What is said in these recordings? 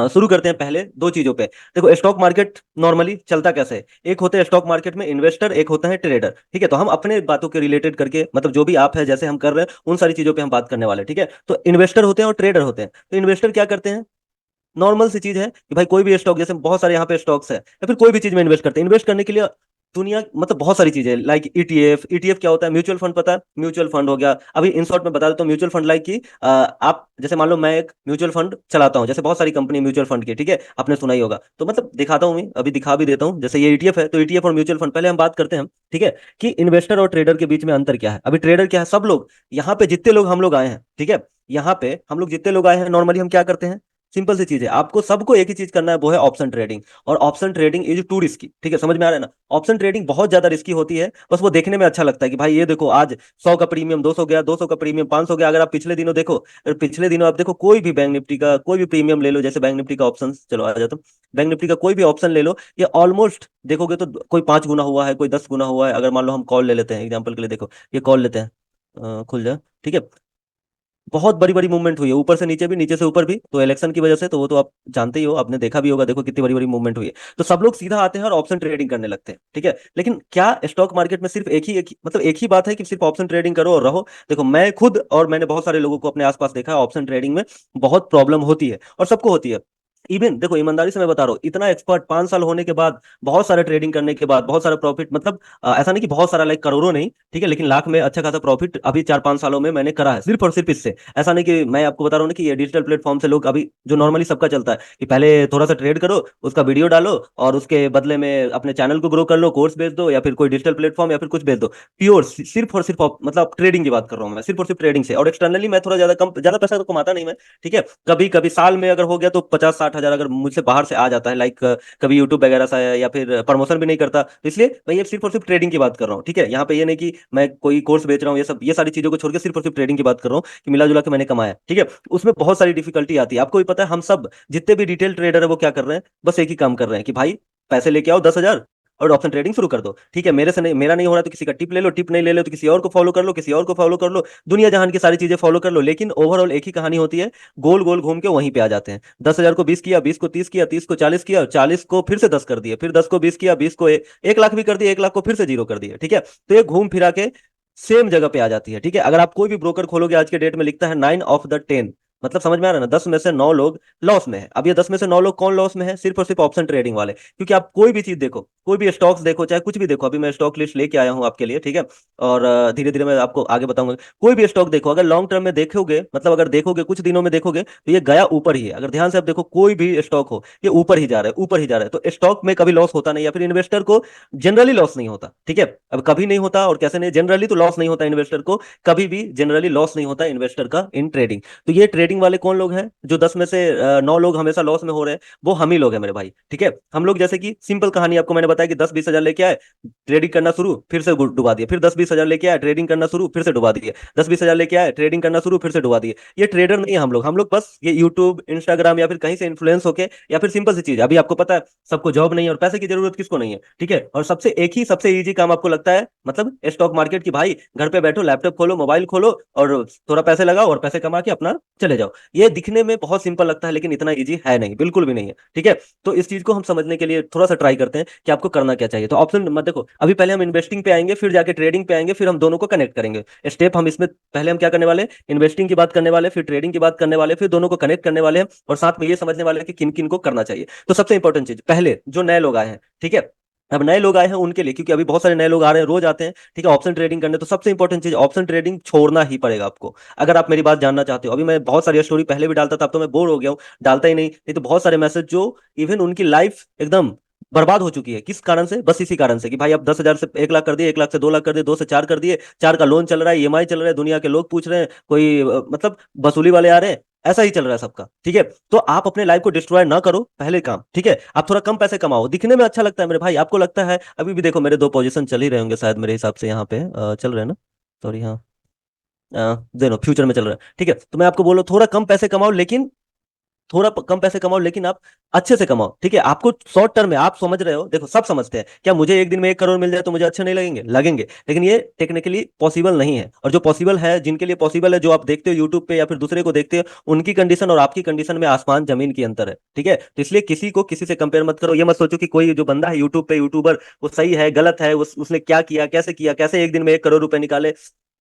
शुरू करते हैं पहले दो चीजों पे। देखो स्टॉक मार्केट नॉर्मली चलता कैसे है, एक होते हैं स्टॉक मार्केट में इन्वेस्टर, एक होता है ट्रेडर। ठीक है, तो हम अपने बातों के रिलेटेड करके, मतलब जो भी आप है जैसे हम कर रहे हैं उन सारी चीजों पे हम बात करने वाले हैं। ठीक है, तो इन्वेस्टर होते हैं और ट्रेडर होते हैं। तो इन्वेस्टर क्या करते हैं, नॉर्मल सी चीज है कि भाई कोई भी स्टॉक, जैसे बहुत सारे यहाँ पे स्टॉक्स है या फिर कोई भी चीज में इन्वेस्ट करते हैं। इन्वेस्ट करने के लिए दुनिया मतलब बहुत सारी चीजें, लाइक ईटीएफ। ईटीएफ क्या होता है, म्यूचुअल फंड, पता है म्यूचुअल फंड हो गया। अभी इन शॉर्ट में बता देता हूँ म्यूचुअल फंड लाइक कि आप जैसे मान लो मैं एक म्यूचुअल फंड चलाता हूँ, जैसे बहुत सारी कंपनी म्यूचुअल फंड की, ठीक है, आपने सुना ही होगा। तो मतलब दिखाता हूँ, मैं अभी दिखा भी देता हूँ। जैसे ये ईटीएफ है, तो ईटीएफ और म्यूचुअल फंड पहले हम बात करते हैं, ठीक है, कि इन्वेस्टर और ट्रेडर के बीच में अंतर क्या है। अभी ट्रेडर क्या है, सब लोग यहाँ पे जितने लोग हम लोग आए हैं, ठीक है, यहाँ पे हम लोग जितने लोग आए हैं नॉर्मली हम क्या करते हैं, सिंपल सी चीज है, आपको सबको एक ही चीज करना है, वो है ऑप्शन ट्रेडिंग। और option trading is to risky. ठीक है, समझ में आ रहा है ना। ऑप्शन ट्रेडिंग बहुत ज्यादा रिस्की होती है, बस वो देखने में अच्छा लगता है कि भाई ये देखो आज 100 का प्रीमियम 200 गया, 200 का प्रीमियम 500 गया। अगर आप पिछले दिनों देखो, अगर पिछले दिनों आप देखो कोई भी बैंक निफ्टी का कोई भी प्रीमियम ले लो, जैसे बैंक निफ्टी का ऑप्शन, चलो आ जाता हूँ, बैंक निफ्टी का कोई भी ऑप्शन ले लो, ये ऑलमोस्ट देखोगे तो कोई 5 गुना हुआ है, कोई 10 गुना हुआ है। अगर मान लो हम कॉल ले लेते हैं एग्जाम्पल के लिए, देखो ये कॉल लेते हैं, खुल जाए, ठीक है, बहुत बड़ी बड़ी मूवमेंट हुई है, ऊपर से नीचे भी, नीचे से ऊपर भी, तो इलेक्शन की वजह से, तो वो तो आप जानते ही हो, आपने देखा भी होगा, देखो कितनी बड़ी बड़ी मूवमेंट हुई है। तो सब लोग सीधा आते हैं और ऑप्शन ट्रेडिंग करने लगते हैं, ठीक है। लेकिन क्या स्टॉक मार्केट में सिर्फ मतलब एक ही बात है कि सिर्फ ऑप्शन ट्रेडिंग करो और रहो। देखो मैं खुद और मैंने बहुत सारे लोगों को अपने आसपास देखा है, ऑप्शन ट्रेडिंग में बहुत प्रॉब्लम होती है और सबको होती है। इवन देखो ईमानदारी से मैं बता रहा हूँ, इतना एक्सपर्ट 5 साल होने के बाद, बहुत सारा ट्रेडिंग करने के बाद, बहुत सारा प्रॉफिट, मतलब ऐसा नहीं कि बहुत सारा, लाइक करोड़ों नहीं, ठीक है, लेकिन लाख में अच्छा खासा प्रॉफिट अभी 4-5 सालों में मैंने करा है, सिर्फ और सिर्फ इससे। ऐसा नहीं कि मैं आपको बता रहा हूँ ना कि ये डिजिटल प्लेटफॉर्म से लोग अभी जो नॉर्मली सबका चलता है कि पहले थोड़ा सा ट्रेड करो, उसका वीडियो डालो और उसके बदले में अपने चैनल को ग्रो कर लो, कोर्स बेच दो या फिर कोई डिजिटल प्लेटफॉर्म या फिर कुछ बेच दो। प्योर सिर्फ और सिर्फ मतलब ट्रेडिंग की बात कर रहा हूँ मैं, सिर्फ और सिर्फ ट्रेडिंग से। और एक्सटर्नली मैं थोड़ा ज्यादा कम, ज्यादा पैसा तो कमाता नहीं मैं, ठीक है। कभी कभी साल में अगर हो गया तो 50-60 हजार अगर मुझसे बाहर से आ जाता है, लाइक कभी यूट्यूब वगैरह से आया, या फिर प्रमोशन भी नहीं करता, तो इसलिए मैं ये सिर्फ और सिर्फ ट्रेडिंग की बात कर रहा हूँ, ठीक है। यहाँ पे ये नहीं कि मैं कोई कोर्स बेच रहा हूँ, ये सब ये सारी चीजों को छोड़ के सिर्फ और सिर्फ ट्रेडिंग की बात कर रहा हूँ कि मिला जुला के मैंने कमाया, ठीक है। उसमें बहुत सारी डिफिकल्टी आती है, आपको भी पता है। हम सब जितने भी रिटेल ट्रेडर है वो क्या कर रहे हैं, बस एक ही काम कर रहे हैं कि भाई पैसे लेके आओ 10 हजार और ऑप्शन ट्रेडिंग शुरू कर दो, ठीक है। मेरे से नहीं, मेरा नहीं हो रहा तो किसी का टिप ले लो, टिप नहीं ले लो तो किसी और को फॉलो कर लो, किसी और को फॉलो कर लो, दुनिया जहान की सारी चीजें फॉलो कर लो, लेकिन ओवरऑल एक ही कहानी होती है, गोल गोल घूम के वहीं पे आ जाते हैं। 10 हजार को 20 किया, 20 को 30 किया, 30 को 40 किया, 40 को फिर से 10 कर दिए, फिर 10 को 20 किया, 20 को 1 लाख भी कर दिया, 1 लाख को फिर से जीरो कर दिया, ठीक है। तो ये घूम फिरा के सेम जगह पे आ जाती है, ठीक है। अगर आप कोई भी ब्रोकर खोलोगे आज के डेट में लिखता है 9 ऑफ द 10, मतलब समझ में आ रहा है ना, 10 में से 9 लोग लॉस में है। अब ये 10 में से 9 लोग कौन लॉस में है, सिर्फ और सिर्फ ऑप्शन ट्रेडिंग वाले। क्योंकि आप कोई भी चीज देखो, कोई भी स्टॉक्स देखो, चाहे कुछ भी देखो, अभी मैं स्टॉक लिस्ट लेके आया हूँ आपके लिए, ठीक है, और धीरे धीरे मैं आपको आगे बताऊंगा। कोई भी स्टॉक देखो, अगर लॉन्ग टर्म में देखोगे, मतलब अगर देखोगे कुछ दिनों में देखोगे, तो ये गया ऊपर ही है। अगर ध्यान से आप देखो कोई भी स्टॉक हो, ये ऊपर ही जा रहा है, ऊपर ही जा रहा है। तो स्टॉक में कभी लॉस होता नहीं, या फिर इन्वेस्टर को जनरली लॉस नहीं होता, ठीक है। अब कभी नहीं होता और कैसे नहीं, जनरली तो लॉस नहीं होता इन्वेस्टर को, कभी भी जनरली लॉस नहीं होता इन्वेस्टर का इन ट्रेडिंग। तो ये ट्रेडिंग वाले कौन लोग हैं, जो 10 में से 9 लोग हमेशा लॉस में हो रहे हैं, वो हम ही लोग हैं मेरे भाई, ठीक है। हम लोग जैसे कि सिंपल कहानी आपको मैंने बताया कि 10-20 हजार लेके आए, ट्रेडिंग करना शुरू, फिर से डुबा दिए, फिर 10-20 हजार लेके आए, ट्रेडिंग करना शुरू, फिर से डुबा दिए, 10-20 हजार लेके आए, ट्रेडिंग करना शुरू, फिर से डुबा दिए। ये ट्रेडर नहीं है हम लोग बस ये यूट्यूब इंस्टाग्राम या फिर कहीं से इन्फ्लुएंस होके, या फिर सिंपल सी चीज है, अभी आपको पता है सबको जॉब नहीं है और पैसे की जरूरत किसको नहीं है, ठीक है। और सबसे एक ही सबसे इजी काम आपको लगता है, मतलब स्टॉक मार्केट की, भाई घर पे बैठो, लैपटॉप खोलो, मोबाइल खोलो और थोड़ा पैसे लगाओ और पैसे कमा के अपना चले जाओ। ये दिखने में बहुत सिंपल लगता है, लेकिन इतना इजी है नहीं, बिल्कुल भी नहीं है, ठीक है। तो इस चीज को हम समझने के लिए थोड़ा सा ट्राई करते हैं कि आपको करना क्या चाहिए। तो ऑप्शन मत देखो, अभी पहले हम इन्वेस्टिंग पे आएंगे, फिर जाके ट्रेडिंग पे आएंगे, फिर हम दोनों को कनेक्ट करेंगे। स्टेप हम इसमें पहले हम क्या करने वाले, इन्वेस्टिंग की बात करने वाले, फिर ट्रेडिंग की बात करने वाले, फिर दोनों को कनेक्ट करने वाले हैं, और साथ में ये समझने वाले हैं कि किन किन को करना चाहिए। तो सबसे इंपॉर्टेंट चीज, पहले जो नए लोग आए हैं, ठीक है, अब नए लोग आए हैं उनके लिए, क्योंकि अभी बहुत सारे नए लोग आ रहे हैं, रोज आते हैं, ठीक है, ऑप्शन ट्रेडिंग करने। तो सबसे इंपॉर्टेंट चीज, ऑप्शन ट्रेडिंग छोड़ना ही पड़ेगा आपको, अगर आप मेरी बात जानना चाहते हो। अभी मैं बहुत सारी स्टोरी पहले भी डालता था, अब तो मैं बोर हो गया हूँ, डालता ही नहीं तो बहुत सारे मैसेज जो इवन उनकी लाइफ एकदम बर्बाद हो चुकी है, किस कारण से, बस इसी कारण से कि भाई अब 10 हजार से 1 लाख कर दिए, 1 लाख से 2 लाख कर दिए, 2 से 4 कर दिए, 4 का लोन चल रहा है, ईएमआई चल रहा है, दुनिया के लोग पूछ रहे हैं, कोई मतलब वसूली वाले आ रहे हैं, ऐसा ही चल रहा है सबका, ठीक है। तो आप अपने लाइफ को डिस्ट्रॉय ना करो, पहले काम, ठीक है। आप थोड़ा कम पैसे कमाओ, दिखने में अच्छा लगता है मेरे भाई, आपको लगता है अभी भी देखो मेरे 2 पोजीशन चल ही रहे होंगे शायद, मेरे हिसाब से यहाँ पे चल रहे हैं ना, सॉरी, हाँ, दोनों फ्यूचर में चल रहा है, ठीक है। तो मैं आपको बोलो थोड़ा कम पैसे कमाओ, लेकिन थोड़ा कम पैसे कमाओ, लेकिन आप अच्छे से कमाओ, ठीक है। आपको शॉर्ट टर्म में, आप समझ रहे हो, देखो सब समझते हैं, क्या मुझे एक दिन में 1 करोड़ मिल जाए तो मुझे अच्छे नहीं लगेंगे? लगेंगे, लेकिन ये टेक्निकली पॉसिबल नहीं है। और जो पॉसिबल है, जिनके लिए पॉसिबल है, जो आप देखते हो यूट्यूब पे या फिर दूसरे को देखते हो, उनकी कंडीशन और आपकी कंडीशन में आसमान जमीन की अंतर है, ठीक है। तो इसलिए किसी को किसी से कंपेयर मत करो। ये मत सोचो कि कोई जो बंदा है यूट्यूब पे, यूट्यूबर, वो सही है गलत है, उसने क्या किया, कैसे एक दिन में 1 करोड़ रुपए निकाले,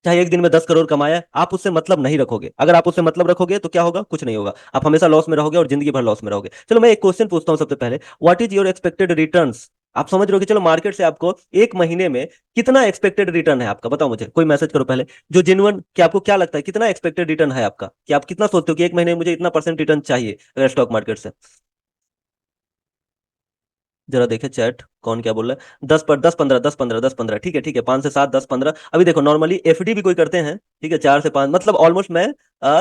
चाहे एक दिन में 10 करोड़ कमाया, आप उससे मतलब नहीं रखोगे। अगर आप उससे मतलब रखोगे तो क्या होगा? कुछ नहीं होगा, आप हमेशा लॉस में रहोगे और जिंदगी भर लॉस में रहोगे। चलो मैं एक क्वेश्चन पूछता हूँ सबसे पहले, what is your expected returns? आप समझ रहे हो कि चलो मार्केट से आपको एक महीने में कितना एक्सपेक्टेड रिटर्न है आपका? बताओ मुझे, कोई मैसेज करो पहले, जो जेन्युइन, कि आपको क्या लगता है कितना एक्सपेक्टेड रिटर्न है आपका, कि आप कितना सोचते हो कि एक महीने में मुझे इतना परसेंट रिटर्न चाहिए अगर स्टॉक मार्केट से? जरा देखे चैट, कौन क्या बोल रहा है। 10 पर 10 15, 10 15, 10 15, ठीक है ठीक है, 5 से 7, 10 15। अभी देखो नॉर्मली एफडी भी कोई करते हैं, ठीक है, 4 से 5, मतलब ऑलमोस्ट मैं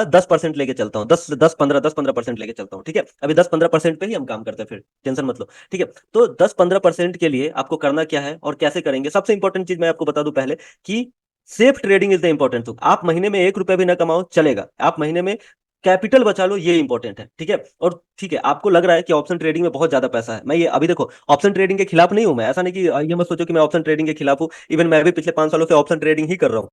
10% लेके चलता हूँ, 10 10 15 10 15% लेके चलता हूँ, ठीक है। अभी 10 15% पे ही हम काम करते हैं, फिर टेंशन मत लो, ठीक है। तो 10 15% के लिए आपको करना क्या है और कैसे करेंगे? सबसे इंपॉर्टेंट चीज मैं आपको बता दूं पहले, कि safe trading is the important thing. आप महीने में 1 रुपया भी ना कमाओ चलेगा, आप महीने में कैपिटल बचा लो, ये इंपॉर्टेंट है, ठीक है। और ठीक है, आपको लग रहा है कि ऑप्शन ट्रेडिंग में बहुत ज्यादा पैसा है, मैं ये अभी देखो ऑप्शन ट्रेडिंग के खिलाफ नहीं हूं मैं, ऐसा नहीं कि ये मत सोचो कि मैं ऑप्शन ट्रेडिंग के खिलाफ हूं। इवन मैं भी पिछले 5 सालों से ऑप्शन ट्रेडिंग ही कर रहा हूं,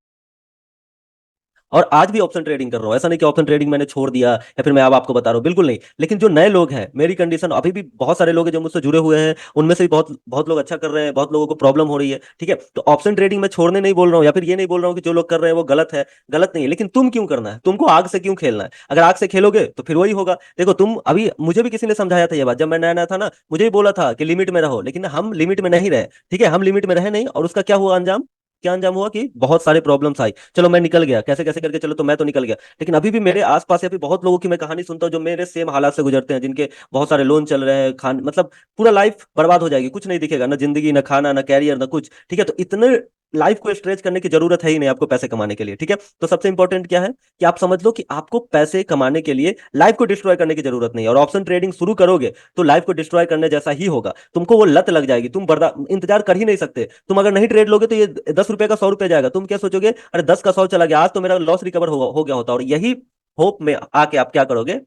और आज भी ऑप्शन ट्रेडिंग कर रहा हूँ। ऐसा नहीं कि ऑप्शन ट्रेडिंग मैंने छोड़ दिया या फिर मैं अब आपको बता रहा हूँ, बिल्कुल नहीं। लेकिन जो नए लोग हैं, मेरी कंडीशन, अभी भी बहुत सारे लोग हैं जो मुझसे जुड़े हुए हैं, उनमें से भी बहुत बहुत लोग अच्छा कर रहे हैं, बहुत लोगों को प्रॉब्लम हो रही है, ठीक है। तो ऑप्शन ट्रेडिंग में छोड़ने नहीं बोल रहा हूँ, या फिर ये नहीं बोल रहा हूँ कि जो लोग कर रहे हैं वो गलत है, गलत नहीं है। लेकिन तुम क्यों करना है? तुमको आग से क्यों खेलना है? अगर आग से खेलोगे तो फिर वही होगा। देखो तुम अभी, मुझे भी किसी ने समझाया था ये बात, जब मैं नया नया था ना, मुझे भी बोला था कि लिमिट में रहो, लेकिन हम लिमिट में नहीं रहे, ठीक है। हम लिमिट में रहे नहीं, और उसका क्या हुआ अंजाम? क्या अंजाम हुआ कि बहुत सारे प्रॉब्लम्स आई। चलो मैं निकल गया, कैसे कैसे करके, चलो तो मैं तो निकल गया, लेकिन अभी भी मेरे आसपास या फिर बहुत लोगों की मैं कहानी सुनता हूँ जो मेरे सेम हालात से गुजरते हैं, जिनके बहुत सारे लोन चल रहे हैं, खान मतलब पूरा लाइफ बर्बाद हो जाएगी, कुछ नहीं दिखेगा, ना जिंदगी, ना खाना, ना कैरियर, ना कुछ, ठीक है। तो इतने लाइफ को स्ट्रेच करने की जरूरत है ही नहीं आपको पैसे कमाने के लिए, ठीक है। तो सबसे इंपॉर्टेंट क्या है, कि आप समझ लो कि आपको पैसे कमाने के लिए लाइफ को डिस्ट्रॉय करने की जरूरत नहीं है। और ऑप्शन ट्रेडिंग शुरू करोगे तो लाइफ को डिस्ट्रॉय करने जैसा ही होगा, तुमको वो लत लग जाएगी, तुम बर्दा इंतजार कर ही नहीं सकते। तुम अगर नहीं ट्रेड लोगे तो ये 10 रुपए का 100 रुपए जाएगा, तुम क्या सोचोगे, अरे 10 का 100 चला गया, आज तो मेरा लॉस रिकवर हो गया होता। और यही होप में आके आप क्या करोगे,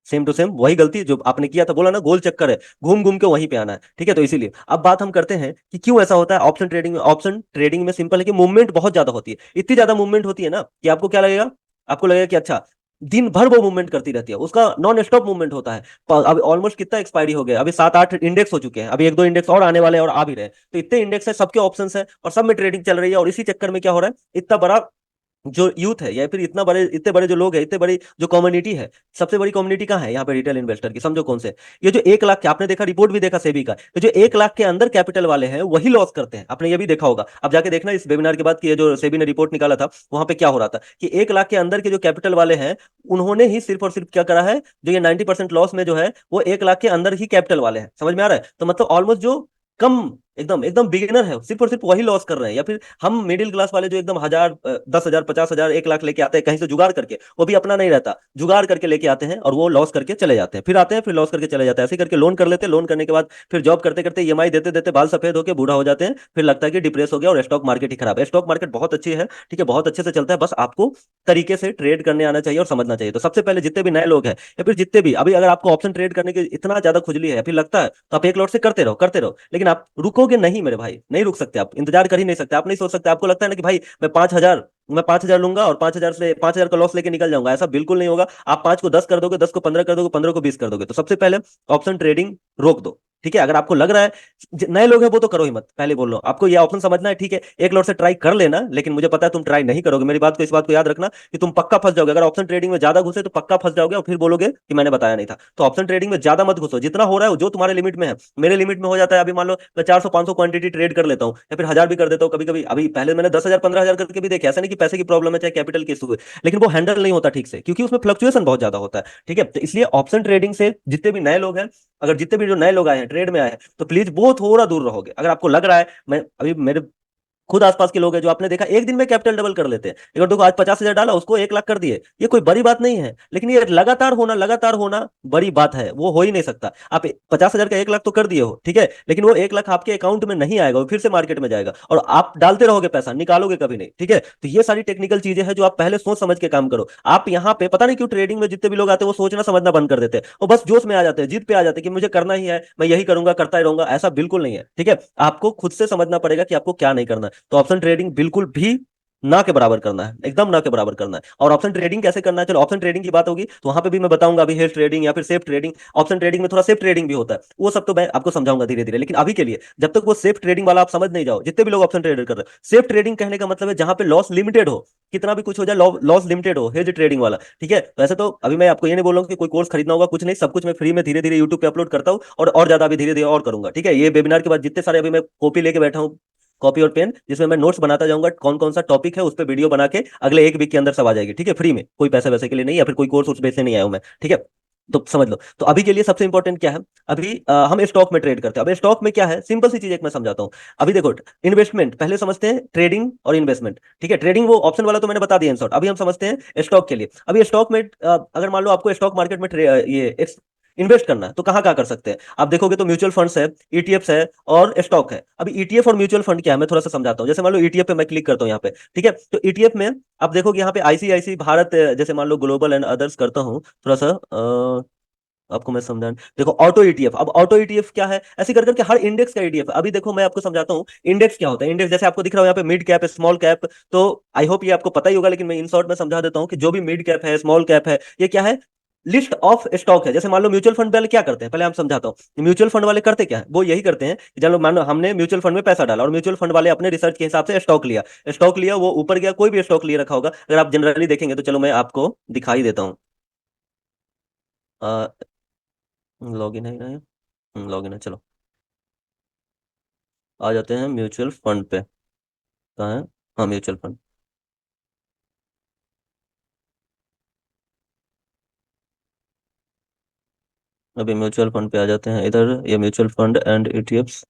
सेम टू सेम वही गलती जो आपने किया था, बोला ना गोल चक्कर है, घूम घूम के वहीं पे आना है, ठीक है। तो इसीलिए अब बात हम करते हैं कि क्यों ऐसा होता है ऑप्शन ट्रेडिंग में। ऑप्शन ट्रेडिंग में सिंपल है कि मूवमेंट बहुत ज्यादा होती है, इतनी ज्यादा मूवमेंट होती है ना, कि आपको क्या लगेगा, आपको लगेगा कि अच्छा, दिन भर वो मूवमेंट करती रहती है, उसका नॉन स्टॉप मूवमेंट होता है। अब ऑलमोस्ट कितना एक्सपायरी हो गया, अभी 7 8 इंडेक्स हो चुके हैं, अभी 1 2 इंडेक्स और आने वाले हैं और आ भी रहे हैं। तो इतने इंडेक्स है, सबके ऑप्शंस है, और सब में ट्रेडिंग चल रही है, और इसी चक्कर में क्या हो रहा है, इतना बड़ा जो यूथ है, या फिर इतने बड़े जो लोग हैं, इतने बड़ी जो कम्युनिटी है, सबसे बड़ी कम्युनिटी कहाँ है यहाँ पे? रिटेल इन्वेस्टर की। समझो कौन से? ये जो 1 लाख के, आपने देखा, रिपोर्ट भी देखा सेबी का, ये जो 1 लाख के अंदर कैपिटल वाले हैं वही लॉस करते हैं। आपने ये भी देखा होगा, अब जाके देखना इस वेबिनार के बाद कि ये जो सेबी ने रिपोर्ट निकाला था, वहां पे क्या हो रहा था, कि 1 लाख के अंदर के जो कैपिटल वाले हैं, उन्होंने ही सिर्फ और सिर्फ क्या करा है, जो ये 90% लॉस में जो है, वो 1 लाख के अंदर ही कैपिटल वाले हैं। समझ में आ रहा है? तो मतलब ऑलमोस्ट जो कम, एकदम एकदम बिगिनर है, सिर्फ और सिर्फ वही लॉस कर रहे हैं। या फिर हम मिडिल क्लास वाले जो एकदम 1000 10,000 50,000 1 लाख लेके आते हैं कहीं से जुगाड़ करके, वो भी अपना नहीं रहता, जुगाड़ करके लेके आते हैं, और वो लॉस करके चले जाते हैं, फिर आते हैं, फिर लॉस करके चले जाते हैं, ऐसे करके लोन कर लेते हैं, लोन करने के बाद फिर जॉब करते करते ईएमआई देते देते बाल सफेद होकर बूढ़ा हो जाते हैं, फिर लगता है कि डिप्रेस हो गया और स्टॉक मार्केट ही खराब है। स्टॉक मार्केट बहुत अच्छी है, ठीक है, बहुत अच्छे से चलता है, बस आपको तरीके से ट्रेड करने आना चाहिए और समझना चाहिए। तो सबसे पहले जितने भी नए लोग हैं, या फिर जितने भी अभी, अगर आपको ऑप्शन ट्रेड करने की इतना ज्यादा खुजली है या फिर लगता है, तो आप एक लॉट से करते रहो, करते रहो, लेकिन आप रुकोगे नहीं मेरे भाई, नहीं रुक सकते, आप इंतजार कर ही नहीं सकते, आप नहीं सोच सकते। आपको लगता है ना कि भाई मैं 5,000 लूंगा और 5,000 का लॉस लेके निकल जाऊंगा, ऐसा बिल्कुल नहीं होगा। आप 5 को 10 कर दोगे, 10 को 15 कर दोगे, 15 को 20 कर दोगे। तो सबसे पहले ऑप्शन ट्रेडिंग रोक दो, ठीक है। अगर आपको लग रहा है, नए लोग हैं वो तो करो ही मत, पहले बोल रहा हूं आपको, ये ऑप्शन समझना है, ठीक है। एक लॉट से ट्राई कर लेना, लेकिन मुझे पता है तुम ट्राई नहीं करोगे, मेरी बात को, इस बात को याद रखना, कि तुम पक्का फंस जाओगे। अगर ऑप्शन ट्रेडिंग में ज्यादा घुसे तो पक्का फंस जाओगे, और फिर बोलोगे कि मैंने बताया नहीं था। तो ऑप्शन ट्रेडिंग में ज्यादा मत घुसो, जितना हो रहा है जो तुम्हारे लिमिट में है। मेरे लिमिट में हो जाता है, अभी मान लो मैं 400 500 क्वांटिटी ट्रेड कर लेता हूँ, या फिर 1000 भी कर देता हूँ कभी कभी। अभी पहले मैंने 10,000 15,000 करके भी देखे, ऐसा नहीं कि पैसे की प्रॉब्लम है चाहे कैपिटल की इशू है, लेकिन वो हैंडल नहीं होता ठीक से, क्योंकि उसमें फ्लक्चुएशन बहुत ज्यादा होता है, ठीक है। तो इसलिए ऑप्शन ट्रेडिंग से जितने भी नए लोग हैं, अगर जितने भी जो नए लोग आए हैं ट्रेड में आए हैं, तो प्लीज वो थोड़ा दूर रहोगे। अगर आपको लग रहा है, मैं अभी मेरे खुद आसपास के लोग हैं जो आपने देखा एक दिन में कैपिटल डबल कर लेते हैं। अगर देखो आज 50,000 डाला उसको 1 लाख कर दिए, ये कोई बड़ी बात नहीं है, लेकिन ये लगातार होना बड़ी बात है, वो हो ही नहीं सकता। आप 50,000 का 1 लाख तो कर दिए हो, ठीक है, लेकिन वो 1 लाख आपके अकाउंट में नहीं आएगा, वो फिर से मार्केट में जाएगा और आप डालते रहोगे पैसा, निकालोगे कभी नहीं, ठीक है। तो ये सारी टेक्निकल चीजें हैं जो आप पहले सोच समझ के काम करो। आप यहाँ पे पता नहीं क्यों ट्रेडिंग में जितने भी लोग आते हैं वो सोचना समझना बंद कर देते हैं, वो बस जोश में आ जाते हैं, जीत पे आ जाते हैं कि मुझे करना ही है, मैं यही करूंगा, करता ही रहूंगा। ऐसा बिल्कुल नहीं है, ठीक है। आपको खुद से समझना पड़ेगा कि आपको क्या नहीं करना है। तो ऑप्शन ट्रेडिंग बिल्कुल भी ना के बराबर करना है, एकदम ना के बराबर करना है। और ऑप्शन ट्रेडिंग कैसे करना है, चलो ऑप्शन ट्रेडिंग की बात होगी तो वहां पे भी मैं बताऊंगा अभी, हेल्थ ट्रेडिंग या फिर सेफ ट्रेडिंग। ऑप्शन ट्रेडिंग में थोड़ा सेफ ट्रेडिंग भी होता है, वो सब तो मैं आपको समझाऊंगा धीरे धीरे। लेकिन अभी के लिए जब तक वो सेफ ट्रेडिंग वाला आप समझ नहीं जाओ, जितने भी लोग ऑप्शन ट्रेडर कर रहे हैं, सेफ ट्रेडिंग कहने का मतलब है जहां पे लॉस लिमिटेड हो, कितना भी कुछ हो जाए लॉस लिमिटेड हो, हेज ट्रेडिंग वाला, ठीक है। वैसे तो अभी मैं आपको ये नहीं बोल रहा हूँ कि कोई कोर्स खरीदना होगा, कुछ नहीं, सब कुछ मैं फ्री में धीरे धीरे यूट्यूब पे अपलोड करता हूँ, और ज्यादा अभी धीरे धीरे और करूंगा, ठीक है। ये वेबिनार के बाद जितने सारे अभी मैं कॉपी लेके बैठा हूँ, कॉपी और पेन, जिसमें मैं नोट्स बनाता जाऊंगा, कौन कौन सा टॉपिक है उस पर वीडियो बना के अगले 1 वीक के अंदर सब आ जाएगी, ठीक है, फ्री में, कोई पैसे वैसे के लिए नहीं, या फिर कोई कोर्स उस बेचने नहीं आया हूं मैं, ठीक है। तो समझ लो, तो अभी के लिए सबसे इंपॉर्टेंट क्या है, अभी हम स्टॉक में ट्रेड करते हैं। अब स्टॉक में क्या है, सिंपल सी चीज एक मैं समझाता हूँ। अभी देखो, इन्वेस्टमेंट पहले समझते हैं, ट्रेडिंग और इन्वेस्टमेंट, ठीक है। ट्रेडिंग वो ऑप्शन वाला तो मैंने बता दिया इन शॉर्ट, अभी हम समझते हैं स्टॉक के लिए। अभी स्टॉक में अगर मान लो आपको स्टॉक मार्केट में ये इन्वेस्ट करना है तो कहाँ कहाँ कर सकते हैं आप देखोगे तो म्यूचुअल फंड्स है, ईटीएफ्स है और स्टॉक है। अभी ईटीएफ और म्यूचुअल फंड क्या है मैं थोड़ा सा समझाता हूँ। जैसे मान लो ईटीएफ पे मैं क्लिक करता हूँ यहाँ पे, ठीक है, तो ईटीएफ में आप देखोगे यहाँ पे आईसीआईसी भारत, जैसे मान लो ग्लोबल एंड अदर्स करता हूँ थोड़ा सा, आपको मैं समझा, देखो ऑटो ईटीएफ, अब ऑटो ईटीएफ क्या है, ऐसे कर करके हर इंडेक्स का ईटीएफ। अभी देखो मैं आपको समझाता हूँ इंडेक्स क्या होता है। इंडेक्स जैसे आपको दिख रहा है यहाँ पे मिड कैप है, स्मॉल कैप, तो आई होप ये आपको पता ही होगा, लेकिन मैं इन शॉर्ट में समझा देता हूँ कि जो भी मिड कैप है, स्मॉल कैप है, ये क्या है, लिस्ट ऑफ स्टॉक है। जैसे मान लो म्यूचुअल फंड वाले क्या करते हैं, पहले हम समझाता हूँ। म्यूचुअल फंड वाले करते क्या है, वो यही करते हैं कि चलो मान लो हमने म्यूचुअल फंड में पैसा डाला और म्यूचुअल फंड वाले अपने रिसर्च के हिसाब से स्टॉक लिया, वो ऊपर गया, कोई भी स्टॉक लिए रखा होगा, अगर आप जनरली देखेंगे तो चलो मैं आपको दिखाई देता हूँ। लॉगिन है ना, लॉगिन है, चलो आ जाते हैं म्यूचुअल फंड पे। कहाँ है, हाँ म्यूचुअल फंड। अभी म्यूचुअल फंड पे आ जाते हैं इधर, ये म्यूचुअल फंड एंड ईटीएफ्स।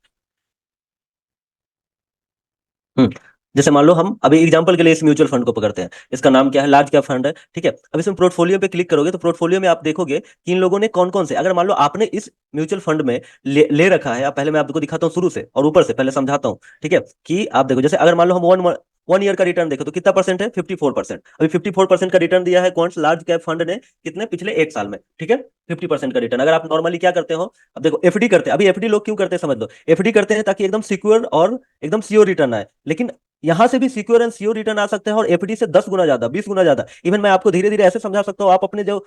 हम्म जैसे मान लो हम अभी एग्जांपल के लिए इस म्यूचुअल फंड को पकड़ते हैं, इसका नाम क्या है, लार्ज कैप फंड है, ठीक है। अब इसमें पोर्टफोलियो पे क्लिक करोगे तो पोर्टफोलियो में आप देखोगे कि इन लोगों ने कौन कौन से, अगर मान लो आपने इस म्यूचुअल फंड में ले रखा है, अब पहले मैं आपको दिखाता हूँ शुरू से और ऊपर से पहले समझाता हूँ, ठीक है। कि आप देखो जैसे अगर मान लो हम 1 ईयर का रिटर्न देखो तो कितना परसेंट है, 54%। अभी 54% का रिटर्न दिया है कौन सा, लार्ज कैप फंड ने, कितने, पिछले 1 साल में, ठीक है। 50% का रिटर्न। अगर आप नॉर्मली क्या करते हो, अब देखो एफडी करते हैं, अभी एफडी लोग क्यों करते हैं समझ लो, एफडी करते हैं ताकि एकदम सिक्योर और एकदम श्योर रिटर्न आए, लेकिन यहां से भी सिक्योर एंड श्योर रिटर्न आ सकते हैं और एफडी से 10 गुना ज्यादा, 20 गुना ज्यादा। इवन मैं आपको धीरे धीरे ऐसे समझा सकता हूँ, आप अपने जो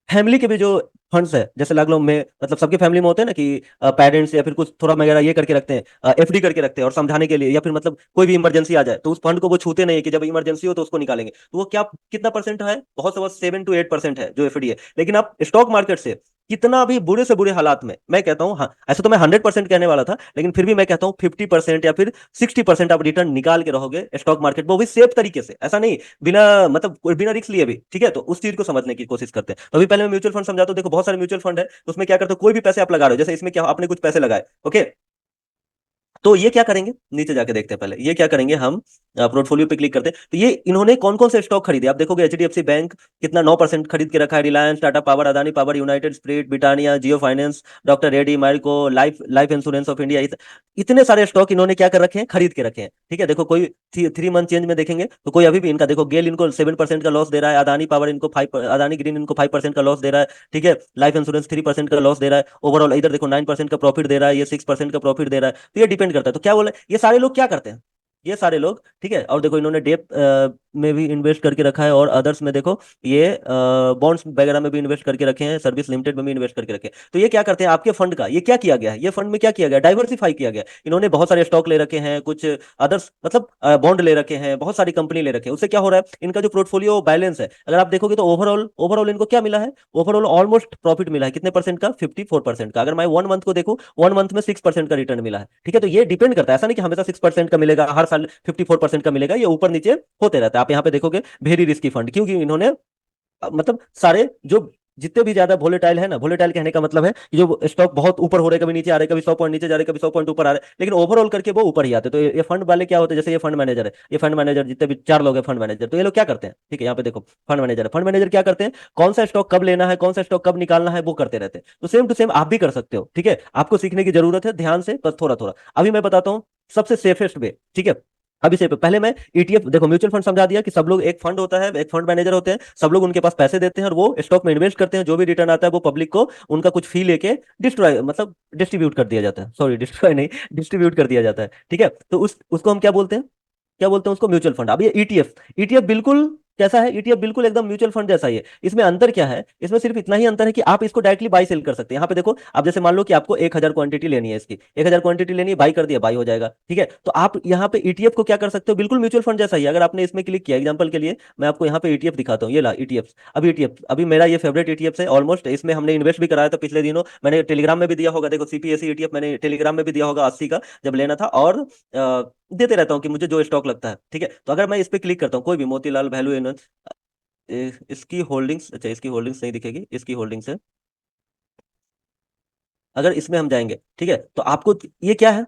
फैमिली के भी जो फंड्स है, जैसे लाख लोग में, मतलब सबके फैमिली में होते हैं ना कि पेरेंट्स या फिर कुछ थोड़ा वगैरह ये करके रखते हैं, एफडी करके रखते हैं, और समझाने के लिए, या फिर मतलब कोई भी इमरजेंसी आ जाए तो उस फंड को वो छूते नहीं है कि जब इमरजेंसी हो तो उसको निकालेंगे। तो वो क्या, कितना परसेंट है, बहुत से बहुत 7 to 8% है जो एफडी है। लेकिन आप स्टॉक मार्केट से कितना भी बुरे से बुरे हालात में, मैं कहता हूँ, हाँ ऐसे तो मैं 100% कहने वाला था, लेकिन फिर भी मैं कहता हूँ 50% या फिर 60% आप रिटर्न निकाल के रहोगे स्टॉक मार्केट में, वो भी सेफ तरीके से, ऐसा नहीं बिना मतलब बिना रिस्क लिए भी, ठीक है। तो उस चीज को समझने की कोशिश करते हैं। तो अभी पहले मैं म्यूचुअल फंड समझाता हूँ। देखो बहुत सारे म्यूचुअल फंड है, तो उसमें क्या करते हो, कोई भी पैसे आप लगा रहे हो, जैसे इसमें क्या आपने कुछ पैसे लगाए, ओके, तो ये क्या करेंगे, नीचे जाके देखते हैं पहले ये क्या करेंगे, हम पोर्टफोलियो पे क्लिक करते हैं तो ये इन्होंने कौन कौन से स्टॉक खरीदे, आप देखोगे एचडीएफसी बैंक कितना 9% खरीद के रखा है, Reliance, Tata power, Adani power, United spirit, Britannia, Jio finance, doctor Reddy, Marico, life life insurance of India, इतने सारे स्टॉक इन्होंने क्या कर रखे हैं, खरीद के रखे हैं, ठीक है। देखो कोई 3 मंथ चेंज में देखेंगे तो कोई अभी भी इनका देखो, गेल इनको 7% का लॉस दे रहा है, अदानी पावर इनको 5, अदानी ग्रीन इनको 5% का लॉस दे रहा है, ठीक है। लाइफ इंश्योरेंस 3% का लॉस दे रहा है, ओवरऑल इधर देखो 9% का प्रॉफिट दे रहा है, ये 6% का प्रॉफिट दे रहा है। तो ये डिपेंड करता है, तो क्या बोले ये सारे लोग क्या करते हैं, ये सारे लोग, ठीक है। और देखो इन्होंने डेप में भी इन्वेस्ट करके रखा है, और अदर्स में देखो ये बॉन्ड्स वगैरह में भी इन्वेस्ट करके रखे हैं, सर्विस लिमिटेड में भी इन्वेस्ट करके रखे हैं। तो ये क्या करते हैं, आपके फंड का ये क्या किया गया है, ये फंड में क्या किया गया, डाइवर्सिफाई किया गया। इन्होंने बहुत सारे स्टॉक ले रखे हैं, कुछ अदर्स मतलब बॉन्ड ले रखे हैं, बहुत सारी कंपनी ले रखे हैं। उससे क्या हो रहा है, इनका जो पोर्टफोलियो बैलेंस है, अगर आप देखोगे तो ओवरऑल ओवरऑल इनको क्या मिला है, ओवरऑल ऑलमोस्ट प्रॉफिट मिला है, कितने परसेंट का, 54% का। अगर मैं 1 मंथ को देखूं, 1 मंथ में 6% का रिटर्न मिला है, ठीक है। तो ये डिपेंड करता है, ऐसा नहीं कि हमेशा 6% का मिलेगा, हर साल 54% का मिलेगा, ये ऊपर नीचे होते रहता है। आप यहाँ पे देखोगे वेरी रिस्की फंड, क्योंकि इन्होंने मतलब सारे जो जितने भी ज्यादा वोलेटाइल है ना, वोलेटाइल कहने का मतलब है कि जो स्टॉक बहुत ऊपर हो रहा है, कभी नीचे आ रहा है, कभी 100 पॉइंट नीचे जा रहे हैं, कभी 100 पॉइंट ऊपर आ रहे हैं, लेकिन ओवरऑल करके वो ऊपर ही आते हैं। तो ये फंड वाले क्या होते हैं, जैसे ये फंड मैनेजर है, ये फंड मैनेजर जितने भी चार लोग हैं फंड मैनेजर, तो ये लोग क्या करते हैं, ठीक है, यहाँ पे देखो फंड मैनेजर है, फंड मैनेजर क्या करते हैं, कौन सा स्टॉक कब लेना है, कौन सा स्टॉक कब निकालना है, वो करते रहते हैं। तो सेम टू सेम आप भी कर सकते हो, ठीक है, आपको सीखने की जरूरत है, ध्यान से बस थोड़ा थोड़ा। अभी मैं बताता हूँ सबसे सेफेस्ट वे, ठीक है। अभी से पहले मैं ईटीएफ, देखो म्यूचुअल फंड समझा दिया कि सब लोग, एक फंड होता है, एक फंड मैनेजर होते हैं, सब लोग उनके पास पैसे देते हैं और वो स्टॉक में इन्वेस्ट करते हैं, जो भी रिटर्न आता है वो पब्लिक को उनका कुछ फी लेके डिस्ट्रॉय, मतलब डिस्ट्रीब्यूट कर दिया जाता है, सॉरी डिस्ट्रॉय नहीं, डिस्ट्रीब्यूट कर दिया जाता है, ठीक है। तो उसको हम क्या बोलते हैं, क्या बोलते हैं उसको, म्यूचुअल फंड। अब ये ईटीएफ, ईटीएफ बिल्कुल कैसा है, ईटीएफ बिल्कुल एकदम म्यूचुअल फंड जैसा ही है। इसमें अंतर क्या है, इसमें सिर्फ इतना ही अंतर है कि आप इसको डायरेक्टली बाई सेल कर सकते हैं। यहाँ पे देखो, आप जैसे मान लो कि आपको 1,000 क्वांटिटी लेनी है इसकी, 1,000 क्वांटिटी लेनी है, बाई कर दिया, बाई हो जाएगा, ठीक है। तो आप यहाँ पे ईटीएफ को क्या कर सकते हो, बिल्कुल म्यूचुअल फंड जैसा ही है। अगर आपने इसमें क्लिक किया, एग्जाम्पल के लिए मैं आपको यहाँ पे ईटीएफ दिखाता हूँ, ये ला ईटीएफ। अभी ईटीएफ, अभी मेरा ये फेवरेट ईटीएफ है ऑलमोस्ट, इसमें हमने इन्वेस्ट भी कराया था पिछले दिनों, मैंने टेलीग्राम में भी दिया होगा, देखो सीपीएससी ईटीएफ मैंने टेलीग्राम में भी दिया होगा 80 का, जब लेना था। और देते रहता हूँ कि मुझे जो स्टॉक लगता है, ठीक है। तो अगर मैं इस पे क्लिक करता हूँ, कोई भी मोतीलाल वैल्यू, इसकी होल्डिंग्स, अच्छा इसकी होल्डिंग्स नहीं दिखेगी, इसकी होल्डिंग्स है, अगर इसमें हम जाएंगे, ठीक है, तो आपको ये क्या है,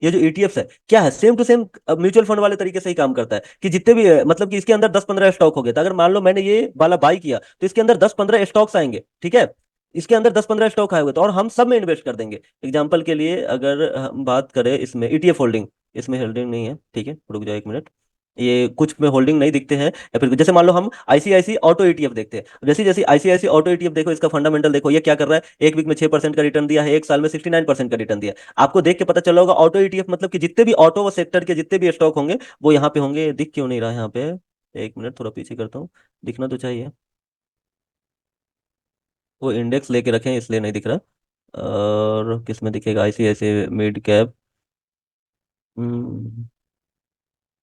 ये जो ईटीएफ है क्या है, same to same mutual fund वाले तरीके से ही काम करता है कि जितने भी मतलब कि इसके अंदर 10-15 स्टॉक हो गए, तो अगर मान लो मैंने ये वाला बाई किया, तो इसके अंदर 10-15 स्टॉक्स आएंगे, ठीक है। इसके अंदर 10-15 स्टॉक आए हुए तो, और हम सब में इन्वेस्ट कर देंगे। एग्जाम्पल के लिए अगर हम बात करें इसमें ईटीएफ होल्डिंग, इसमें होल्डिंग नहीं है, ठीक है, रुक जाओ एक मिनट, ये कुछ में होल्डिंग नहीं दिखते हैं, या फिर जैसे मान लो हम आईसीआईसी ऑटो ईटीएफ देखते हैं, जैसे जैसे आईसीआईसी ऑटो ईटीएफ देखो, इसका फंडामेंटल देखो, ये क्या कर रहा है, एक वीक में 6% का रिटर्न दिया है, एक साल में 69% का रिटर्न दिया है। आपको देख के पता चला होगा ऑटो ईटीएफ मतलब कि जितने भी ऑटो सेक्टर के जितने भी स्टॉक होंगे वो यहाँ पे होंगे। दिख क्यों नहीं रहा है यहाँ पे, एक मिनट थोड़ा पीछे करता हूँ, दिखना तो चाहिए, वो इंडेक्स लेके रखे हैं इसलिए नहीं दिख रहा। और किस में दिखेगा, ICICI mid cap,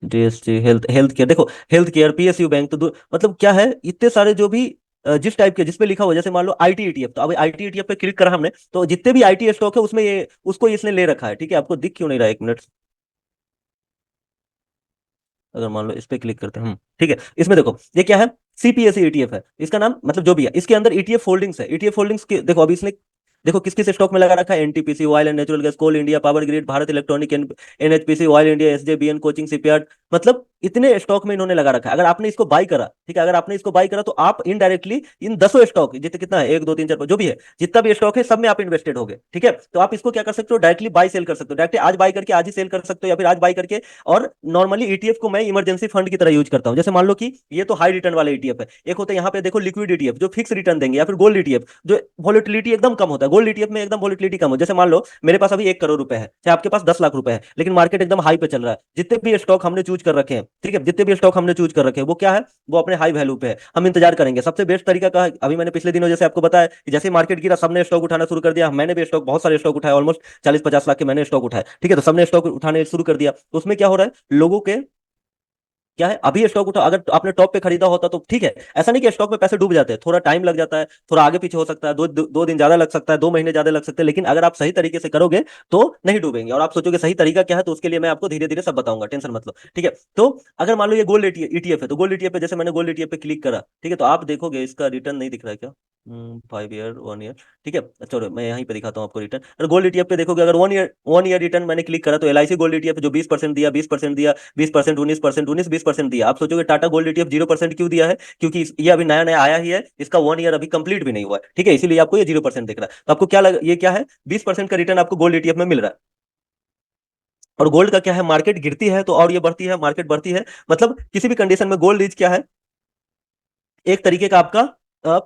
DST health, health care देखो, हेल्थ केयर, पीएसयू बैंक, तो मतलब क्या है, इतने सारे जो भी जिस टाइप के जिसपे लिखा हुआ, जैसे मान लो आईटी ईटीएफ, तो अब आईटी ईटीएफ पे क्लिक करा हमने, तो जितने भी आईटी स्टॉक है उसमें ये उसको इसने ले रखा है, ठीक है। आपको दिख क्यों नहीं रहा, एक मिनट, अगर मान लो इस पे क्लिक करते हैं हम, ठीक है, इसमें देखो ये क्या है, सीपीएसई ईटीएफ है इसका नाम, मतलब जो भी है, इसके अंदर ईटीएफ होल्डिंग्स है, ईटीएफ होल्डिंग्स के देखो, अभी इसने देखो किस किस स्टॉक में लगा रखा है, NTPC, oil and natural gas, coal India, power grid, Bharat electronic, NHPC, oil India, SJVN, Cochin shipyard, मतलब इतने स्टॉक में इन्होंने लगा रखा है। अगर आपने इसको बाई करा, ठीक है, अगर आपने इसको बाई करा तो आप इनडायरेक्टली इन 10 स्टॉक, जितने कितना है, 1 2 3 4 जो भी है, जितना भी स्टॉक है सब में आप इन्वेस्टेड हो गए, ठीक है। तो आप इसको क्या कर सकते हो, डायरेक्टली बाई सेल कर सकते हो, डायरेक्टली आज बाई करके आज ही सेल कर सकते हो, या फिर आज बाई करके। और नॉर्मली ईटीएफ को मैं इमरजेंसी फंड की तरह यूज करता हूँ। जैसे मान लो कि ये तो हाई रिटर्न वाले ईटीएफ है, एक होता है यहाँ पे देखो लिक्विड ईटीएफ जो फिक्स रिटर्न देंगे, या फिर गोल्ड ईटीएफ जो वॉलिटिलिटी एकदम कम होता है, गोल्ड ईटीएफ में एकदम वॉलिटिलिटी कम हो। जैसे मान लो मेरे पास अभी 1 करोड़ रुपए है, चाहे आपके पास 10 लाख रुपए है, लेकिन मार्केट एकदम हाई पे चल रहा है, जितने भी स्टॉक हमने चूज कर रखे हैं, ठीक है, जितने भी स्टॉक हमने चूज कर रखे हैं वो क्या है, वो अपने हाई वैल्यू पे है, हम इंतजार करेंगे। सबसे बेस्ट तरीका का है, अभी मैंने पिछले दिनों जैसे आपको बताया कि जैसे मार्केट गिरा सबने स्टॉक उठाना शुरू कर दिया, मैंने भी स्टॉक बहुत सारे स्टॉक उठाए, ऑलमोस्ट 40-50 लाख के मैंने स्टॉक उठाए, ठीक है। तो सबने स्टॉक उठाने शुरू कर दिया, तो उसमें क्या हो रहा है, लोगों के क्या है, अभी स्टॉक उठा, अगर आपने टॉप पे खरीदा होता तो ठीक है, ऐसा नहीं कि स्टॉक में पैसे डूब जाते हैं, थोड़ा टाइम लग जाता है, थोड़ा आगे पीछे हो सकता है, 2 दिन ज्यादा लग सकता है, 2 महीने ज्यादा लग सकते हैं, लेकिन अगर आप सही तरीके से करोगे तो नहीं डूबेंगे। और आप सोचोगे सही तरीका क्या है, तो उसके लिए मैं आपको धीरे धीरे सब बताऊंगा, टेंशन मत लो, ठीक है। तो अगर मान लो ये गोल्ड ईटीएफ है, तो गोल्ड ईटीएफ पे जैसे मैंने गोल्ड ईटीएफ पे क्लिक करा, ठीक है, तो आप देखोगे इसका रिटर्न नहीं दिख रहा है क्या, 5 ईयर 1 ईयर, ठीक है। चलो मैं यहीं पे दिखाता हूँ आपको रिटर्न। अगर गोल्ड ईटीएफ पे देखोगे, अगर 1 ईयर रिटर्न मैंने क्लिक करा, तो एलआईसी गोल्ड ईटीएफ जो 20% दिया, 20% दिया, 20%, 19%, 19-20% दिया। आप सोचोगे टाटा गोल्ड ईटीएफ 0% क्यों दिया है, क्योंकि ये अभी नया नया आया ही है, इसका 1 ईयर अभी कंप्लीट भी नहीं हुआ है, ठीक है, इसीलिए आपको ये 0% दिख रहा है। तो आपको क्या लगा, ये क्या है, 20% का रिटर्न आपको गोल्ड ईटीएफ में मिल रहा है। और गोल्ड का क्या है, मार्केट गिरती है तो और ये बढ़ती है, मार्केट बढ़ती है, मतलब किसी भी कंडीशन में गोल्ड रीच क्या है, एक तरीके का आपका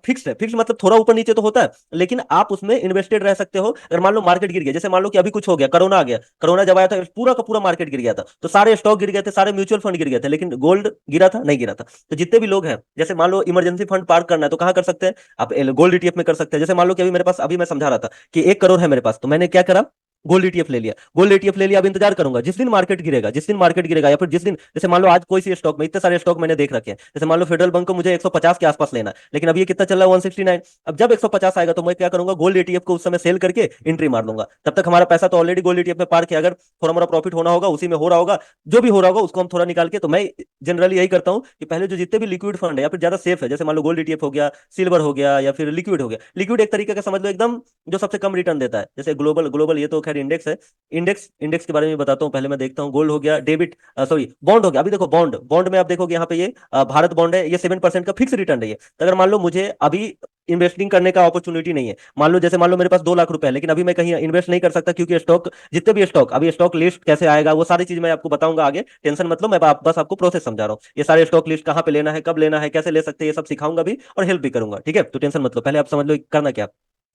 फिक्स है। फिक्स मतलब थोड़ा ऊपर नीचे तो होता है, लेकिन आप उसमें इन्वेस्टेड रह सकते हो। अगर मान लो मार्केट गिर गया, जैसे मान लो कि अभी कुछ हो गया, कोरोना आ गया, कोरोना जब आया था पूरा का पूरा मार्केट गिर गया था, तो सारे स्टॉक गिर गए थे, सारे म्यूचुअल फंड गिर गए थे, लेकिन गोल्ड गिरा था नहीं, गिरा था। तो जितने भी लोग हैं, जैसे मान लो इमरजेंसी फंड पार्क करना है तो कहाँ कर सकते हैं, आप गोल्ड ईटीएफ में कर सकते हैं। जैसे मान लो कि अभी मेरे पास, अभी मैं समझा रहा था कि 1 करोड़ है मेरे पास, तो मैंने क्या करा, गोल्ड ईटीएफ ले लिया, गोल्ड ईटीएफ ले लिया, अब इंतजार करूंगा जिस दिन मार्केट गिरेगा, जिस दिन मार्केट गिरेगा, या फिर जिस दिन, जैसे मान लो आज कोई सी स्टॉक में, इतने सारे स्टॉक मैंने देख रखे हैं, जैसे मान लो फेडरल बैंक को मुझे 150 के आसपास लेना है, लेकिन अभी ये कितना चल रहा है, 169। अब जब 150 आएगा तो मैं क्या करूंगा, गोल्ड ईटीएफ को उस समय सेल करके एंट्री मार लूंगा। तब तक हमारा पैसा तो ऑलरेडी गोल्ड ईटीएफ में पार्क है, अगर थोड़ा मोड़ा प्रॉफिट होना होगा उसी में हो रहा होगा, जो भी हो रहा होगा उसको हम थोड़ा निकाल के, तो मैं जनरली यही करता हूँ कि पहले जो जितने भी लिक्विड फंड है या फिर ज्यादा सेफ है, जैसे मान लो गोल्ड ईटीएफ हो गया, सिल्वर हो गया, या फिर लिक्विड हो गया, लिक्विड एक तरीके का समझ लो एकदम जो सबसे कम रिटर्न देता है, जैसे ग्लोबल, ग्लोबल ये तो खैर इंडेक्स है, इंडेक्स, इंडेक्स के बारे में बताता हूँ, पहले मैं देखता हूँ। गोल्ड हो गया, डेबिट, सॉरी बॉन्ड हो गया। अभी देखो बॉन्ड, बॉन्ड में आप देखोगे यहाँ पे ये भारत बॉन्ड है, ये 7% का फिक्स रिटर्न है ये। तो अगर मान लो मुझे अभी इन्वेस्टिंग करने का अपॉर्चुनिटी नहीं है, मान लो जैसे मान लो मेरे पास 2 लाख रुपए है, लेकिन अभी मैं कहीं इन्वेस्ट नहीं कर सकता, क्योंकि स्टॉक, जितने भी स्टॉक, अभी स्टॉक लिस्ट कैसे आएगा वो सारी चीज मैं आपको बताऊंगा आगे, टेंशन मतलब, मैं बस आपको प्रोसेस समझा रहा हूँ। ये सारे स्टॉक लिस्ट कहाँ पे लेना है, कब लेना है, कैसे ले सकते हैं, ये सब सिखाऊंगा भी और हेल्प भी करूंगा, ठीक है। तो टेंशन मतलब, पहले आप समझ लो करना क्या।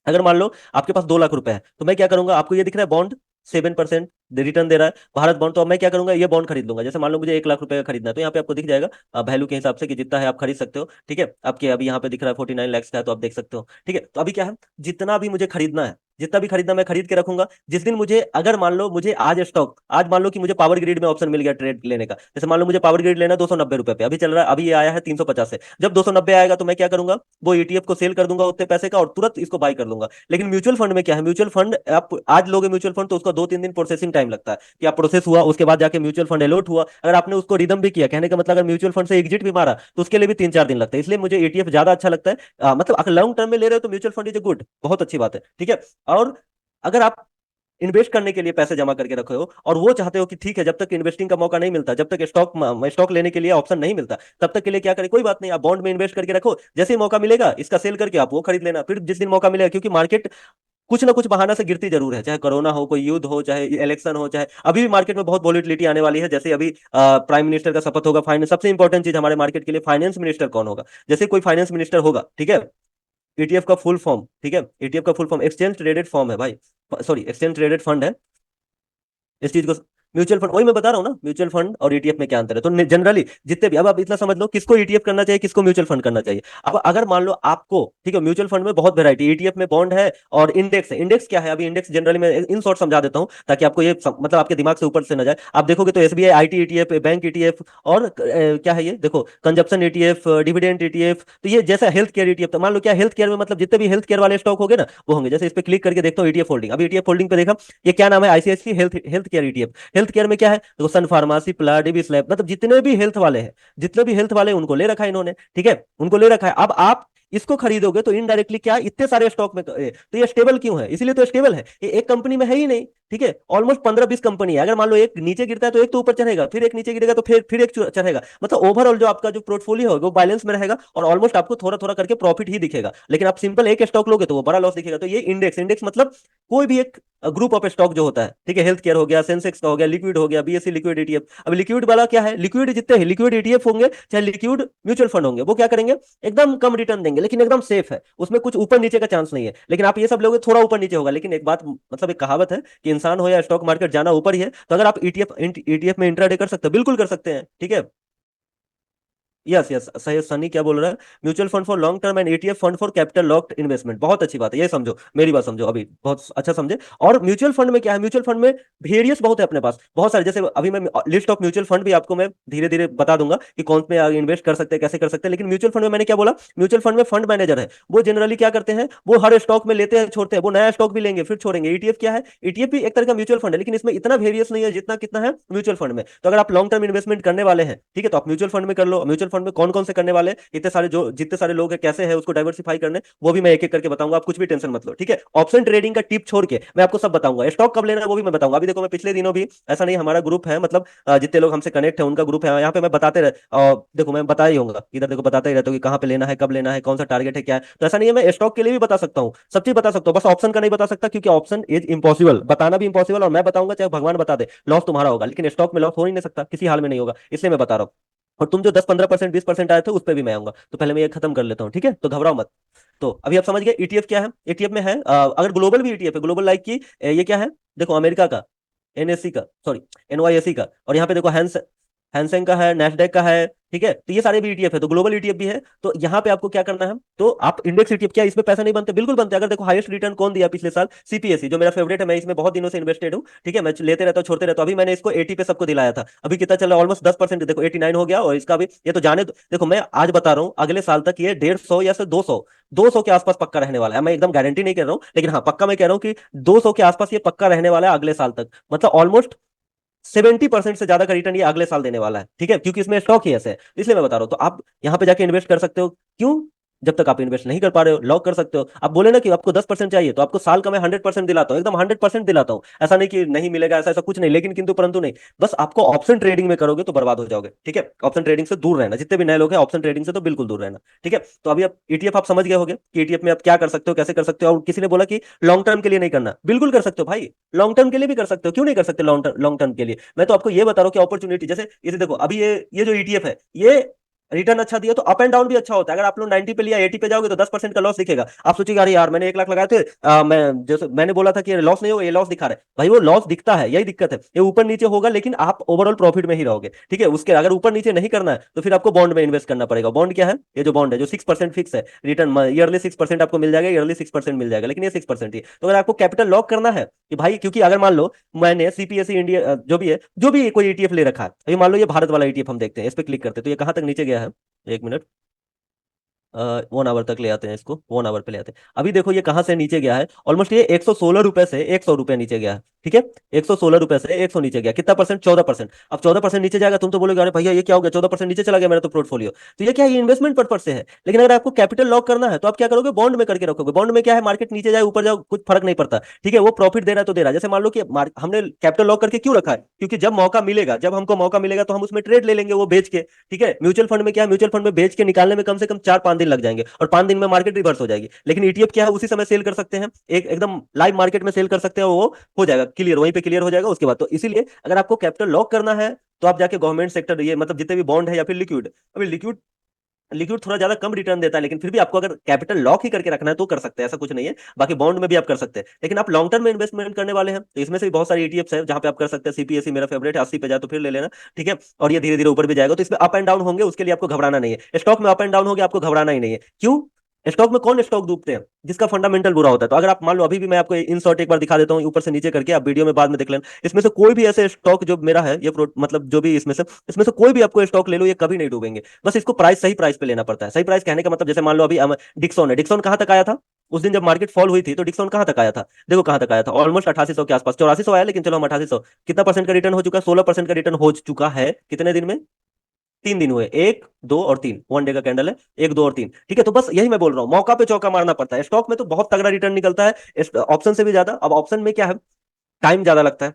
अगर मान लो आपके पास 2 लाख रुपए है, तो मैं क्या करूंगा, आपको ये दिख रहा है बॉन्ड 7% रिटर्न दे रहा है भारत बॉन्ड, तो अब मैं क्या करूंगा, ये बॉन्ड खरीद लूंगा। जैसे मान लो मुझे 1 लाख रुपए का खरीदना है, तो यहाँ पे आपको दिख जाएगा वैल्यू के हिसाब से कि जितना है आप खरीद सकते हो, ठीक है। आपके अभी यहाँ पे दिख रहा है 49 लाख का है, तो आप देख सकते हो, ठीक है। तो अभी क्या है, जितना भी मुझे खरीदना है, जितना भी खरीदना मैं खरीद के रखूंगा। जिस दिन मुझे, अगर मान लो मुझे आज स्टॉक, आज मान लो कि मुझे पावर ग्रिड में ऑप्शन मिल गया ट्रेड लेने का, जैसे मान लो मुझे पावर ग्रिड लेना 290 रुपए पे, अभी चल रहा है, अभी ये आया है 350 से, जब 290 आएगा तो मैं क्या करूंगा, वो ईटीएफ को सेल कर दूंगा उतने पैसे का और तुरंत इसको बाई कर लूंगा। लेकिन म्यूचुअल फंड में क्या है, म्यूचुअल फंड आप आज लोगे म्यूचुअल फंड, तो उसका 2-3 दिन प्रोसेसिंग टाइम लगता है, कि आप प्रोसेस हुआ उसके बाद जाके म्यूचुअल फंड अलॉट हुआ, अगर आपने उसको रिदम भी किया, कहने का मतलब अगर म्यूचुअल फंड से एग्जिट भी मारा तो उसके लिए भी 3-4 दिन लगता है। इसलिए मुझे ईटीएफ ज्यादा अच्छा लगता है। मतलब अगर लॉन्ग टर्म में ले रहे हो तो mutual fund is a good, बहुत अच्छी बात है, ठीक है। और अगर आप इन्वेस्ट करने के लिए पैसे जमा करके रखे हो और वो चाहते हो कि ठीक है, जब तक इन्वेस्टिंग का मौका नहीं मिलता, जब तक स्टॉक स्टॉक लेने के लिए ऑप्शन नहीं मिलता, तब तक के लिए क्या करें, कोई बात नहीं, आप बॉन्ड में इन्वेस्ट करके रखो, जैसे ही मौका मिलेगा इसका सेल करके आप वो खरीद लेना, फिर जिस दिन मौका मिलेगा, क्योंकि मार्केट कुछ ना कुछ बहाना से गिरती जरूर है, चाहे कोरोना हो, कोई युद्ध हो, चाहे इलेक्शन हो, चाहे अभी भी मार्केट में बहुत वॉलिटिलिटी आने वाली है, जैसे अभी प्राइम मिनिस्टर का शपथ होगा, फाइनेंस सबसे इंपॉर्टेंट चीज हमारे मार्केट के लिए, फाइनेंस मिनिस्टर कौन होगा, जैसे कोई फाइनेंस मिनिस्टर होगा, ठीक है। ईटीएफ का फुल फॉर्म, ठीक है, ईटीएफ का full form exchange traded form है भाई, सॉरी एक्सचेंज ट्रेडेड फंड है। इस चीज को, म्यूचुअल फंड, वही मैं बता रहा हूँ ना, म्यूचुअल फंड और ईटीएफ में क्या अंतर है। तो जनरली जितने भी, अब आप इतना समझ लो किसको ईटीएफ करना चाहिए, किसको म्यूचुअल फंड करना चाहिए। अब अगर मान लो आपको, ठीक है, म्यूचुअल फंड में बहुत वैरायटी, ईटीएफ में बॉन्ड है और इंडेक्स है। इंडेक्स क्या है, अभी इंडेक्स जनरली मैं इन शॉर्ट समझा देता हूँ ताकि आपको ये मतलब आपके दिमाग से ऊपर से न जाए। आप देखोगे तो SBI IT ETF, bank ETF, और क्या है ये देखो, कंजप्शन ईटीएफ, डिविडेंड ईटीएफ, तो ये जैसा हेल्थ केयर ईटीएफ, तो मान लो क्या हेल्थ केयर में मतलब जितने भी हेल्थ केयर वाले स्टॉक हो गए ना वो होंगे। जैसे इस पे क्लिक करके देखता हूँ ईटीएफ होल्डिंग, अभी ईटीएफ होल्डिंग पे देखा, ये क्या नाम है, ICICI health health care ETF. Health care में क्या है, देखो सन फार्मासी, प्ला, डीबी स्लैब, मतलब जितने भी हेल्थ वाले हैं, जितने भी हेल्थ वाले हैं, उनको ले रखा है इन्होंने, ठीक है, उनको ले रखा है। अब आप इसको खरीदोगे तो इनडायरेक्टली क्या, इतने सारे स्टॉक में तो ये स्टेबल क्यों है, इसीलिए तो स्टेबल है, ये एक कंपनी में है ही नहीं, ठीक है। ऑलमोस्ट 15-20 कंपनी है, अगर मान लो एक नीचे गिरता है तो एक तो ऊपर चढ़ेगा, फिर एक नीचे गिरेगा तो फिर एक चढ़ेगा, मतलब ओवरऑल जो आपका जो पोर्टफोलियो होगा वो बैलेंस में रहेगा और ऑलमोस्ट आपको थोड़ा थोड़ा करके प्रॉफिट ही दिखेगा। लेकिन आप सिंपल एक स्टॉक लोगे तो वो बड़ा लॉस दिखेगा। तो ये इंडेक्स, इंडेक्स मतलब कोई भी एक ग्रुप ऑफ स्टॉक जो होता है, ठीक है, हेल्थ केयर हो गया, सेंसेक्स का हो गया, लिक्विड हो गया, बीएससी लिक्विड ईटीएफ। अब लिक्विड वाला क्या है, लिक्विड जितने लिक्विड ईटीएफ होंगे चाहे लिक्विड म्यूचुअल फंड होंगे, वो क्या करेंगे, एकदम कम रिटर्न देंगे, लेकिन एकदम सेफ है, उसमें कुछ ऊपर नीचे का चांस नहीं है। लेकिन आप ये सब लोगे थोड़ा ऊपर नीचे होगा, लेकिन एक बात मतलब एक कहावत है कि इंसान हो या स्टॉक मार्केट जाना ऊपर ही है। तो अगर आप ईटीएफ ईटीएफ में इंट्राडे कर सकते हो, बिल्कुल कर सकते हैं, ठीक है। यस यस, सही, सनी क्या बोल रहा है, mutual fund for long term and ETF fund for capital locked investment, बहुत अच्छी बात है, ये समझो, मेरी बात समझो अभी, बहुत अच्छा समझे। और म्यूचुअल फंड में क्या है, म्यूचुअल फंड में वेरियस बहुत है अपने पास, बहुत सारे, जैसे अभी मैं लिस्ट ऑफ म्यूचुअल फंड भी आपको मैं धीरे धीरे बता दूंगा कि कौन में इन्वेस्ट कर सकते हैं, कैसे कर सकते हैं। लेकिन म्यूचुअल फंड में मैंने क्या बोला, म्यूचुअल फंड में फंड मैनेजर है, वो जनरली क्या करते हैं, वो हर स्टॉक में लेते हैं छोड़ते हैं, वो नया स्टॉक भी लेंगे फिर छोड़ेंगे। ईटीएफ क्या है, ईटीएफ भी एक तरह का म्यूचुअल फंड है, लेकिन इसमें इतना वेरियस नहीं है जितना कितना है म्यूचुअल फंड में। तो अगर आप लॉन्ग टर्म इन्वेस्टमेंट करने वाले हैं, ठीक है, तो आप म्यूचुअल फंड में कर लो। म्यूचुअल फंड में कौन कौन से करने वाले, इतने सारे, जो जितने सारे लोग हैं, कैसे है उसको डाइवर्सिफाई करने, वो भी मैं एक एक करके बताऊंगा, आप कुछ भी टेंशन मत लो, ठीक है। ऑप्शन ट्रेडिंग का टिप छोड़ के मैं आपको सब बताऊंगा, स्टॉक कब लेना है वो भी मैं बताऊंगा। अभी देखो मैं पिछले दिनों भी, ऐसा नहीं हमारा ग्रुप है, मतलब जितने लोग हमसे कनेक्ट है उनका ग्रुप है, यहाँ पे मैं बताते रहे, और देखो मैं बता ही होगा, इधर देखो बताते ही रहता हूँ कि कहाँ पे लेना है, कब लेना है, कौन सा टारगेट है, क्या है। तो ऐसा नहीं है, मैं स्टॉक के लिए भी बता सकता हूँ, सब चीज बता सकता हूँ, बस ऑप्शन का नहीं बता सकता, क्योंकि ऑप्शन इज इम्पॉसिबल, बताना भी इम्पॉसिबल, और मैं बताऊंगा चाहे भगवान बता दे, लॉस तुम्हारा होगा, लेकिन स्टॉक में लॉस हो ही नहीं सकता, किसी हाल में नहीं होगा, इसलिए मैं बता रहा हूँ। और तुम जो 10-15%, 20% आए थे उस पर भी मैं आऊंगा, तो पहले मैं ये खत्म कर लेता हूँ, ठीक है, तो घबराओ मत। तो अभी आप समझ गए ईटीएफ क्या है। ईटीएफ में है अगर ग्लोबल भी ईटीएफ है, ग्लोबल लाइक की ये क्या है, देखो अमेरिका का, एनएससी का, सॉरी एनवाईएसई का, और यहाँ पे देखो हैंस, हैंसेंग का है, नेस्डेक का है, ठीक है। तो ये सारे भी ईटीएफ है, तो ग्लोबल ईटीएफ भी है। तो यहाँ पे आपको क्या करना है, तो आप इंडेक्स ईटीएफ, क्या इसमें पैसा नहीं बनते? बिल्कुल बनते हैं। अगर देखो हाईएस्ट रिटर्न कौन दिया पिछले साल, सीपीएसई, जो मेरा फेवरेट है, मैं इसमें बहुत दिनों से इन्वेस्टेड हूँ, ठीक है। मैं लेते रहता हूँ, छोड़ते रहता हूँ। अभी मैंने इसको 80 पे सबको दिलाया था, अभी कितना चल रहा है, ऑलमोस्ट 10%, देखो 89 हो गया। और इसका भी ये तो जाने देखो, मैं आज बता रहा हूँ, अगले साल तक ये 150 या से 200 के आसपास पक्का रहने वाला है। मैं एकदम गारंटी नहीं कर रहा हूँ, लेकिन हाँ पक्का मैं कह रहा हूँ कि 200 के आसपास ये पक्का रहने वाला है अगले साल तक। मतलब ऑलमोस्ट 70% से ज्यादा का रिटर्न ये अगले साल देने वाला है, ठीक है, क्योंकि इसमें स्टॉक ही ऐसे है, इसलिए मैं बता रहा हूँ। तो आप यहाँ पे जाके इन्वेस्ट कर सकते हो। क्यों? जब तक आप इन्वेस्ट नहीं कर पा रहे हो, लॉक कर सकते हो। आप बोले ना कि आपको 10% चाहिए, तो आपको साल का मैं 100% दिलाता हूँ, एकदम 100% दिलाता हूँ। ऐसा नहीं कि नहीं मिलेगा, ऐसा ऐसा कुछ नहीं, लेकिन किंतु परंतु नहीं। बस आपको ऑप्शन ट्रेडिंग में करोगे तो बर्बाद हो जाओगे, ठीक है। ऑप्शन ट्रेडिंग से दूर रहना, जितने भी नए लोग हैं ऑप्शन ट्रेडिंग से तो बिल्कुल दूर रहना, ठीक है। तो अभी आप ईटीएफ आप समझ गए होगे कि ईटीएफ में आप क्या कर सकते हो, कैसे कर सकते हो। और किसी ने बोला कि लॉन्ग टर्म के लिए नहीं करना, बिल्कुल कर सकते हो भाई, लॉन्ग टर्म के लिए भी कर सकते हो। क्यों नहीं कर सकते लॉन्ग टर्म के लिए? मैं तो आपको ये बता रहा हूँ कि अपॉर्चुनिटी, जैसे ये देखो, अभी ये जो ईटीएफ है, ये रिटर्न अच्छा दिया तो अप एंड डाउन भी अच्छा होता है। अगर आप लोग 90 पे लिया 80 पे जाओगे तो 10% का लॉस दिखेगा। आप सोचिए अरे यार मैंने 1 लाख लगाए थे, मैं जैसे मैंने बोला था कि लॉस नहीं होगा, ये लॉस दिखा रहा है भाई। वो लॉस दिखता है, यही दिक्कत है। ये ऊपर नीचे होगा लेकिन आप ओवरऑल प्रॉफिट में ही रहोगे, ठीक है। उसके अगर ऊपर नीचे नहीं करना है तो फिर आपको बॉन्ड में इन्वेस्ट करना पड़ेगा। बॉन्ड क्या है? ये जो बॉन्ड है, जो 6% फिक्स है रिटर्न, ईयरली 6% आपको मिल जाएगा, ईयरली 6% मिल जाएगा, लेकिन ये 6% ही। तो अगर आपको कैपिटल लॉक करना है कि भाई, क्योंकि अगर मान लो मैंने सीपीएसई इंडिया जो भी है, जो भी कोई ईटीएफ ले रखा है, अभी मान लो ये भारत वाला ईटीएफ हम देखते हैं, इस पे क्लिक करते हैं तो ये कहाँ तक नीचे गया है, 1 मिनट, 1 आवर तक ले आते हैं इसको, 1 आवर पे ले आते हैं। अभी देखो ये कहाँ से नीचे गया है, ऑलमोस्ट ये 116 रुपए से 100 रुपए नीचे गया है, ठीक है। 116 रुपए से 100 नीचे गया, कितना परसेंट? 14%। अब 14% नीचे जाएगा, तुम तो बोलोगे अरे भैया ये क्या हो गया, 14% नीचे चला गया मेरा तो पोर्टफोलियो। तो ये क्या है, ये इन्वेस्टमेंट पर्पज से है। लेकिन अगर आपको कैपिटल लॉक करना है तो आप क्या करोगे, बॉन्ड में करके रखोगे। बॉन्ड में क्या है, मार्केट नीचे जाए ऊपर जाओ कुछ फर्क नहीं पड़ता, ठीक है। वो प्रॉफिट दे रहा है तो दे रहा है। जैसे मान लो कि हमने कैपिटल लॉक करके क्यों रखा है, क्योंकि जब मौका मिलेगा, जब हमको मौका मिलेगा तो हम उसमें ट्रेड ले लेंगे वो बेच के, ठीक है। म्यूचुअल फंड में क्या है, म्यूचुअल फंड में बेच के निकालने में कम से कम 4-5 दिन लग जाएंगे, और 5 दिन में मार्केट रिवर्स हो जाएगी। लेकिन ईटीएफ क्या है, उसी समय सेल कर सकते हैं, एकदम लाइव मार्केट में सेल कर सकते हैं, वो हो जाएगा क्लियर, वहीं पे क्लियर हो जाएगा उसके बाद। तो इसीलिए अगर आपको कैपिटल लॉक करना है तो आप जाके गवर्नमेंट सेक्टर, ये मतलब जितने भी बॉन्ड है या फिर लिक्विड, अभी लिक्विड लिक्विड थोड़ा ज्यादा कम रिटर्न देता है, लेकिन फिर भी आपको अगर कैपिटल लॉक ही करके रखना है तो कर सकते हैं, ऐसा कुछ नहीं है। बाकी बॉन्ड में भी आप कर सकते हैं, लेकिन आप लॉन्ग टर्म में इन्वेस्टमेंट करने वाले हैं तो इसमें से भी बहुत सारी ईटीएफ्स है जहां पे आप कर सकते हैं। सीपीएसई मेरा फेवरेट है, 80 पे जाए तो फिर ले लेना, ठीक है। और ये धीरे धीरे ऊपर भी जाएगा, तो इसमें अप एंड डाउन होंगे, उसके लिए आपको घबराना नहीं है। स्टॉक में अप एंड डाउन हो गया, आपको घबराना ही नहीं है। क्यों? स्टॉक में कौन स्टॉक डूबते हैं, जिसका फंडामेंटल बुरा होता है। तो अगर आप मान लो, अभी भी मैं आपको इन शॉर्ट एक बार दिखा देता हूँ ऊपर से नीचे करके, आप वीडियो में बाद में देख लेना। इसमें से कोई भी ऐसे स्टॉक जो मेरा है, ये मतलब जो भी इसमें से कोई भी आपको स्टॉक ले लो, ये कभी नहीं डूबेंगे। बस इसको प्राइस, सही प्राइस पे लेना पड़ता है। सही प्राइस कहने का मतलब, जैसे मान लो अभी डिक्सॉन है, डिक्सॉन कहाँ तक आया था उस दिन जब मार्केट फॉल हुई थी, तो डिक्सॉन कहाँ तक आया था? देखो कहाँ तक आया था, ऑलमोस्ट 8800 के आसपास, 8400 आया, लेकिन चलो हम 8800, कितना परसेंट का रिटर्न हो चुका है? 16% का रिटर्न हो चुका है। कितने दिन में? 3 दिन हुए, 1, 2 और 3, 1 डे का कैंडल है, 1, 2 और 3, ठीक है। तो बस यही मैं बोल रहा हूँ, मौका पे चौका मारना पड़ता है। स्टॉक में तो बहुत तगड़ा रिटर्न निकलता है, ऑप्शन से भी ज्यादा। अब ऑप्शन में क्या है, टाइम ज्यादा लगता है,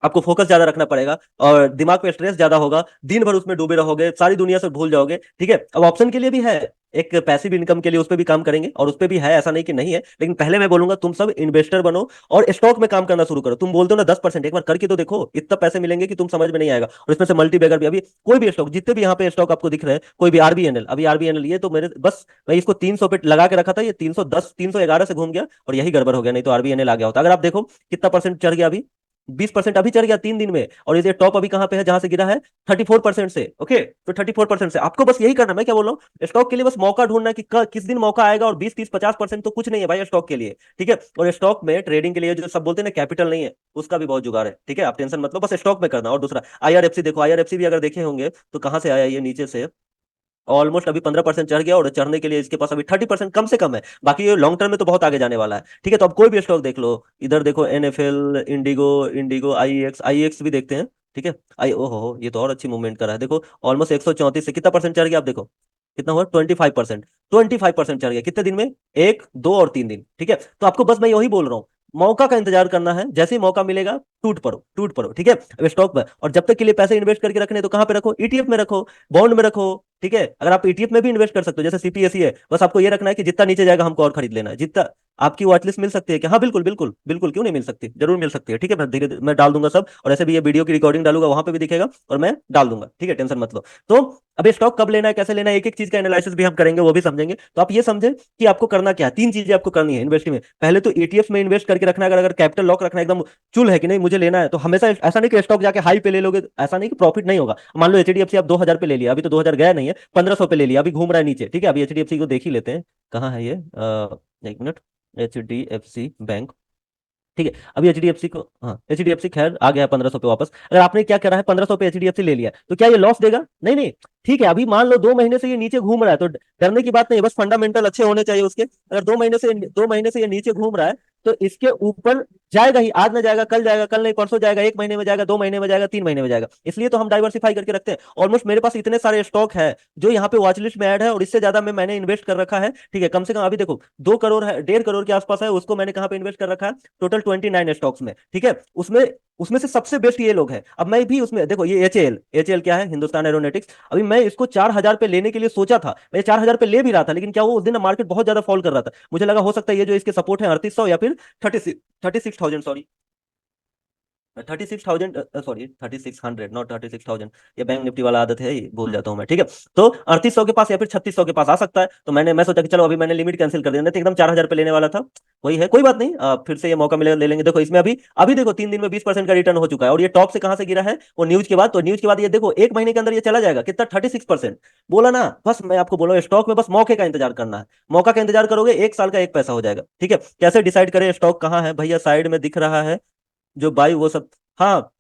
आपको फोकस ज्यादा रखना पड़ेगा, और दिमाग पे स्ट्रेस ज्यादा होगा, दिन भर उसमें डूबे रहोगे, सारी दुनिया से भूल जाओगे, ठीक है। अब ऑप्शन के लिए भी है, एक पैसिव इनकम के लिए उस पर भी काम करेंगे, और उस पर भी है, ऐसा नहीं कि नहीं है। लेकिन पहले मैं बोलूंगा तुम सब इन्वेस्टर बनो और स्टॉक में काम करना शुरू करो। तुम बोलते हो ना 10%, एक बार करके तो देखो, इतना पैसे मिलेंगे कि तुम समझ में नहीं आएगा। और इसमें से मल्टी बैगर भी, अभी कोई भी स्टॉक, जितने भी यहाँ पे स्टॉक आपको दिख रहे हैं, कोई भी आरबीएनएल, अभी आरबीएनएल ये तो मेरे बस, मैं इसको 300 पे लगा के रखा था, ये 310 311 से घूम गया, और यही गड़बड़ हो गया, नहीं तो आरबीएनएल आ गया होता। अगर आप देखो कितना परसेंट चढ़ गया अभी, 20% अभी चढ़ गया 3 दिन में। और ये टॉप अभी कहाँ पे है, जहां से गिरा है, 34% से। ओके, तो 34% से आपको बस यही करना, मैं क्या बोल रहा हूँ, स्टॉक के लिए बस मौका ढूंढना है कि किस दिन मौका आएगा। और 20, 30, 50% तो कुछ नहीं है भाई स्टॉक के लिए, ठीक है। और स्टॉक में ट्रेडिंग के लिए जो सब बोलते हैं ना कैपिटल नहीं है, उसका भी बहुत जुगाड़ है, ठीक है। आप टेंशन मत लो, बस स्टॉक में करना। और दूसरा आईआरएफसी देखो, आईआरएफसी भी अगर देखे होंगे तो कहाँ से आया, ये नीचे से ऑलमोस्ट अभी 15% चढ़ गया, और चढ़ने के लिए इसके पास अभी 30% कम से कम है। बाकी ये लॉन्ग टर्म में तो बहुत आगे जाने वाला है, ठीक है। तो अब कोई भी स्टॉक देख लो, इधर देखो एनएफएल, इंडिगो, इंडिगो, आईएक्स भी देखते हैं, ठीक है। आई ओहो, ये तो और अच्छी मूवमेंट कर रहा है, देखो ऑलमोस्ट 134 से कितना परसेंट चढ़ गया, आप देखो कितना हुआ, 25%। 25% चढ़ गया कितने दिन में, 1, 2 और 3 दिन, ठीक है। तो आपको बस मैं यही बोल रहा हूँ, मौका का इंतजार करना है, जैसे ही मौका मिलेगा टूट पड़ो, टूट पड़ो, ठीक है। अब स्टॉक में, और जब तक के लिए पैसे इन्वेस्ट करके रखने तो कहाँ पे रखो, ईटीएफ में रखो, बॉन्ड में रखो, ठीक है। अगर आप ईटीएफ में भी इन्वेस्ट कर सकते हो, जैसे सीपीएसई है, बस आपको ये रखना है कि जितना नीचे जाएगा हमको और खरीद लेना है, जितना आपकी वॉच लिस्ट मिल सकती है क्या? हाँ बिल्कुल बिल्कुल बिल्कुल, क्यों नहीं मिल सकती, जरूर मिल सकती है। ठीक है, मैं धीरे मैं डाल दूंगा सब, और ऐसे भी ये वीडियो की रिकॉर्डिंग डालूंगा, वहां पे भी दिखेगा और मैं डाल दूंगा। ठीक है, टेंशन मत लो। तो अब ये स्टॉक कब लेना है, कैसे लेना है, एक एक चीज का एनालिसिस भी हम करेंगे, वो भी समझेंगे। तो आप ये समझे कि आपको करना क्या है। तीन चीजें आपको करनी है इन्वेस्टिंग में। पहले तो ईटीएफ में इन्वेस्ट करके रखना है, अगर कैपिटल लॉक रखना है एकदम चुल है कि नहीं मुझे लेना है, तो हमेशा ऐसा नहीं कि स्टॉक जाके हाई पे ले लोगे, ऐसा नहीं कि प्रॉफिट नहीं होगा। मान लो एचडीएफसी आप 2000 पे ले लिया, अभी तो 2000 गया नहीं है, 1500 पे ले लिया, अभी घूम रहा है नीचे। ठीक है, अभी एचडीएफसी को देख ही लेते हैं, कहाँ है ये, एक मिनट। एचडीएफसी बैंक, ठीक है, अभी एचडीएफसी को, हाँ एचडीएफसी खैर आ गया 1500 पे वापस। अगर आपने क्या करा है, 1500 पे एचडीएफसी ले लिया, तो क्या ये लॉस देगा? नहीं नहीं। ठीक है, अभी मान लो 2 महीने से ये नीचे घूम रहा है, तो डरने की बात नहीं है, बस फंडामेंटल अच्छे होने चाहिए उसके। अगर 2 महीने से ये नीचे घूम रहा है, तो इसके ऊपर जाएगा ही। आज ना जाएगा, कल नहीं परसों जाएगा, 1 महीने में जाएगा, 2 महीने में जाएगा, 3 महीने में जाएगा। इसलिए तो हम डाइवर्सिफाई करके रखते हैं। ऑलमोस्ट मेरे पास इतने सारे स्टॉक है जो यहाँ पे वॉच लिस्ट में ऐड है, और इससे ज्यादा मैंने इन्वेस्ट कर रखा है। ठीक है, कम से कम अभी देखो 2 करोड़ है, 1.5 करोड़ के आसपास है, उसको मैंने कहाँ पे इन्वेस्ट कर रखा है, टोटल 29 स्टॉक्स में। ठीक है, उसमें उसमें से सबसे बेस्ट ये लोग हैं। अब मैं भी उसमें देखो, ये एचएएल क्या है, हिंदुस्तान एरोनॉटिक्स। अभी मैं इसको 4000 पे लेने के लिए सोचा था, मैं 4000 पे ले भी रहा था, लेकिन क्या वो उस दिन मार्केट बहुत ज्यादा फॉल कर रहा था, मुझे लगा हो सकता है ये जो इसके सपोर्ट है 3800 या फिर 36,000, सॉरी 36,000, सॉरी 3600, नॉट 36,000। ये बैंक निफ्टी वाला आदत है, ये भूल जाता हूँ मैं। ठीक है, तो 3800 के पास या फिर 3600 के पास आ सकता है। तो मैं सोचा कि चलो अभी मैंने लिमिट कैंसिल कर दिया, नहीं तो एकदम 4000 पे लेने वाला था। वही है, कोई बात नहीं, फिर से ये मौका मिलेगा ले लेंगे। देखो इसमें अभी अभी देखो 3 दिन में 20% का रिटर्न हो चुका है, और ये टॉप से कहाँ से गिरा है, वो न्यूज के बाद। तो न्यूज के बाद ये देखो 1 महीने के अंदर ये चला जाएगा कितना, 36%। बोला ना, बस मैं आपको बोला स्टॉक में बस मौके का इंतजार करना है। मौका का इंतजार करोगे, 1 साल का एक पैसा हो जाएगा। ठीक है, कैसे डिसाइड करें स्टॉक कहाँ है भैया, साइड में दिख रहा है जो बाई वो सब। हाँ,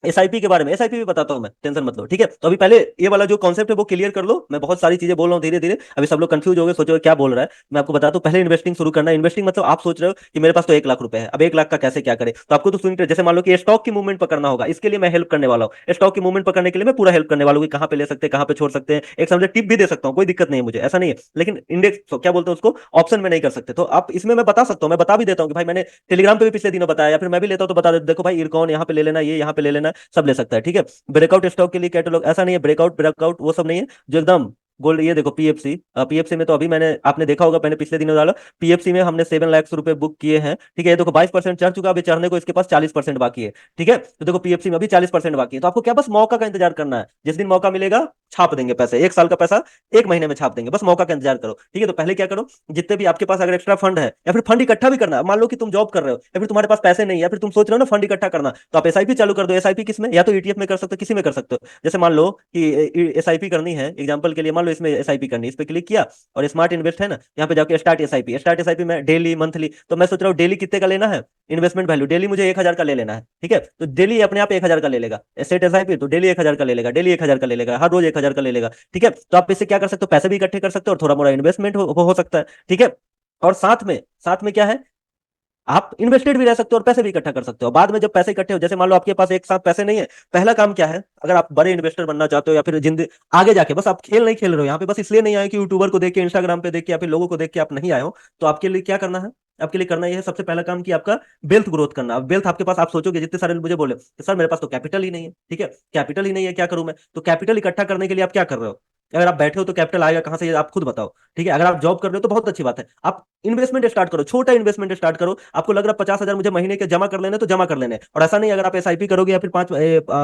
एसआईपी के बारे में, एसआईपी भी बताता हूं मैं, टेंशन मत लो। ठीक है, तो अभी पहले ये वाला जो कॉन्सेप्ट है वो क्लियर कर लो। मैं बहुत सारी चीजें बोल रहा हूँ धीरे धीरे, अभी सब लोग कंफ्यूज हो गए, सोचो क्या बोल रहा है। मैं आपको बताता हूँ, पहले इन्वेस्टिंग शुरू करना है। इन्वेस्टिंग मतलब आप सोच रहे हो कि मेरे पास तो 1 लाख रुपए है, अब 1 लाख का कैसे क्या करे, तो आपको तो सुन, जैसे मान लो कि स्टॉक की मूवमेंट पकड़ना होगा, इसके लिए मैं हेल्प करने वाला हूँ। स्टॉक की मूवमेंट पकड़ने के लिए मैं पूरा हेल्प करने वाला हूँ कि कहाँ पे ले सकते हैं, कहाँ पे छोड़ सकते हैं, एक समझे टिप भी दे सकता हूँ, कोई दिक्कत नहीं है मुझे, ऐसा नहीं है। लेकिन इंडेक्स तो क्या बोलते हैं उसको, ऑप्शन में नहीं कर सकते। तो आप इसमें मैं बता सकता हूँ, मैं बता भी देता हूँ कि भाई मैंने टेलीग्राम पे भी पिछले दिनों बताया, या फिर मैं भी लेता हूँ तो बता देता, देखो भाई इरकॉन यहाँ पे ले लेना, ये यहाँ पे ले लेना, सब ले सकता है। ठीक है, ब्रेकआउट स्टॉक के लिए कैटलॉग ऐसा नहीं है, ब्रेकआउट ब्रेकआउट वो सब नहीं है, जो एकदम गोल्ड। ये देखो पीएफसी, पीएफसी में तो अभी मैंने, आपने देखा होगा मैंने पिछले दिनों डाला, पीएफसी में हमने 7 लाख रुपए बुक किए हैं। ठीक है, ये देखो 22% चढ़ चुका, अभी चढ़ने को इसके पास 40% बाकी है। ठीक है, तो देखो पीएफसी में अभी 40% बाकी है। तो आपको क्या बस मौका का इंतजार करना है, जिस दिन मौका मिलेगा छाप देंगे पैसे, 1 साल का पैसा 1 महीने में छाप देंगे, बस मौका का इंतजार करो। ठीक है, तो पहले क्या करो, जितने भी आपके पास अगर एक्स्ट्रा फंड है, या फिर फंड इकट्ठा भी करना है, मान लो कि तुम जॉब कर रहे हो, या फिर तुम्हारे पास पैसे नहीं है, या फिर तुम सोच रहे हो ना फंड इकट्ठा करना, तो आप एसआईपी चालू कर दो। एसआईपी किसमें, या तो ईटीएफ में कर सकते हो, किसी में कर सकते हो। जैसे मान लो कि एसआईपी करनी है, एग्जांपल के लिए मान लो इसमें एसआईपी करनी है, इस पे क्लिक किया, और स्मार्ट इन्वेस्ट है ना, यहाँ पे जाके स्टार्ट एसआईपी में डेली मंथली, तो मैं सोच रहा हूँ डेली कितने का लेना है, इन्वेस्टमेंट वैल्यू डेली मुझे 1,000 का ले लेना है। ठीक है, तो डेली अपने आप 1,000 का ले लेगा। सेट एसआईपी तो डेली 1,000 का ले लेगा, डेली 1,000 का ले लेगा, हर रोज 1,000 का ले लेगा। ठीक है, तो आप इससे क्या कर सकते हो, पैसे भी इकट्ठे कर सकते हो, और थोड़ा मोड़ा इन्वेस्टमेंट हो सकता है। ठीक है, और साथ में क्या है, आप इन्वेस्टेड भी रह सकते हो और पैसे भी इकट्ठा कर सकते हो। बाद में जब पैसे इकट्ठे हो, जैसे मान लो आपके पास एक साथ पैसे नहीं है, पहला काम क्या है, अगर आप बड़े इन्वेस्टर बनना चाहते हो, या फिर जिंदगी आगे जाके, बस आप खेल नहीं खेल रहे हो यहाँ पे, बस इसलिए नहीं आए कि यूट्यूबर को देख के, इंस्टाग्राम पे देख के, या फिर लोगों को देख के आप नहीं आए हो, तो आपके लिए क्या करना है, आपके लिए करना यह है सबसे पहला काम कि आपका वेल्थ ग्रोथ करना। वेल्थ आपके पास, आप सोचोगे जितने सारे लोग मुझे बोले कि सर मेरे पास तो कैपिटल ही नहीं है। ठीक है, कैपिटल ही नहीं है, क्या करूं मैं, तो कैपिटल इकट्ठा करने के लिए आप क्या कर रहे हो, अगर आप बैठे हो तो कैपिटल आएगा कहां से, ये आप खुद बताओ। ठीक है, अगर आप जॉब कर रहे हो तो बहुत अच्छी बात है, आप इन्वेस्टमेंट स्टार्ट करो, छोटा इन्वेस्टमेंट स्टार्ट करो। आपको लग रहा है 50,000 मुझे महीने के जमा कर लेने, तो जमा कर लेने। और ऐसा नहीं, अगर आप एसआईपी करोगे, या फिर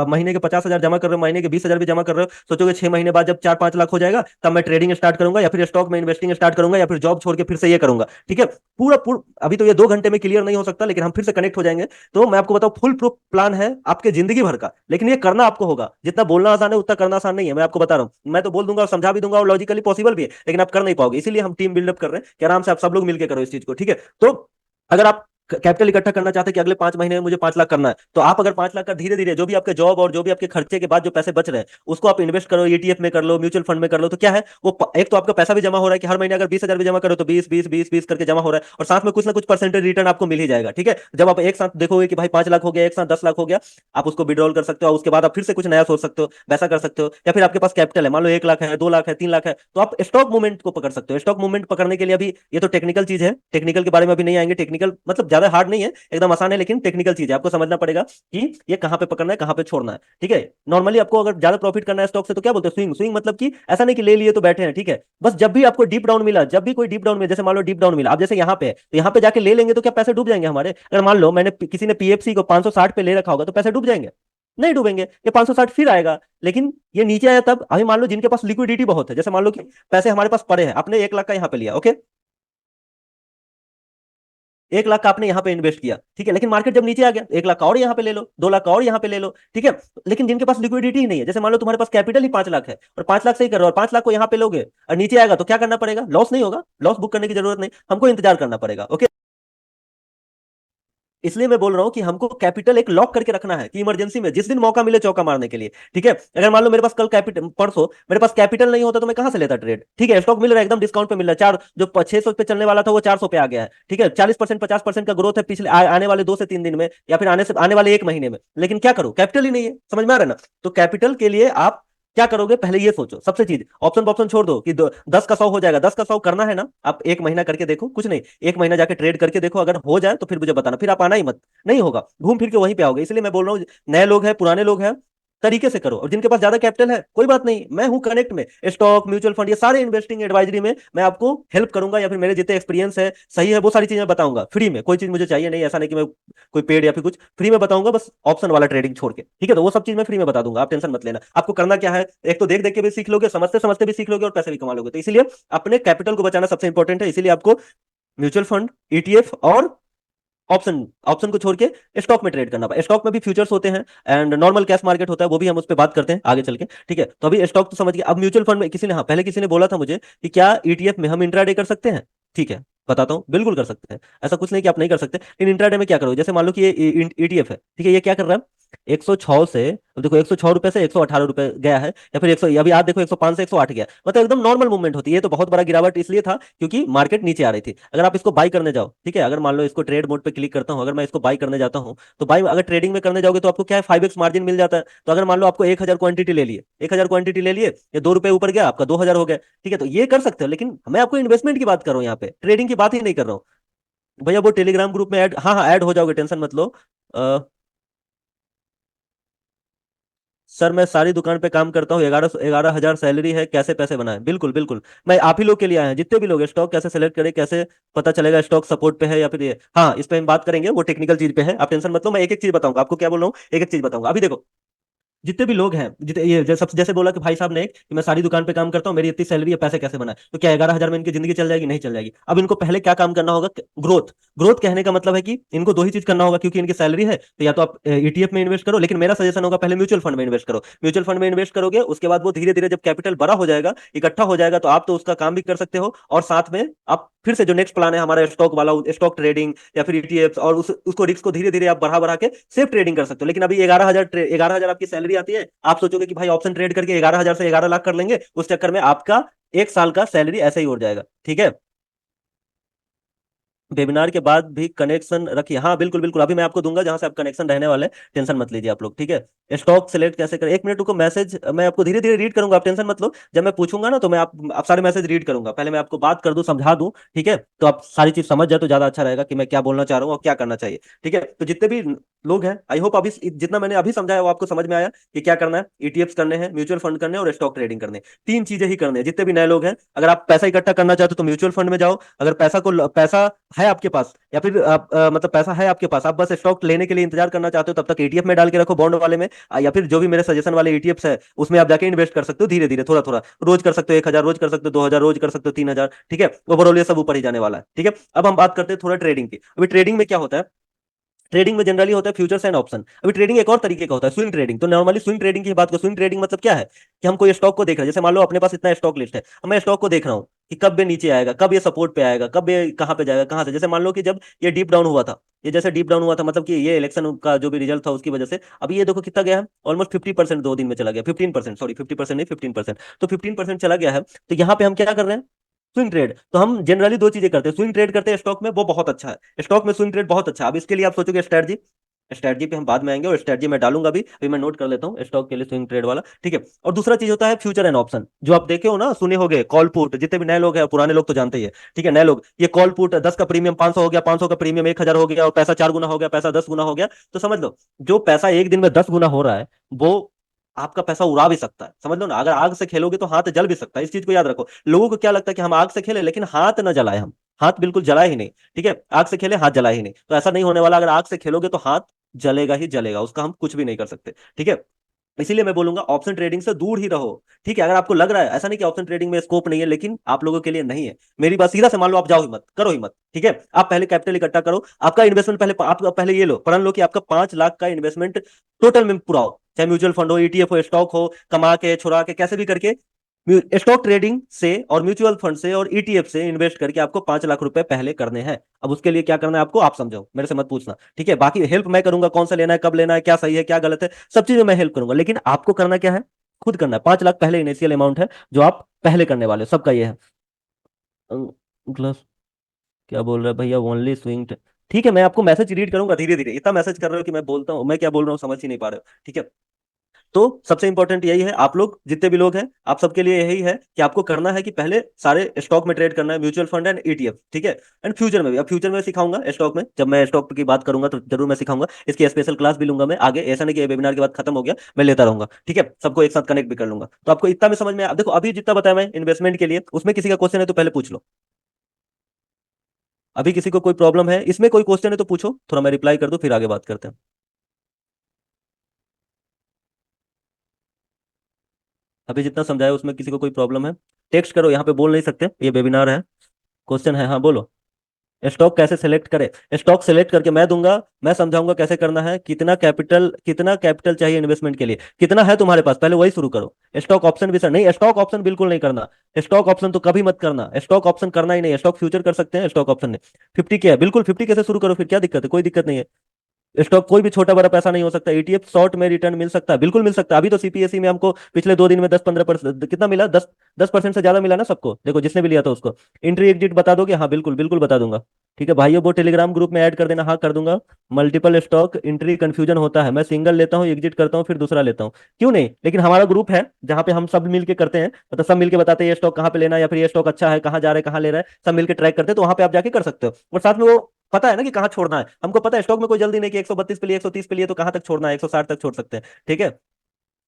महीने के 50,000 जमा कर रहे हो, महीने के 20,000 भी जमा कर रहे हो, सोचोगे 6 महीने बाद जब 4-5 लाख हो जाएगा, तब मैं ट्रेडिंग स्टार्ट करूंगा, या फिर स्टॉक में इन्वेस्टिंग स्टार्ट करूंगा, या फिर जॉब छोड़ के फिर से ये करूंगा। ठीक है, पूरा अभी तो ये 2 घंटे में क्लियर नहीं हो सकता, लेकिन हम फिर से कनेक्ट हो जाएंगे। तो मैं आपको बताऊं, फुल प्रूफ प्लान है आपके जिंदगी भर का, लेकिन ये करना आपको होगा। जितना बोलना आसान है उतना करना आसान नहीं है, मैं आपको बता रहा हूं। मैं तो बोल दूंगा और समझा भी दूंगा, और लॉजिकली पॉसिबल भी है, लेकिन आप कर नहीं पाओगे। इसीलिए हम टीम बिल्डअप कर रहे हैं कि आराम से आप सब लोग मिलकर करो इस चीज को। ठीक है, तो अगर आप कैपिटल इकट्ठा करना चाहते हैं कि अगले 5 महीने में मुझे 5 लाख करना है, तो आप अगर 5 लाख का धीरे धीरे, जो भी आपके जॉब और जो भी आपके खर्चे के बाद जो पैसे बच रहे हैं, उसको आप इन्वेस्ट करो, ईटीएफ में कर लो, म्यूचुअल फंड में कर लो, तो क्या है वो, एक तो आपका पैसा भी जमा हो रहा है कि हर महीने अगर 20,000 भी जमा करो तो 20 20 20 20 करके जमा हो रहा है, और साथ में कुछ ना कुछ परसेंटेज रिटर्न आपको मिल ही जाएगा। ठीक है, जब आप एक साथ देखोगे कि भाई 5 लाख हो गया, एक साथ 10 लाख हो गया, आप उसको विड्रॉल कर सकते हो, और उसके बाद आप फिर से कुछ नया सोच सकते हो, वैसा कर सकते हो। या फिर आपके पास कैपिटल है, मान लो 1 लाख है, 2 लाख है, 3 लाख है, तो आप स्टॉक मूवमेंट को पकड़ सकते हो। स्टॉक मूवमेंट पकड़ने के लिए अभी ये तो टेक्निकल चीज है, टेक्निकल के बारे में अभी नहीं आएंगे, टेक्निकल मतलब ज्यादा ज्यादा हार्ड नहीं है, एकदम आसान है, लेकिन टेक्निकल चीज है, आपको समझना पड़ेगा कि ये कहाँ पे पकड़ना है, कहाँ पे छोड़ना है। ठीक है, नॉर्मली आपको अगर ज्यादा प्रॉफिट करना है स्टॉक से तो क्या बोलते हैं, स्विंग। स्विंग मतलब कि ऐसा नहीं कि ले लिए तो बैठे हैं, ठीक है, बस जब भी आपको डीप डाउन मिला, जब भी कोई डीप डाउन मिला, जैसे मान लो डीप डाउन मिला, आप जैसे यहाँ पे है तो यहाँ पे जाके ले लेंगे तो क्या पैसे डूब जाएंगे हमारे? अगर मान लो मैंने किसी ने पीएफसी को 560 पे ले रखा होगा तो पैसे डूब जाएंगे? नहीं डूबेंगे, ये 560 फिर आएगा। लेकिन ये नीचे आया तब, अभी मान लो जिनके पास लिक्विडिटी बहुत है, जैसे मान लो कि पैसे हमारे पास पड़े हैं, आपने 1 लाख का यहाँ पे लिया, ओके, 1 लाख का आपने यहाँ पे इन्वेस्ट किया, ठीक है, लेकिन मार्केट जब नीचे आ गया 1 लाख का और यहाँ पे ले लो, 2 लाख का और यहाँ पे ले लो, ठीक है। लेकिन जिनके पास लिक्विडिटी ही नहीं है, जैसे मान लो तुम्हारे पास कैपिटल ही 5 लाख है और 5 लाख से ही कर रहे हो और 5 लाख को यहाँ पे लोगे और नीचे आएगा तो क्या करना पड़ेगा? लॉस नहीं होगा, लॉस बुक करने की जरूरत नहीं, हमको इंतजार करना पड़ेगा, ओके। इसलिए मैं बोल रहा हूँ कि हमको कैपिटल एक लॉक करके रखना है कि इमरजेंसी में जिस दिन मौका मिले चौका मारने के लिए, ठीक है। अगर मान लो मेरे पास कल कैपिटल, परसों मेरे पास कैपिटल नहीं होता तो मैं कहाँ से लेता ट्रेड? ठीक है, स्टॉक मिल रहा है एकदम डिस्काउंट पे मिल रहा है, चार जो 600 पे चलने वाला था वो 400 पे आ गया है, ठीक है, 40% 50% का ग्रोथ है पिछले आने वाले 2 से 3 दिन में, या फिर आने वाले 1 महीने में, लेकिन क्या करूं, कैपिटल ही नहीं है, समझ में आ रहा है ना? तो कैपिटल के लिए आप क्या करोगे, पहले ये सोचो, सबसे चीज ऑप्शन ऑप्शन छोड़ दो कि 10 का 100 हो जाएगा, 10 का 100 करना है ना, आप 1 महीना करके देखो, कुछ नहीं, 1 महीना जाके ट्रेड करके देखो, अगर हो जाए तो फिर मुझे बताना, फिर आप आना ही मत, नहीं होगा, घूम फिर के वहीं पे आओगे। इसलिए मैं बोल रहा हूँ, नए लोग हैं पुराने लोग हैं, तरीके से करो, और जिनके पास ज्यादा कैपिटल है कोई बात नहीं, मैं हूं कनेक्ट में, स्टॉक म्यूचुअल फंड ये सारे इन्वेस्टिंग एडवाइजरी में मैं आपको हेल्प करूंगा, या फिर मेरे जितने एक्सपीरियंस है सही है वो सारी चीजें बताऊंगा फ्री में, कोई चीज मुझे चाहिए नहीं, ऐसा नहीं कि मैं कोई पेड या फिर कुछ, फ्री में बताऊंगा, बस ऑप्शन वाला ट्रेडिंग छोड़ के, ठीक है, तो वो सब चीज मैं फ्री में बता दूंगा, आप टेंशन मत लेना। आपको करना क्या है, एक तो देख देख के भी सीख लोगे, समझते समझते भी सीख लोगे और पैसे भी कमा लोगे, तो इसीलिए अपने कैपिटल को बचाना सबसे इंपॉर्टेंट है, इसीलिए आपको म्यूचुअल फंड, ईटीएफ और ऑप्शन, ऑप्शन को छोड़ के स्टॉक में ट्रेड करना पड़ा। स्टॉक में भी फ्यूचर्स होते हैं एंड नॉर्मल कैश मार्केट होता है, वो भी हम उस पर बात करते हैं आगे चल के, ठीक है। तो अभी स्टॉक तो समझ गए, अब म्यूचुअल फंड में किसी ने, हाँ पहले किसी ने बोला था मुझे कि क्या ईटीएफ में हम इंट्राडे कर सकते हैं? ठीक है, बताता हूँ, बिल्कुल कर सकते हैं, ऐसा कुछ नहीं कि आप नहीं कर सकते, लेकिन इंट्राडे में क्या करोगे, जैसे मान लो कि ये ईटीएफ है, ठीक है, ये क्या कर रहा है, 106 से, अब देखो 106 रुपए से 118 रुपए गया है, या फिर 100, अभी आप देखो 105 से 108 गया, मतलब एकदम नॉर्मल मूवमेंट होती है। ये तो बहुत बड़ा गिरावट इसलिए था क्योंकि मार्केट नीचे आ रही थी। अगर आप इसको बाई करने जाओ, ठीक है, अगर मान लो इसको ट्रेड मोड पे क्लिक करता हूँ, अगर मैं इसको बाई करने जाता हूँ तो बाई अगर ट्रेडिंग में करने जाओगे तो आपको क्या है, 5x मार्जिन मिल जाता है। तो अगर मान लो आपको 1,000 क्वांटिटी ले लिए, 1,000 क्वांटिटी ले लिए, ये 2 रुपए ऊपर गया, आपका 2,000 हो गया, ठीक है, तो ये कर सकते हो, लेकिन मैं आपको इन्वेस्टमेंट की बात कर रहा हूँ यहाँ पे, ट्रेडिंग की बात ही नहीं कर रहा हूँ। भैया वो टेलीग्राम ग्रुप में ऐड, हाँ हाँ ऐड हो जाओगे, टेंशन मत लो। सर मैं सारी दुकान पे काम करता हूँ, 11,000 सैलरी है, कैसे पैसे बनाए? बिल्कुल बिल्कुल, मैं आप ही लोग के लिए आया हूं, जितने भी लोग स्टॉक कैसे सेलेक्ट करें, कैसे पता चलेगा स्टॉक सपोर्ट पे है या फिर ये, हाँ इस पे हम बात करेंगे, वो टेक्निकल चीज पे है, आप टेंशन मत लो, मैं एक एक चीज बताऊंगा आपको, क्या बोल रहा हूँ, एक एक चीज बताऊंगा। अभी देखो जितने भी लोग हैं, जितने ये जैसे बोला कि भाई साहब ने कि मैं सारी दुकान पे काम करता हूँ, मेरी इतनी सैलरी है, पैसे कैसे बनाए, तो क्या 11,000 में इनकी जिंदगी चल जाएगी? नहीं चल जाएगी। अब इनको पहले क्या काम करना होगा, ग्रोथ। ग्रोथ कहने का मतलब है कि इनको दो ही चीज करना होगा, क्योंकि इनकी सैलरी है तो या तो आप ईटीएफ में इन्वेस्ट करो, लेकिन मेरा सजेशन होगा पहले म्यूचुअल फंड में इन्वेस्ट करो। म्यूचुअल फंड में इन्वेस्ट करोगे, उसके बाद वो धीरे धीरे जब कैपिटल बड़ा हो जाएगा, इकट्ठा हो जाएगा, तो आप तो उसका काम भी कर सकते हो, और साथ में आप फिर से जो नेक्स्ट प्लान है हमारा स्टॉक वाला, स्टॉक ट्रेडिंग या फिर ईटीएफ, और उसको रिस्क को धीरे धीरे आप बढ़ा बढ़ा के सेफ ट्रेडिंग कर सकते हो। लेकिन अभी 11,000 आपकी सैलरी आती है, आप सोचोगे कि भाई ऑप्शन ट्रेड करके 11,000 से 11 लाख कर लेंगे, उस चक्कर में आपका 1 साल का सैलरी ऐसे ही उड़ जाएगा, ठीक है। वेबिनार के बाद भी कनेक्शन रखिए, हाँ बिल्कुल बिल्कुल, अभी मैं आपको दूंगा जहां से आप कनेक्शन रहने वाले हैं, टेंशन मत लीजिए आप लोग, ठीक है। स्टॉक सेलेक्ट कैसे करें, 1 मिनट रुको, मैसेज मैं आपको धीरे धीरे रीड करूंगा, आप टेंशन मत लो, जब मैं पूछूंगा ना तो मैं आप सारे मैसेज रीड करूंगा, पहले मैं आपको बात कर दूं, समझा दूं, ठीक है, तो आप सारी चीज समझ जाए तो ज्यादा अच्छा रहेगा कि मैं क्या बोलना चाह रहा हूँ और क्या करना चाहिए, ठीक है। तो जितने भी लोग हैं, आई होप अभी जितना मैंने अभी समझाया वो आपको समझ में आया कि क्या करना है, ईटीएफ करने हैं, म्यूचुअल फंड करने हैं और स्टॉक ट्रेडिंग करने हैं, 3 चीजें ही करने हैं। जितने भी नए लोग हैं, अगर आप पैसा इकट्ठा करना चाहते हो तो म्यूचुअल फंड में जाओ, अगर पैसा है आपके पास, या फिर आप मतलब पैसा है आपके पास, आप बस स्टॉक लेने के लिए इंतजार करना चाहते हो, तब तक एटीएफ में डाल के रखो, बॉन्ड वाले में, या फिर जो भी मेरे सजेशन वाले ईटीएफ्स है उसमें आप जाके इन्वेस्ट कर सकते हो, धीरे धीरे थोड़ा थोड़ा, रोज कर सकते हो, 1,000 रोज कर सकते हो, 2,000 रोज कर सकते हो, 3,000, ठीक है, ओवरऑल ये सब ऊपर ही जाने वाला है, ठीक है। अब हम बात करते हैं थोड़ा ट्रेडिंग की। अभी ट्रेडिंग में क्या होता है, ट्रेडिंग में जनरली होता है फ्यूचर्स एंड ऑप्शन। अभी ट्रेडिंग एक और तरीके का होता है, स्विंग ट्रेडिंग। तो नॉर्मली स्विंग ट्रेडिंग की बात करो, स्विंग ट्रेडिंग मतलब क्या है कि हम कोई स्टॉक को देख रहे हैं, जैसे मान लो अपने पास इतना स्टॉक लिस्ट है, अब मैं स्टॉक को देख रहा हूँ कि कब ये नीचे आएगा, कब ये सपोर्ट पे आएगा, कब ये कहाँ पे जाएगा, कहाँ से, जैसे मान लो कि जब ये डीप डाउन हुआ था, ये जैसे डीप डाउन हुआ था, मतलब कि ये इलेक्शन का जो भी रिजल्ट था उसकी वजह से, अभी ये देखो कितना गया है, ऑलमोस्ट 50% 2 दिन में चला गया, 15%, सॉरी 50% नहीं 15%, तो 15% चला गया है। तो यहाँ पे हम क्या कर रहे हैं, स्विंग ट्रेड। तो हम जनरली 2 चीजें करते हैं, स्विंग ट्रेड करते हैं स्टॉक में, वो बहुत अच्छा है, स्टॉक में स्विंग ट्रेड बहुत अच्छा है। अब इसके लिए आप सोचोगे स्ट्रेटजी, स्ट्रेटजी पे हम बाद में आएंगे, और स्ट्रेटजी मैं डालूंगा भी, अभी मैं नोट कर लेता हूँ स्टॉक के लिए स्विंग ट्रेड वाला, ठीक है। और दूसरा चीज होता है फ्यूचर एंड ऑप्शन, जो आप देखे हो ना, सुने होगे, कॉल पुट, जितने भी नए लोग हैं, पुराने लोग तो जानते ही है, ठीक है। नए लोग, ये कॉल पुट 10 का प्रीमियम 500 हो गया, 500 का प्रीमियम 1000 हो गया, और पैसा 4 गुना हो गया, पैसा 10 गुना हो गया, तो समझ लो जो पैसा एक दिन में 10 गुना हो रहा है, वो आपका पैसा उड़ा भी सकता है, समझ लो ना। अगर आग से खेलोगे तो हाथ जल भी सकता है, इस चीज को याद रखो। लोगों को क्या लगता है कि हम आग से खेले, लेकिन हाथ न जलाए हम, हाथ बिल्कुल जलाए ही नहीं, ठीक है। आग से खेले, हाथ जलाए ही नहीं, तो ऐसा नहीं होने वाला। अगर आग से खेलोगे तो हाथ जलेगा ही जलेगा, उसका हम कुछ भी नहीं कर सकते, ठीक है। इसीलिए मैं बोलूंगा ऑप्शन ट्रेडिंग से दूर ही रहो, ठीक है। अगर आपको लग रहा है, ऐसा नहीं कि ऑप्शन ट्रेडिंग में स्कोप नहीं है, लेकिन आप लोगों के लिए नहीं है, मेरी बात सीधा से मान लो, आप जाओ ही मत, करो ही मत, ठीक है। आप पहले कैपिटल इकट्ठा करो, आपका इन्वेस्टमेंट पहले, आप पहले ये लो, प्रण लो कि आपका 5 लाख का इन्वेस्टमेंट टोटल में पूरा हो, चाहे म्यूचुअल फंड हो, ईटीएफ हो, स्टॉक हो, कमा के छुड़ा के कैसे भी करके, स्टॉक ट्रेडिंग से और म्यूचुअल फंड से और ईटीएफ से इन्वेस्ट करके आपको 5 लाख रुपए पहले करने हैं। अब उसके लिए क्या करना है आपको, आप समझो, मेरे से मत पूछना, ठीक है। बाकी हेल्प मैं करूंगा, कौन सा लेना है, कब लेना है, क्या सही है क्या गलत है, सब चीजें मैं हेल्प करूंगा, लेकिन आपको करना क्या है, खुद करना है। 5 लाख पहले इनिशियल अमाउंट है, जो आप पहले करने वाले हो, सबका ये है। ग्लास, क्या बोल रहा है भैया, ओनली स्विंग, ठीक है। मैं आपको मैसेज रीड करूंगा धीरे धीरे, इतना मैसेज कर रहे हो कि मैं बोलता हूँ, मैं क्या बोल रहा हूँ समझ ही नहीं पा रहे हो, ठीक है। तो सबसे इंपॉर्टेंट यही है, आप लोग जितने भी लोग हैं, आप सबके लिए यही है कि आपको करना है कि पहले सारे स्टॉक में ट्रेड करना है, म्यूचुअल फंड एंड ईटीएफ, ठीक है। एंड फ्यूचर में भी, अब फ्यूचर में सिखाऊंगा स्टॉक में, जब मैं स्टॉक की बात करूंगा तो जरूर मैं सिखाऊंगा, इसकी स्पेशल क्लास भी लूंगा मैं आगे, ऐसा नहीं कि वेबिनार के बाद खत्म हो गया, मैं लेता रहूंगा, ठीक है। सबको एक साथ कनेक्ट भी कर लूंगा, तो आपको इतना भी समझ में देखो, अभी जितना बताया मैं इन्वेस्टमेंट के लिए, उसमें किसी का क्वेश्चन है तो पहले पूछ लो। अभी किसी को कोई प्रॉब्लम है इसमें, कोई क्वेश्चन है तो पूछो, थोड़ा मैं रिप्लाई कर दूं, फिर आगे बात करते हैं। अभी जितना समझाया उसमें किसी को कोई प्रॉब्लम है, टेक्स्ट करो, यहाँ पे बोल नहीं सकते, ये वेबिनार है। क्वेश्चन है, हाँ बोलो। स्टॉक कैसे सेलेक्ट करें, स्टॉक सेलेक्ट करके मैं दूंगा, मैं समझाऊंगा कैसे करना है, कितना कैपिटल चाहिए इन्वेस्टमेंट के लिए, कितना है तुम्हारे पास, पहले वही शुरू करो। स्टॉक ऑप्शन भी सर नहीं, स्टॉक ऑप्शन बिल्कुल नहीं करना, स्टॉक ऑप्शन तो कभी मत करना, स्टॉक ऑप्शन करना ही नहीं है, स्टॉक फ्यूचर कर सकते हैं, स्टॉक ऑप्शन नहीं। 50 क्या है, बिल्कुल 50 कैसे शुरू करो, फिर क्या दिक्कत है, कोई दिक्कत नहीं है। स्टॉक कोई भी छोटा बड़ा पैसा नहीं हो सकता, ईटीएफ शॉर्ट में रिटर्न मिल सकता है, बिल्कुल मिल सकता है। अभी तो सीपीएसई में हमको पिछले 2 दिन में 10-15% कितना मिला, 10% से ज्यादा मिला ना सबको, देखो जिसने भी लिया था उसको। एंट्री एग्जिट बता दोगे, हाँ बिल्कुल बिल्कुल बता दूंगा, ठीक है भाइयों, वो टेलीग्राम ग्रुप में ऐड कर देना, हाँ कर दूंगा। मल्टीपल स्टॉक एंट्री कंफ्यूजन होता है, मैं सिंगल लेता हूँ, एग्जिट करता हूँ, फिर दूसरा लेता हूँ, क्यों नहीं, लेकिन हमारा ग्रुप है जहाँ पे हम सब मिलके करते हैं, मतलब सब मिलके बताते हैं ये स्टॉक कहाँ पे लेना है, या फिर ये स्टॉक अच्छा है, कहाँ जा रहा है, कहाँ ले रहा है, सब मिलके ट्रैक करते हैं, तो वहां पे आप जाके कर सकते हो, और साथ में वो पता है ना कि कहाँ छोड़ना है, हमको पता है स्टॉक में कोई जल्दी नहीं कि 132 पे लिए, 130 पे लिए तो कहाँ तक छोड़ना है, 160 तक छोड़ सकते हैं, ठीक है।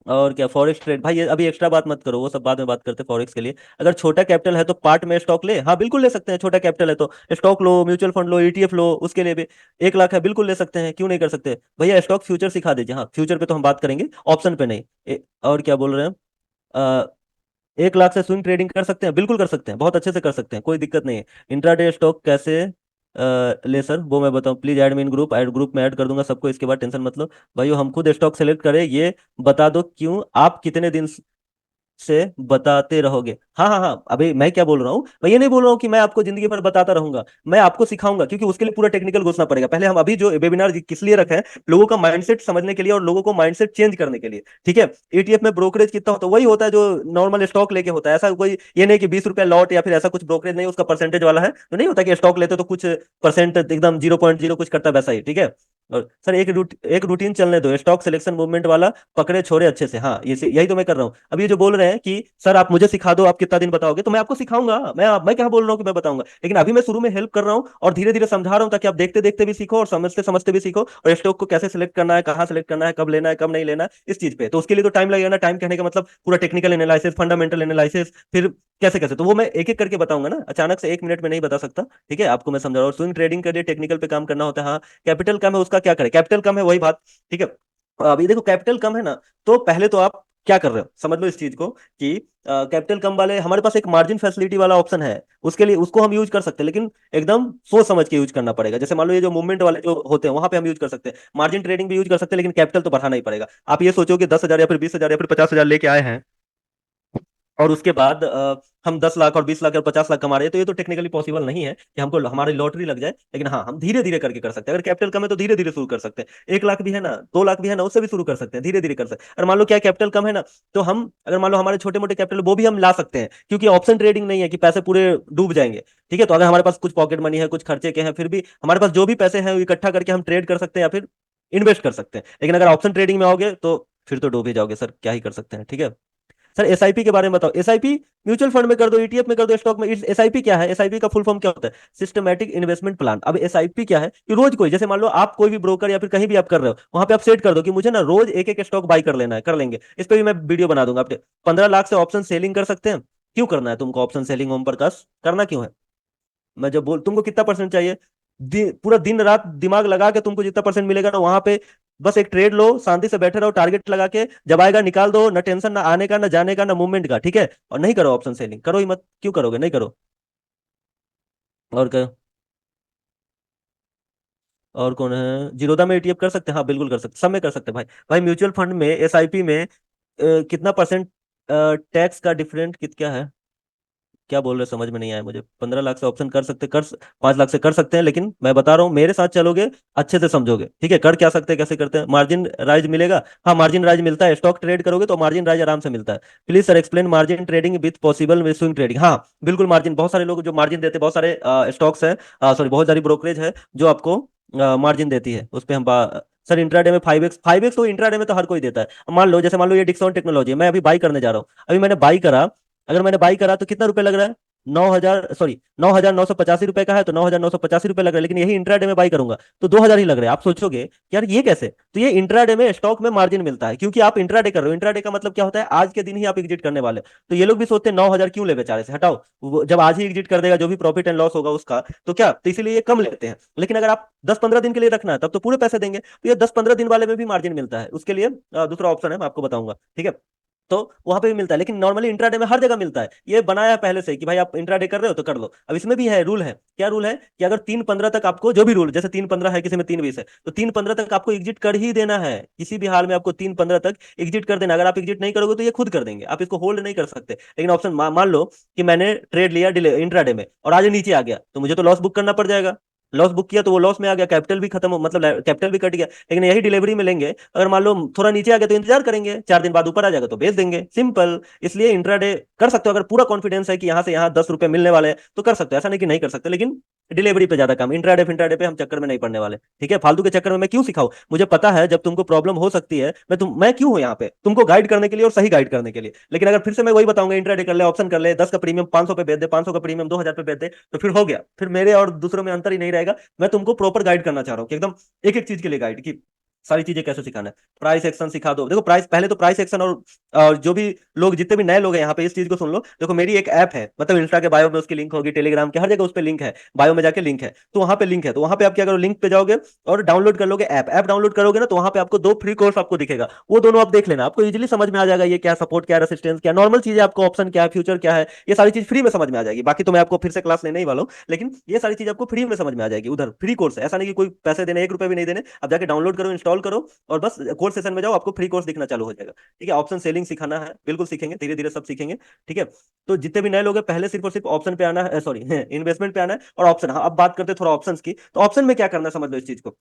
और क्या, फॉरेक्स ट्रेड भाई, ये अभी एक्स्ट्रा बात मत करो, वो सब बाद में बात करते हैं। फॉरेक्स के लिए अगर छोटा कैपिटल है तो पार्ट में स्टॉक ले, हाँ बिल्कुल ले सकते हैं, छोटा कैपिटल है तो स्टॉक लो, म्यूचुअल फंड लो, ईटीएफ लो, उसके लिए भी 1 लाख है, बिल्कुल ले सकते हैं, क्यों नहीं कर सकते भैया। स्टॉक फ्यूचर सिखा दीजिए, हाँ फ्यूचर पे तो हम बात करेंगे, ऑप्शन पे नहीं। और क्या बोल रहे हैं, 1 लाख से स्विंग ट्रेडिंग कर सकते हैं, बिल्कुल कर सकते हैं, बहुत अच्छे से कर सकते हैं, कोई दिक्कत नहीं है। इंट्राडे स्टॉक कैसे ले सर, वो मैं बताऊं, please add me in group, add group में ऐड कर दूंगा सबको, इसके बाद टेंशन मत लो। भाइयों हम खुद स्टॉक सेलेक्ट करें, ये बता दो क्यों, आप कितने दिन से बताते रहोगे। हाँ हाँ हाँ, अभी मैं क्या बोल रहा हूँ, मैं ये नहीं बोल रहा हूँ कि मैं आपको जिंदगी भर बताता रहूंगा, मैं आपको सिखाऊंगा, क्योंकि उसके लिए पूरा टेक्निकल घुसना पड़ेगा। पहले हम अभी जो वेबिनार किस लिए रखे हैं, लोगों का माइंडसेट समझने के लिए और लोगों को माइंडसेट चेंज करने के लिए, ठीक है। ईटीएफ में ब्रोकरेज कितना होता है, वही होता है जो नॉर्मल स्टॉक लेके होता है, ऐसा कोई ये नहीं कि 20 रुपया लॉट या फिर ऐसा कुछ ब्रोकरेज नहीं, उसका परसेंटेज वाला है, तो नहीं होता कि स्टॉक लेते तो कुछ परसेंट एकदम 0.0 कुछ करता है, वैसा ही, ठीक है। और सर एक रूटीन चलने दो, स्टॉक सिलेक्शन मूवमेंट वाला, पकड़े छोड़े अच्छे से, हाँ ये यही तो मैं कर रहा हूँ। अब ये जो बोल रहे हैं कि सर आप मुझे सिखा दो, आप कितना दिन बताओगे, तो मैं आपको सिखाऊंगा, मैं क्या बोल रहा हूँ कि मैं बताऊंगा, लेकिन अभी मैं शुरू में हेल्प कर रहा हूँ और धीरे धीरे समझा रहा हूँ, ताकि आप देखते देखते भी सीखो और समझते समझते भी सीखो, और स्टॉक को कैसे सिलेक्ट करना है, कहाँ सिलेक्ट करना है, कब लेना है, कब नहीं लेना है, इस चीज पे। तो उसके लिए तो टाइम लगेगा ना, टाइम कहने का मतलब पूरा टेक्निकल एनालिसिस, फंडामेंटल एनालिसिस, फिर कैसे कैसे, तो वो मैं एक एक करके बताऊंगा ना, अचानक से 1 मिनट में नहीं बता सकता, ठीक है। आपको मैं समझा रहा हूँ, स्विंग ट्रेडिंग के लिए टेक्निकल पे काम करना होता है, हाँ। कैपिटल कम है उसका क्या करें, कैपिटल कम है वही बात, ठीक है। अभी देखो कैपिटल कम है ना, तो पहले तो आप क्या कर रहे हो, समझ लो इस चीज को कि कैपिटल कम वाले, हमारे पास एक मार्जिन फैसिलिटी वाला ऑप्शन है, उसके लिए उसको हम यूज कर सकते हैं, लेकिन एकदम सोच समझ के यूज करना पड़ेगा। जैसे मान लो ये जो मूवमेंट वाले जो होते हैं, वहां पे हम यूज कर सकते हैं, मार्जिन ट्रेडिंग भी यूज कर सकते हैं, लेकिन कैपिटल तो बढ़ाना ही पड़ेगा। आप ये सोचो कि 10,000 या फिर 20,000 या फिर 50,000 लेके आए हैं, और उसके बाद हम 10 लाख और 20 लाख और 50 लाख कमा रहे हैं, तो ये तो टेक्निकली पॉसिबल नहीं है कि हमको हमारी लॉटरी लग जाए, लेकिन हाँ हम धीरे धीरे करके कर सकते हैं। अगर कैपिटल कम है तो धीरे धीरे शुरू कर सकते हैं, 1 लाख भी है ना, 2 लाख भी है ना, उससे भी शुरू कर सकते हैं, धीरे धीरे कर सकते हैं। अगर मान लो क्या कैपिटल कम है ना, तो हम अगर मान लो हमारे छोटे मोटे कैपिटल वो भी हम ला सकते हैं, क्योंकि ऑप्शन ट्रेडिंग नहीं है कि पैसे पूरे डूब जाएंगे, ठीक है। तो अगर हमारे पास कुछ पॉकेट मनी है, कुछ खर्चे के हैं, फिर भी हमारे पास जो भी पैसे हैं वो इकट्ठा करके हम ट्रेड कर सकते हैं, या फिर इन्वेस्ट कर सकते हैं। लेकिन अगर ऑप्शन ट्रेडिंग में आओगे तो फिर तो डूब ही जाओगे सर, क्या ही कर सकते हैं। ठीक है सर, एसआईपी के बारे में बताओ। एसआईपी म्यूचुअल फंड में कर दो, ईटीएफ में कर दो, स्टॉक में। एसआईपी क्या है? एसआईपी का फुल फॉर्म क्या होता है? Systematic investment plan. अब एसआईपी क्या है कि रोज कोई, जैसे मान लो आप कोई भी ब्रोकर या फिर कहीं भी आप कर रहे हो, वहां पे आप सेट कर दो कि मुझे ना रोज एक एक स्टॉक बाई कर लेना है, कर लेंगे। इस पे भी मैं वीडियो बना दूंगा। आप 15 लाख से ऑप्शन सेलिंग कर सकते हैं। क्यों करना है तुमको ऑप्शन सेलिंग ओम प्रकाश, करना क्यों है? मैं जब बोल, तुमको कितना परसेंट चाहिए? पूरा दिन रात दिमाग लगा के तुमको जितना परसेंट मिलेगा ना वहां पे, बस एक ट्रेड लो, शांति से बैठे रहो, टारगेट लगा के, जब आएगा निकाल दो। ना टेंशन, ना आने का, ना जाने का, ना मूवमेंट का। ठीक है, और नहीं करो ऑप्शन सेलिंग, करो ही मत। क्यों करोगे? नहीं करो। और क्या? और कौन है? जीरोधा में ईटीएफ कर सकते हैं, हाँ बिल्कुल कर सकते, सब में कर सकते हैं भाई। भाई म्यूचुअल फंड में, एसआईपी में कितना परसेंट टैक्स का डिफरेंट क्या है? क्या बोल रहे, समझ में नहीं आया मुझे। 15 लाख से ऑप्शन कर सकते, 5 लाख से कर सकते हैं, लेकिन मैं बता रहा हूँ मेरे साथ चलोगे, अच्छे से समझोगे। ठीक है, कर क्या सकते हैं, कैसे करते हैं? मार्जिन राइज मिलेगा। हाँ मार्जिन राइज मिलता है, स्टॉक ट्रेड करोगे तो मार्जिन राइज आराम से मिलता है। Please sir explain margin trading with possible with swing trading. हाँ बिल्कुल, मार्जिन, बहुत सारे लोग जो मार्जिन देते हैं, बहुत सारे स्टॉक्स है, सॉरी बहुत सारी ब्रोकरेज है जो आपको मार्जिन देती है। उस पर हम सर इंट्राडे में 5x, 5x तो इंट्राडे में तो हर कोई देता है। अब मान लो, जैसे मान लो ये डिक्सॉन टेक्नोलॉजी है, मैं अभी बाई करने जा रहा हूँ, अभी मैंने बाई करा। अगर मैंने बाई करा तो कितना रुपए लग रहा है? 9,000, सॉरी 9,985 रुपए का है तो 9,985 रुपए लग रहा है। लेकिन यही इंट्राडे में बाई करूंगा तो 2,000 ही लग रहे हैं। आप सोचोगे कि यार ये कैसे? तो ये इंट्राडे में स्टॉक में मार्जिन मिलता है, क्योंकि आप इंट्राडे कर रहे हो। इंट्राडे का मतलब क्या होता है? आज के दिन ही आप एग्जिट करने वाले हो। तो ये लोग भी सोचते हैं 9,000 क्यों ले बेचारे से, हटाओ। जब आज ही एग्जिट कर देगा, जो भी प्रॉफिट एंड लॉस होगा उसका, तो क्या, तो इसीलिए ये कम लेते हैं। लेकिन अगर आप 10-15 दिन के लिए रखना है तब तो पूरे पैसे देंगे। तो ये 10-15 दिन वाले में भी मार्जिन मिलता है। उसके लिए दूसरा ऑप्शन है, मैं आपको बताऊंगा। ठीक है, तो वहां पे भी मिलता है, लेकिन नॉर्मली इंट्राडे में हर जगह मिलता है। ये बनाया है पहले से ही कि भाई आप इंट्राडे कर रहे हो तो कर लो। अब इसमें भी है, रूल है। क्या रूल है? कि अगर 3:15 तक आपको, जो भी रूल, जैसे 3:15 है, किसी में 3:20 है, तो 3:15 तक आपको एग्जिट कर ही देना है। किसी भी हाल में आपको 3:15 तक एग्जिट कर देना। अगर आप एग्जिट नहीं करोगे तो ये खुद कर देंगे, आप इसको होल्ड नहीं कर सकते। लेकिन ऑप्शन मान लो कि मैंने ट्रेड लिया इंट्राडे में और आज नीचे आ गया, तो मुझे तो लॉस बुक करना पड़ जाएगा। लॉस बुक किया तो वो लॉस में आ गया, कैपिटल भी खत्म मतलब कैपिटल भी कट गया। लेकिन यही डिलीवरी में लेंगे, अगर मान लो थोड़ा नीचे आ गया तो इंतजार करेंगे, 4 दिन बाद ऊपर आ जाएगा तो बेच देंगे, सिंपल। इसलिए इंट्राडे कर सकते हो, अगर पूरा कॉन्फिडेंस है कि यहाँ से यहाँ 10 रुपए मिलने वाले हैं तो कर सकते हो, ऐसा नहीं कि नहीं कर सकते। लेकिन डिलीवरी पे ज्यादा काम, इंट्राडे फिंट्राडे पे हम चक्कर में नहीं पड़ने वाले। ठीक है, फालतू के चक्कर में मैं क्यों सिखाऊं? मुझे पता है जब तुमको प्रॉब्लम हो सकती है, मैं क्यों हूं यहाँ पे? तुमको गाइड करने के लिए और सही गाइड करने के लिए। लेकिन अगर फिर से मैं वही बताऊंगा, इंट्राडे कर ले, ऑप्शन कर ले, 10 का प्रीमियम 500 पे बेच दे, 500 का प्रीमियम 2,000 पे बेच दे, तो फिर हो गया, फिर मेरे और दूसरों में अंतर ही नहीं रहेगा। मैं तुमको प्रॉपर गाइड करना चाह रहा हूँ कि एकदम एक एक चीज के लिए गाइड, की सारी चीजें कैसे सिखाना है। प्राइस एक्शन सिखा दो। देखो प्राइस, पहले तो प्राइस एक्शन, और जो भी लोग, जितने भी नए लोग हैं यहाँ पे, इस चीज को सुन लो। देखो मेरी एक ऐप है, मतलब इंस्टा के बायो में उसकी लिंक होगी, टेलीग्राम के हर जगह उस पर लिंक है, बायो में जाके लिंक है, तो वहां पे लिंक है। तो वहां पे आप क्या करो, लिंक पे जाओगे और डाउनलोड कर लोगे ऐप। ऐप डाउनलोड करोगे ना तो वहां पे आपको 2 फ्री कोर्स आपको दिखेगा, वो दोनों आप देख लेना, आपको इजीली समझ में आ जाएगा ये क्या सपोर्ट, क्या रेसिस्टेंस, क्या नॉर्मल चीज है, आपको ऑप्शन क्या है, फ्यूचर क्या है, ये सारी चीज फ्री में समझ में आ जाएगी। बाकी तो मैं आपको फिर से क्लास लेने ही वाला हूँ, लेकिन ये सारी चीज आपको फ्री में समझ में आ जाएगी। उधर फ्री कोर्स है, ऐसा नहीं कि कोई पैसे देने, 1 रुपए भी नहीं देने। आप जाके डाउनलोड करो, इंस्टॉल करो, और बस कोर्स सेशन में जाओ, आपको फ्री कोर्स दिखना चालू हो जाएगा। ठीक है, ऑप्शन सेलिंग सिखाना है, बिल्कुल सीखेंगे, धीरे धीरे सब सीखेंगे। ठीक है, तो जितने भी नए लोग हैं, पहले सिर्फ और सिर्फ ऑप्शन पे आना है, सॉरी इन्वेस्टमेंट पे आना है और ऑप्शन। हाँ अब बात करते हैं थोड़ा ऑप्शंस की। तो ऑप्शन में क्या करना है, समझ लो इस चीज को।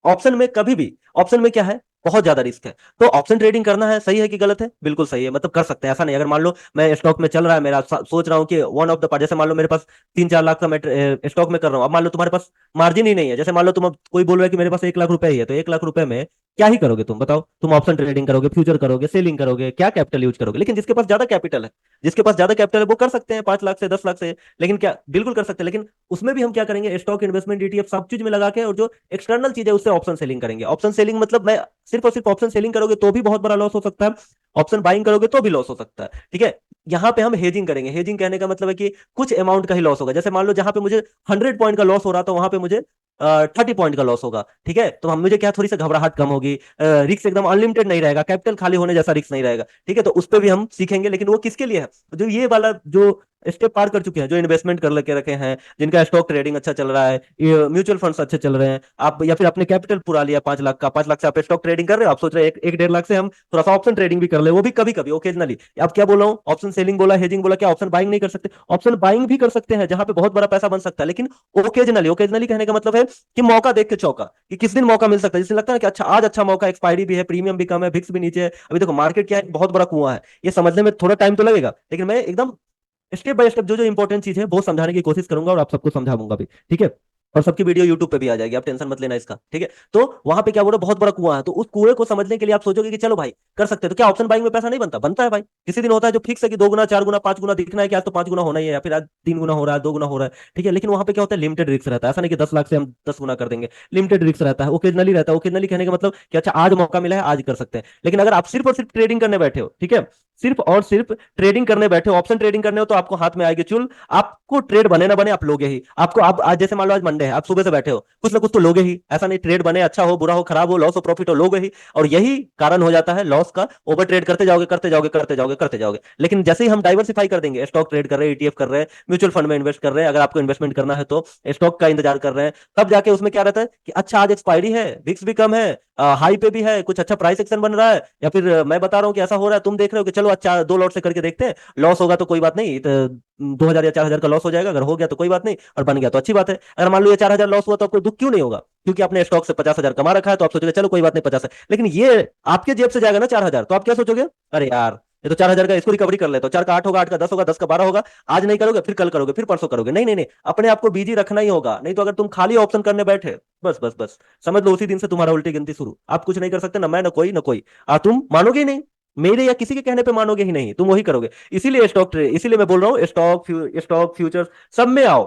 ऑप्शन में कभी भी, ऑप्शन में क्या है, बहुत ज्यादा रिस्क है। तो ऑप्शन ट्रेडिंग करना है, सही है कि गलत है? बिल्कुल सही है, मतलब कर सकते हैं, ऐसा नहीं। अगर मान लो मैं स्टॉक में चल रहा है मेरा, सोच रहा हूँ कि वन ऑफ द पार्ट, जैसे मान लो मेरे पास 3-4 लाख का मैं स्टॉक में कर रहा हूँ। अब मान लो तुम्हारे पास मार्जिन ही नहीं है, जैसे मान लो तुम, अब कोई बोल रहा है कि मेरे पास 1 लाख रुपए ही है, तो 1 लाख रुपए में क्या ही करोगे तुम बताओ? तुम ऑप्शन ट्रेडिंग करोगे, फ्यूचर करोगे, सेलिंग करोगे, क्या कैपिटल यूज करोगे? लेकिन जिसके पास ज्यादा कैपिटल है, जिसके पास ज्यादा कैपिटल है वो कर सकते हैं 5 लाख से, 10 लाख से। लेकिन क्या, बिल्कुल कर सकते हैं, लेकिन उसमें भी हम क्या करेंगे, स्टॉक इन्वेस्टमेंट, ईटीएफ, सब चीज में लगा के, और जो एक्सटर्नल चीज है उससे ऑप्शन सेलिंग करेंगे। ऑप्शन सेलिंग मतलब मैं सिर्फ और सिर्फ ऑप्शन सेलिंग करोगे तो भी बहुत बड़ा लॉस हो सकता है, ऑप्शन बाइंग करोगे तो भी लॉस हो सकता है। ठीक है, यहाँ पे हम हेजिंग करेंगे। हेजिंग कहने का मतलब है कि कुछ अमाउंट का ही लॉस होगा। जैसे मान लो जहां पे मुझे 100 पॉइंट का लॉस हो रहा था, वहां पे मुझे 30 पॉइंट का लॉस होगा। ठीक है, तो हम, मुझे क्या, थोड़ी सी घबराहट कम होगी, रिस्क एकदम अनलिमिटेड नहीं रहेगा, कैपिटल खाली होने जैसा रिस्क नहीं रहेगा। ठीक है, तो उस पर भी हम सीखेंगे। लेकिन वो किसके लिए है? जो ये वाला जो स्टेप पार कर चुके हैं, जो इन्वेस्टमेंट कर लेके रखे हैं, जिनका स्टॉक ट्रेडिंग अच्छा चल रहा है, म्यूचुअल फंड्स अच्छे चल रहे हैं, आप या फिर आपने कैपिटल पूरा लिया 5 लाख का, 5 लाख से आप स्टॉक ट्रेडिंग कर रहे हो, आप सोच रहे हैं 1-1.5 लाख से हम थोड़ा सा ऑप्शन ट्रेडिंग भी कर ले, वो भी कभी कभी ओकेजनली। आप क्या बोला हूँ, ऑप्शन सेलिंग बोला, हेजिंग बोला, क्या ऑप्शन बाइंग नहीं कर सकते? ऑप्शन बाइंग भी कर सकते हैं, जहां पे बहुत बड़ा पैसा बन सकता है, लेकिन ओकेजनली। ओकेजनली कहने का मतलब है कि मौका देख के चौका, कि किस दिन मौका मिल सकता है, जिससे लगता है ना कि अच्छा आज अच्छा मौका, एक्सपायरी भी है, प्रीमियम भी कम है, फिक्स भी नीचे है। अभी देखो मार्केट क्या है, बहुत बड़ा कुआं है, ये समझने में थोड़ा टाइम तो लगेगा, लेकिन मैं एकदम स्टेप बाय स्टेप जो जो इंपॉर्टेंट चीज है वो समझाने की कोशिश करूंगा, और आप सबको समझाऊंगा भी। ठीक है, और सबकी वीडियो यूट्यूब पे भी आ जाएगी, आप टेंशन मत लेना इसका, ठीक है। तो वहां पे क्या बोल रहे हो, बहुत बड़ा कुआं है, तो उस कुएं को समझने के लिए आप सोचोगे कि चलो भाई कर सकते हैं, तो क्या ऑप्शन बाइंग में पैसा नहीं बनता? बनता है भाई। किसी दिन होता है जो फिक्स है कि 2 गुना 4 गुना 5 गुना दिखना है कि आज तो 5 गुना होना ही है, या फिर आज 3 गुना हो रहा है, 2 गुना हो रहा है, ठीक है। लेकिन वहां पे क्या होता है, लिमिटेड रिस्क रहता है। ऐसा नहीं कि 10 लाख से हम 10 गुना कर देंगे, लिमिटेड रिस्क रहता है, ओकेजनली रहता है। ओकेजनली कहने का मतलब कि अच्छा आज मौका मिला है, आज कर सकते हैं। लेकिन अगर आप सिर्फ और सिर्फ ट्रेडिंग करने बैठे हो, ठीक है, सिर्फ और सिर्फ ट्रेडिंग करने बैठे हो, ऑप्शन ट्रेडिंग करने हो, तो आपको हाथ में आएगी चुल। आपको ट्रेड बने ना बने, आप लोगे ही। आपको आप आज जैसे मान लो आज मंडे है, आप सुबह से बैठे हो, कुछ ना कुछ तो लोगे ही। ऐसा नहीं ट्रेड बने, अच्छा हो बुरा हो खराब हो, लॉस हो प्रॉफिट हो, लोगे ही। और यही कारण हो जाता है लॉस का। ओवर ट्रेड करते जाओगे करते जाओगे करते जाओगे करते जाओगे। लेकिन जैसे ही हम डाइवर्सिफाई कर देंगे, स्टॉक ट्रेड कर रहे हैं, ईटीएफ कर रहे हैं, म्यूचुअल फंड में इन्वेस्ट कर रहे हैं, अगर आपको इन्वेस्टमेंट करना है तो स्टॉक का इंतजार कर रहे हैं, तब जाके उसमें क्या रहता है कि अच्छा आज एक्सपायरी है, विक्स भी कम है, हाई पे भी है, कुछ अच्छा प्राइस एक्शन बन रहा है, या फिर मैं बता रहा हूँ कि ऐसा हो रहा है, तुम देख रहे हो कि चलो अच्छा 2 लॉट से करके देखते हैं, लॉस होगा तो कोई बात नहीं, तो 2,000 या 4,000 का लॉस हो जाएगा, अगर हो गया तो कोई बात नहीं, और बन गया तो अच्छी बात है। अगर मान लो ये 4,000 लॉस हुआ तो आपको दुख क्यों नहीं होगा? क्योंकि आपने स्टॉक से 50,000 कमा रखा है, तो आप सोचोगे चलो कोई बात नहीं 50 है। लेकिन ये आपके जेब से जाएगा ना 4,000, तो आप क्या सोचोगे, अरे यार ये तो 4,000 का, इसको रिकवरी कर ले, तो 4 का 8 होगा, 8 का 10 होगा, 10 का 12 होगा। आज नहीं करोगे, फिर कल करोगे, फिर परसों करोगे। नहीं नहीं नहीं, अपने आप को बिजी रखना ही होगा। नहीं तो अगर तुम खाली ऑप्शन करने बैठे, बस बस बस, समझ लो उसी दिन से तुम्हारा उल्टी गिनती शुरू। आप कुछ नहीं कर सकते, ना मैं, ना कोई, ना कोई। तुम मानोगे ही नहीं, मेरे या किसी के कहने पे मानोगे ही नहीं, तुम वही करोगे। इसीलिए मैं बोल रहा हूँ स्टॉक फ्यूचर्स सब में आओ।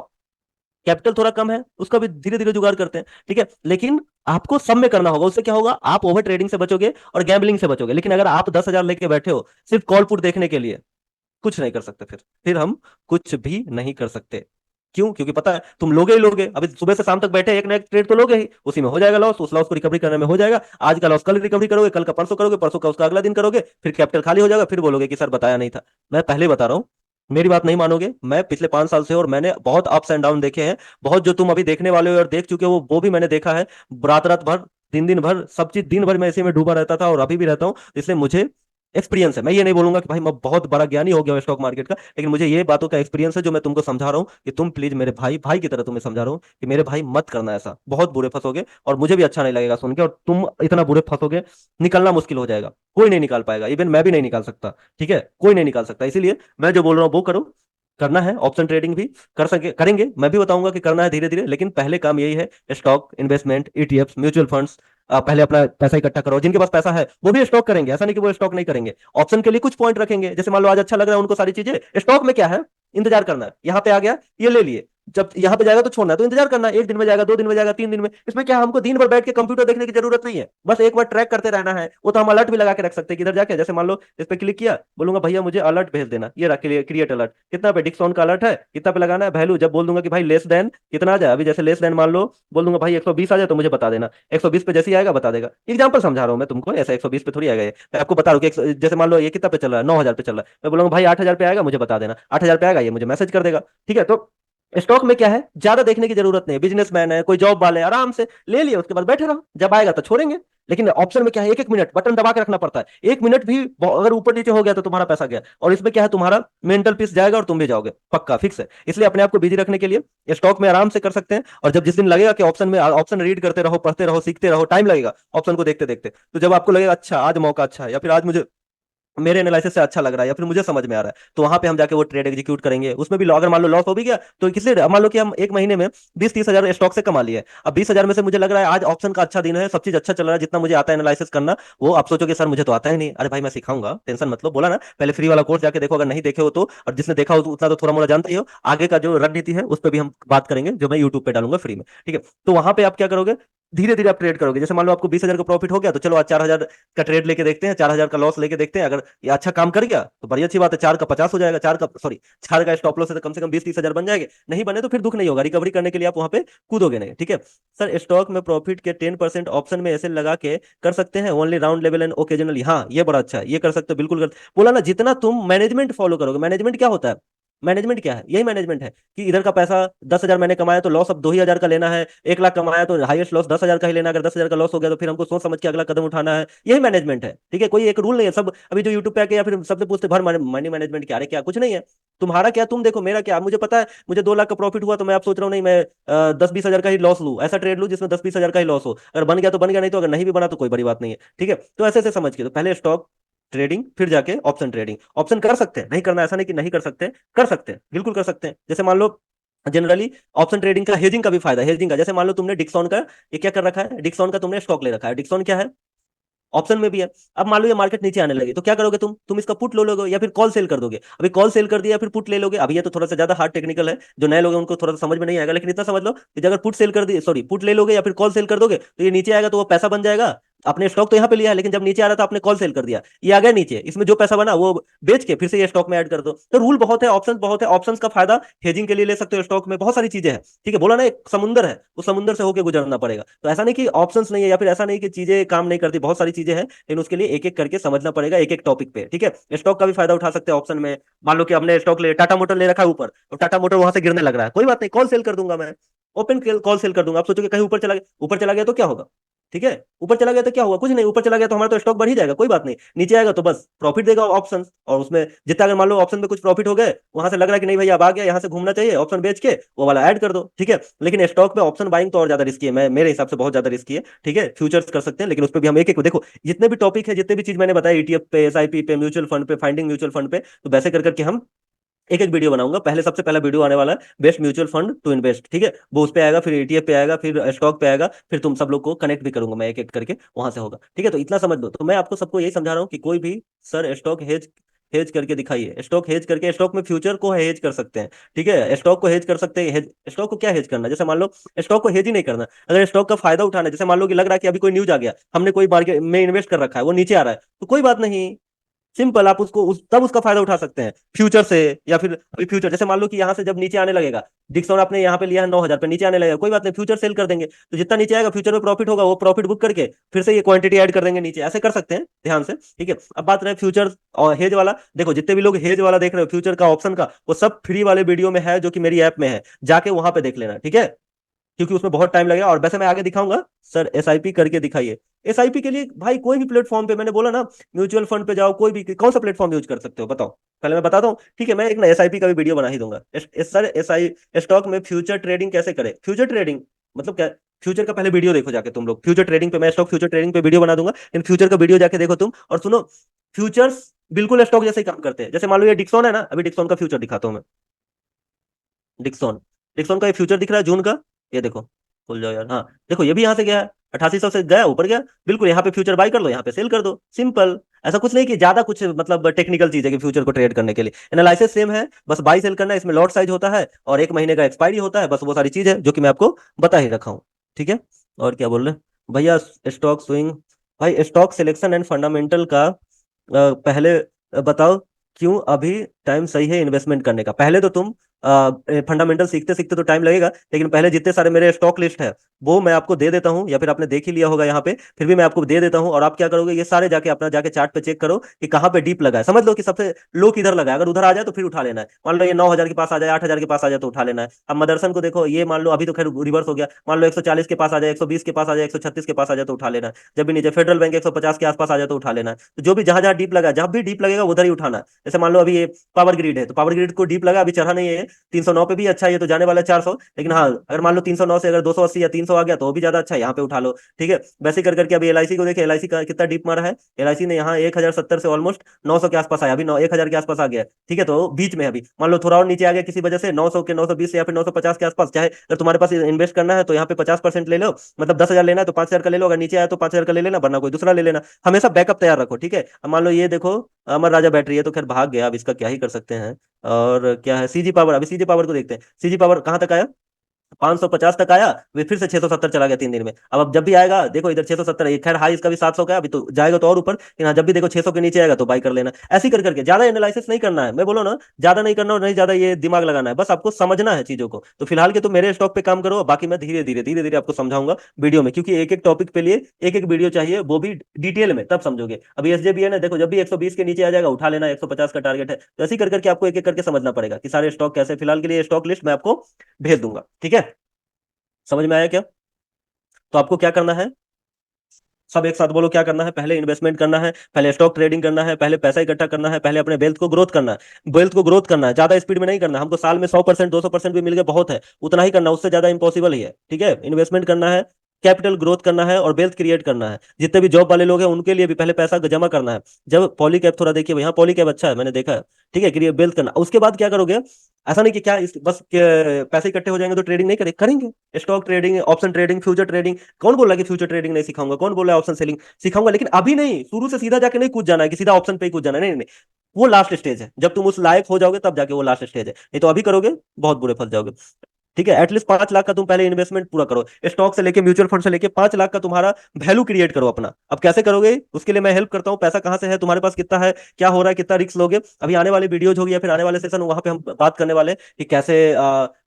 कैपिटल थोड़ा कम है, उसका भी धीरे धीरे जुगाड़ करते हैं, ठीक है। लेकिन आपको सब में करना होगा, उससे क्या होगा, आप ओवर ट्रेडिंग से बचोगे और गैम्बलिंग से बचोगे। लेकिन अगर आप 10,000 लेके बैठे हो सिर्फ कॉल पुट देखने के लिए, कुछ नहीं कर सकते। फिर हम कुछ भी नहीं कर सकते। क्यों? क्योंकि पता है तुम लोगे ही लोगे। अभी सुबह से शाम तक बैठे एक ना एक ट्रेड तो लोगे ही, उसी में हो जाएगा लॉस, उस लॉस को रिकवरी करने में हो जाएगा। आज का लॉस कल रिकवरी करोगे, कल का परसों करोगे, परसों का उसका अगला दिन करोगे, फिर कैपिटल खाली हो जाएगा, फिर बोलोगे कि सर बताया नहीं था। मैं पहले बता रहा हूँ, मेरी बात नहीं मानोगे, मैं पिछले 5 साल से, और मैंने बहुत अप्स एंड डाउन देखे हैं। बहुत जो तुम अभी देखने वाले हो और देख चुके हो, वो भी मैंने देखा है। रात रात भर, दिन दिन भर, सब चीज दिन भर मैं इसी में डूबा रहता था, और अभी भी रहता हूँ। इसलिए मुझे एक्सपीरियंस है। मैं ये नहीं बोलूंगा कि भाई मैं बहुत बड़ा ज्ञानी हो गया हूं स्टॉक मार्केट का, लेकिन मुझे ये बातों का एक्सपीरियंस है, जो मैं तुमको समझा रहा हूँ कि तुम प्लीज मेरे भाई भाई की तरह तुम्हें समझा रहा हूँ कि मेरे भाई मत करना ऐसा, बहुत बुरे फंसोगे, और मुझे भी अच्छा नहीं लगेगा सुन के, और तुम इतना बुरे फंसोगे, निकलना मुश्किल हो जाएगा। कोई नहीं निकाल पाएगा, इवन मैं भी नहीं निकाल सकता, ठीक है, कोई नहीं निकाल सकता। इसीलिए मैं जो बोल रहा हूँ वो करो। करना है ऑप्शन ट्रेडिंग भी कर सके करेंगे, मैं भी बताऊंगा कि करना है धीरे धीरे, लेकिन पहले काम यही है, stock investment, ETF, mutual funds. पहले अपना पैसा इकट्ठा करो। जिनके पास पैसा है वो भी स्टॉक करेंगे, ऐसा नहीं कि वो स्टॉक नहीं करेंगे। ऑप्शन के लिए कुछ पॉइंट रखेंगे, जैसे मान लो आज अच्छा लग रहा है उनको सारी चीजें। स्टॉक में क्या है, इंतजार करना है, यहाँ पे आ गया ये ले लिए, जब यहाँ पे जाएगा तो छोड़ना है, तो इंतजार करना है। 1 दिन में जाएगा, 2 दिन में जाएगा, 3 दिन में, इसमें क्या हमको दिन भर बैठ के कंप्यूटर देखने की जरूरत नहीं है, बस एक बार ट्रैक करते रहना है। वो तो हम अलर्ट भी लगा के रख सकते हैं कि इधर जाके, जैसे मान लो इस पे क्लिक किया, बोलूंगा भैया मुझे अलर्ट भेज देना, ये रख क्रिएट अलर्ट, कितना पे डिस्काउंट का अलर्ट है, कितना पे लगाना है वैल्यू, जब बोल दूंगा कि भाई लेस देन कितना आ जाए, अभी जैसे लेस देन मान लो बोल दूंगा भाई 120 आ जाए, तो मुझे बता देना, 120 पे जैसे ही आएगा बता देगा। एग्जाम्पल समझा रहा हूँ मैं तुमको, ऐसा 120 पे थोड़ी आएगा ये, मैं आपको बता रहा हूँ कि जैसे मान लो ये कितना पे चल रहा है, 9,000 पे चल रहा है, मैं बोलूंगा भाई 8,000 पे आएगा, मुझे बता देना, 8,000 पे आएगा, ये मुझे मैसेज कर देगा, ठीक है। तो स्टॉक में क्या है, ज्यादा देखने की जरूरत नहीं है। बिजनेसमैन है, कोई जॉब वाले, आराम से ले लिया, उसके बाद बैठे रहो, जब आएगा तो छोड़ेंगे। लेकिन ऑप्शन में क्या है, एक एक मिनट बटन दबा के रखना पड़ता है, 1 मिनट भी अगर ऊपर नीचे हो गया तो तुम्हारा पैसा गया। और इसमें क्या है, तुम्हारा मेंटल पीस जाएगा और तुम भी जाओगे, पक्का फिक्स है। इसलिए अपने आप को बिजी रखने के लिए स्टॉक में आराम से कर सकते हैं। और जब जिस दिन लगेगा कि ऑप्शन में, ऑप्शन रीड करते रहो, पढ़ते रहो, सीखते रहो, टाइम लगेगा ऑप्शन को देखते देखते, तो जब आपको लगेगा अच्छा आज मौका अच्छा है, या फिर आज मुझे मेरे एनालिसिस से अच्छा लग रहा है, या फिर मुझे समझ में आ रहा है, तो वहां पे हम जाके वो ट्रेड एग्जीक्यूट करेंगे। उसमें भी अगर मान लो लॉस हो भी गया, तो किसी मान लो कि हम एक महीने में 20-30 हजार स्टॉक से कमा लिए। अब 20,000 में से मुझे लग रहा है आज ऑप्शन का अच्छा दिन है, सब चीज अच्छा चल रहा है, जितना मुझे आता है एनालिसिस करना, वो आप सोचोगे सर मुझे तो आता है नहीं। अरे भाई मैं सिखाऊंगा, टेंशन मत लो, बोला ना पहले फ्री वाला कोर्स जाके देखो, अगर नहीं देखे हो तो, और जिसने देखा हो तो उतना तो थोड़ा मोड़ा जानते ही हो। आगे का जो रणनीति है उस पर भी हम बात करेंगे, जो मैं यूट्यूब पे डालूंगा फ्री में, ठीक है। तो वहां पे आप क्या करोगे, धीरे धीरे आप ट्रेड करोगे। जैसे मान लो आपको 20,000 का प्रॉफिट हो गया, तो चलो आज 4,000 का ट्रेड लेके देखते हैं, 4,000 का लॉस लेके देखते हैं। अगर ये अच्छा काम कर गया तो बड़ी अच्छी बात है, 4 का 50 हो जाएगा, 4 का स्टॉप लॉस है तो कम से कम 20-30 हजार बन जाएंगे। नहीं बने तो फिर दुख नहीं होगा, रिकवरी करने के लिए आप वहां पे कूदोगे नहीं, ठीक है। सर स्टॉक में प्रॉफिट के 10% ऑप्शन में ऐसे लगा के कर सकते हैं, only round level and occasionally. हाँ ये बड़ा अच्छा है, ये कर सकते हो, बिल्कुल कर। बोला ना, जितना तुम मैनेजमेंट फॉलो करोगे, मैनेजमेंट क्या होता है, मैनेजमेंट क्या है, यही मैनेजमेंट है कि इधर का पैसा 10,000 मैंने कमाया तो लॉस अब 2,000 का लेना है, 1 लाख कमाया तो हाईएस्ट लॉस 10,000 का ही लेना है। अगर 10,000 का लॉस हो गया तो फिर हमको सोच समझ के अगला कदम उठाना है, यही मैनेजमेंट है, ठीक है। कोई एक रूल नहीं है। सब अभी जो यूट्यूब पे आके या फिर सबसे पूछते भर मनी मैनेजमेंट क्या, अरे क्या कुछ नहीं है। तुम्हारा क्या, तुम देखो, मेरा क्या, मुझे पता है मुझे 2 लाख का प्रॉफिट हुआ, तो मैं आप सोच रहा हूँ नहीं मैं 10-20 हजार का ही लॉस लूँ, ऐसा ट्रेड लूँ जिसमें 10-20 हजार का ही लॉस हो। अगर बन गया तो बन गया, नहीं तो अगर नहीं भी बना तो कोई बड़ी बात नहीं है, ठीक है। तो ऐसे ऐसे समझ के, तो पहले स्टॉक ट्रेडिंग, फिर जाके ऑप्शन ट्रेडिंग। ऑप्शन कर सकते हैं, नहीं करना ऐसा नहीं कि नहीं कर सकते, कर सकते हैं, बिल्कुल कर सकते हैं। जैसे मान लो जनरली ऑप्शन ट्रेडिंग का हेजिंग का भी फायदा है। हेजिंग का जैसे मान लो तुमने डिक्सॉन का ये क्या कर रखा है, डिक्सॉन का तुमने स्टॉक ले रखा है। डिक्सॉन क्या है, ऑप्शन में भी है। अब मान लो ये मार्केट नीचे आने लगी तो क्या करोगे तुम इसका पुट लो लोगे या फिर कॉल सेल कर दोगे। अभी कॉल सेल कर दिया या फिर पुट ले लोगे। अभी ये तो थोड़ा सा ज्यादा हार्ड टेक्निकल है, जो नए लोग हैं उनको थोड़ा सा समझ में नहीं आएगा, लेकिन इतना समझ लो कि अगर पुट सेल कर दिए, सॉरी पुट ले लोगे या फिर कॉल सेल कर दोगे तो ये नीचे आएगा तो वो पैसा बन जाएगा। आपने स्टॉक तो यहाँ पे लिया है, लेकिन जब नीचे आ रहा था आपने कॉल सेल कर दिया, ये आ गया नीचे, इसमें जो पैसा बना वो बेच के फिर से ये स्टॉक में ऐड कर दो। तो रूल बहुत है, ऑप्शन बहुत है। ऑप्शंस का फायदा हेजिंग के लिए ले सकते हो, स्टॉक में बहुत सारी चीजें हैं। ठीक है, बोला ना एक समुंदर है, उस समुंदर से होकर गुजरना पड़ेगा। तो ऐसा नहीं कि ऑप्शंस नहीं है या फिर ऐसा नहीं कि चीजें काम नहीं करती, बहुत सारी चीजें हैं, लेकिन उसके लिए एक एक करके समझना पड़ेगा एक एक टॉपिक पे। ठीक है, स्टॉक का भी फायदा उठा सकते हैं ऑप्शन में। मान लो कि हमने स्टॉक ले टाटा मोटर ले रखा है ऊपर, तो टाटा मोटर वहां से गिरने लग रहा है, कोई बात नहीं, कॉल सेल कर दूंगा मैं, ओपन कॉल सेल कर दूंगा। आप सोचोगे कहीं ऊपर चला गया, ऊपर चला गया तो क्या होगा। ठीक है, ऊपर चला गया तो क्या हुआ, कुछ नहीं, ऊपर चला गया तो हमारा तो स्टॉक बढ़ ही जाएगा, कोई बात नहीं। नीचे आएगा तो बस प्रॉफिट देगा ऑप्शन, और उसमें जितना, अगर मान लो ऑप्शन में कुछ प्रॉफिट हो गए, वहां से लग रहा है कि नहीं भाई अब आ गया, यहाँ से घूमना चाहिए, ऑप्शन बेच के वो वाला ऐड कर दो। ठीक है, लेकिन स्टॉक पे ऑप्शन बाइंग तो और ज्यादा रिस्की है, मैं मेरे हिसाब से बहुत ज्यादा रिस्की है। ठीक है, फ्यूचर्स कर सकते हैं, लेकिन उस पर भी हम एक एक देखो, जितने भी टॉपिक है, जितने भी चीज मैंने बताया, ईटीएफ पे, एसआईपी पे, म्यूचुअल फंड पे, फाइंडिंग म्यूचुअल फंड पे, तो वैसे कर करके हम एक एक वीडियो बनाऊंगा। पहले सबसे पहला वीडियो आने वाला है best mutual fund to invest. ठीक है, वो उस पे आएगा, फिर ईटीएफ पे आएगा, फिर स्टॉक पे आएगा, फिर तुम सब लोग को कनेक्ट भी करूंगा मैं एक एक करके, वहां से होगा। ठीक है, तो इतना समझ लो। तो मैं आपको सबको यही समझा रहा हूँ कि कोई भी सर स्टॉक हेज हेज करके दिखाइए, स्टॉक हेज करके, स्टॉक में फ्यूचर को हेज कर सकते हैं। ठीक है, स्टॉक को हेज कर सकते हैं। स्टॉक को क्या हेज करना है, जैसे मान लो स्टॉक को हेज ही नहीं करना, अगर स्टॉक का फायदा उठाना है, जैसे मान लो कि लग रहा है कि अभी कोई न्यूज आ गया, हमने कोई मार्केट में इन्वेस्ट कर रखा है, वो नीचे आ रहा है, तो कोई बात नहीं, सिंपल, आप उसको तब उसका फायदा उठा सकते हैं फ्यूचर से। या फिर अभी फ्यूचर, जैसे मान लो कि यहाँ से जब नीचे आने लगेगा, डिक्सॉन आपने यहाँ पे लिया है 9,000 पे, नीचे आने लगेगा, कोई बात नहीं, फ्यूचर सेल कर देंगे, तो जितना नीचे आएगा फ्यूचर में प्रॉफिट होगा, वो प्रॉफिट बुक करके फिर से ये क्वांटिटी ऐड कर देंगे नीचे, ऐसे कर सकते हैं ध्यान से। ठीक है, अब बात रहे फ्यूचर और हेज वाला, देखो जितने भी लोग हेज वाला देख रहे हो, फ्यूचर का, ऑप्शन का, वो सब फ्री वाले वीडियो में है, जो कि मेरी ऐप में है, जाके वहां पे देख लेना। ठीक है, क्योंकि उसमें बहुत टाइम लगेगा, और वैसे मैं आगे दिखाऊंगा। सर एसआईपी करके दिखाइए, एसआईपी के लिए भाई कोई भी प्लेटफॉर्म पे, मैंने बोला ना, म्यूचुअल फंड पे जाओ, कोई भी, कौन सा प्लेटफॉर्म यूज कर सकते हो बताओ, पहले मैं बताता हूँ। ठीक है, मैं एक ना एसआईपी का भी वीडियो बना ही दूंगा। सर एसआई स्टॉक में फ्यूचर ट्रेडिंग कैसे करें, फ्यूचर ट्रेडिंग मतलब क्या, फ्यूचर का पहले वीडियो देखो जाके तुम लोग, फ्यूचर ट्रेडिंग पे मैं स्टॉक फ्यूचर ट्रेडिंग पे वीडियो बना दूंगा, लेकिन फ्यूचर का वीडियो जाके देखो तुम, और सुनो, फ्यूचर्स बिल्कुल स्टॉक जैसे ही काम करते हैं। जैसे मान लो ये डिक्सॉन है ना, अभी डिक्सॉन का फ्यूचर दिखाता हूँ मैं। डिक्सॉन, डिक्सॉन का ये फ्यूचर दिख रहा है जून का, ये देखो, खुल जाओ यार, हाँ देखो, ये भी यहाँ से गया है, 8800 से गया, ऊपर गया, बिल्कुल यहाँ पे फ्यूचर बाई कर लो, यहाँ पे सेल कर दो, सिंपल। ऐसा कुछ नहीं कि ज्यादा कुछ मतलब टेक्निकल चीज है कि फ्यूचर को ट्रेड करने के लिए, एनालिसिस सेम है, बस बाई सेल करना है, इसमें लॉट साइज होता है और एक महीने का एक्सपायरी होता है, बस वो सारी चीज है जो कि मैं आपको बता ही रखा हूँ। ठीक है, और क्या बोल रहे हैं भैया, स्टॉक स्विंग, भाई स्टॉक सिलेक्शन एंड फंडामेंटल का पहले बताओ, क्यों अभी टाइम सही है इन्वेस्टमेंट करने का। पहले तो तुम फंडामेंटल सीखते सीखते तो टाइम लगेगा, लेकिन पहले जितने सारे मेरे स्टॉक लिस्ट है वो मैं आपको दे देता हूँ, या फिर आपने देख ही लिया होगा यहाँ पे, फिर भी मैं आपको दे देता हूँ। और आप क्या करोगे, ये सारे जाके अपना जाके चार्ट पे चेक करो कि कहाँ पे डीप लगा है, समझ लो कि सबसे लो किधर लगा है, अगर उधर आ जाए तो फिर उठा लेना है। मान लो ये 9,000 के पास आ जाए, 8,000 के पास आ जाए तो उठा लेना है। अब मदरसन को देखो, ये मान लो अभी तो खैर रिवर्स हो गया, मान लो 140 के पास आ जाए, 120 के पास आ जाए, 136 के पास आ जाए तो उठा लेना है। जब भी नीचे फेडरल बैंक 150 के आसपास आ जाए तो उठा लेना है। तो जो भी जहां जहां डीप लगा, जब भी डीप लगेगा उधर ही उठाना है। जैसे मान लो अभी ये पावर ग्रिड है, तो पावर ग्रिड को डीप लगा, अभी चढ़ा नहीं है, 309 पे भी अच्छा है, ये तो जाने वाला है 400, लेकिन हाँ अगर मान लो 309 से अगर 280 या 300 आ गया तो वो भी ज्यादा अच्छा है, यहाँ पे उठा लो। ठीक है, वैसे कर करके अभी एलआईसी को देखिए, एलआईसी का कितना डीप मारा है, एलआईसी ने यहाँ 1,070 से ऑलमोस्ट 900 के आसपास आया, अभी 1,000 के आसपास आ गया। ठीक है, तो बीच में अभी मान लो थोड़ा और नीचे आ गया किसी वजह से, 900 के 920 या फिर 950 के आसपास, चाहे अगर तुम्हारे पास इन्वेस्ट करना है तो यहाँ पे 50% ले लो, मतलब 10,000 लेना है तो 5,000 का ले लो, अगर नीचे आया तो 5,000 का ले लेना, वरना कोई दूसरा ले लेना, हमेशा बैकअप तैयार रखो। ठीक है, अब मान लो ये देखो, अमर राजा बैटरी है तो खैर भाग गया, अब इसका क्या ही कर सकते हैं। और क्या है, सीजी पावर, अभी सीजी पावर को देखते हैं, सीजी पावर कहाँ तक आया, 550 तक आया, फिर से 670 चला गया 3 दिन में। अब जब भी आएगा देखो इधर 670 है, खैर हाई इसका भी 700 का है, अभी तो जाएगा तो और ऊपर, लेकिन हाँ जब भी देखो 600 के नीचे आएगा तो बाई कर लेना। ऐसे ही कर करके ज्यादा एनालिसिस नहीं करना है, मैं बोलो ना, ज्यादा नहीं करना और नहीं ज्यादा ये दिमाग लगाना है, बस आपको समझना है चीजों को। तो फिलहाल के तो मेरे स्टॉक पे काम करो, बाकी मैं धीरे धीरे आपको समझाऊंगा वीडियो में, क्योंकि एक एक टॉपिक पे लिए एक एक वीडियो चाहिए, वो भी डिटेल में, तब समझोगे। अभी एसजेबी है ना, देखो जब भी 120 के नीचे आ जाएगा उठा लेना, 150 का टारगेट है, तो ऐसे ही कर करके आपको एक एक करके समझना पड़ेगा कि सारे स्टॉक कैसे। फिलहाल के लिए स्टॉक लिस्ट मैं आपको भेज दूंगा, ठीक है, समझ में आया क्या। तो आपको क्या करना है, सब एक साथ बोलो, क्या करना है, पहले इन्वेस्टमेंट करना है, पहले स्टॉक ट्रेडिंग करना है, पहले पैसा इकट्ठा करना है, पहले अपने वेल्थ को ग्रोथ करना है। वेल्थ को ग्रोथ करना है, ज्यादा स्पीड में नहीं करना, हमको साल में 100% 200% भी मिल गया बहुत है, उतना ही करना, उससे ज्यादा इंपॉसिबल ही है। ठीक है, इन्वेस्टमेंट करना है, कैपिटल ग्रोथ करना है और वेल्थ क्रिएट करना है। जितने भी जॉब वाले लोग हैं उनके लिए भी पहले पैसा जमा करना है। जब पॉलीकैब थोड़ा देखिए, यहाँ पॉलीकैब अच्छा है, मैंने देखा है। ठीक है, क्रिएट वेल्थ करना, उसके बाद क्या करोगे? ऐसा नहीं कि क्या बस पैसे इकट्ठे हो जाएंगे तो ट्रेडिंग नहीं करेंगे। Stock trading, option trading, future trading. कौन बोल रहा है कि फ्यूचर ट्रेडिंग नहीं सिखाऊंगा? कौन बोल रहा है ऑप्शन सेलिंग सिखाऊंगा? लेकिन अभी नहीं, शुरू से सीधा जाके नहीं कूद जाना है कि सीधा ऑप्शन पे ही कूद जाना है, नहीं नहीं। वो लास्ट स्टेज है, जब तुम उस लायक हो जाओगे तब जाके वो लास्ट स्टेज है, नहीं तो अभी करोगे बहुत बुरे फंस जाओगे। ठीक है, एटलीस्ट 5 लाख का तुम पहले इन्वेस्टमेंट पूरा करो, स्टॉक से लेके म्यूचुअल फंड से लेके 5 लाख का तुम्हारा वैल्यू क्रिएट करो अपना। अब कैसे करोगे उसके लिए मैं हेल्प करता हूँ। पैसा कहाँ से है, तुम्हारे पास कितना है, क्या हो रहा है, कितना रिस्क लोगे, अभी आने वाली वीडियोज होगी या फिर आने वाले सेशन वहां पे हम बात करने वाले हैं कि कैसे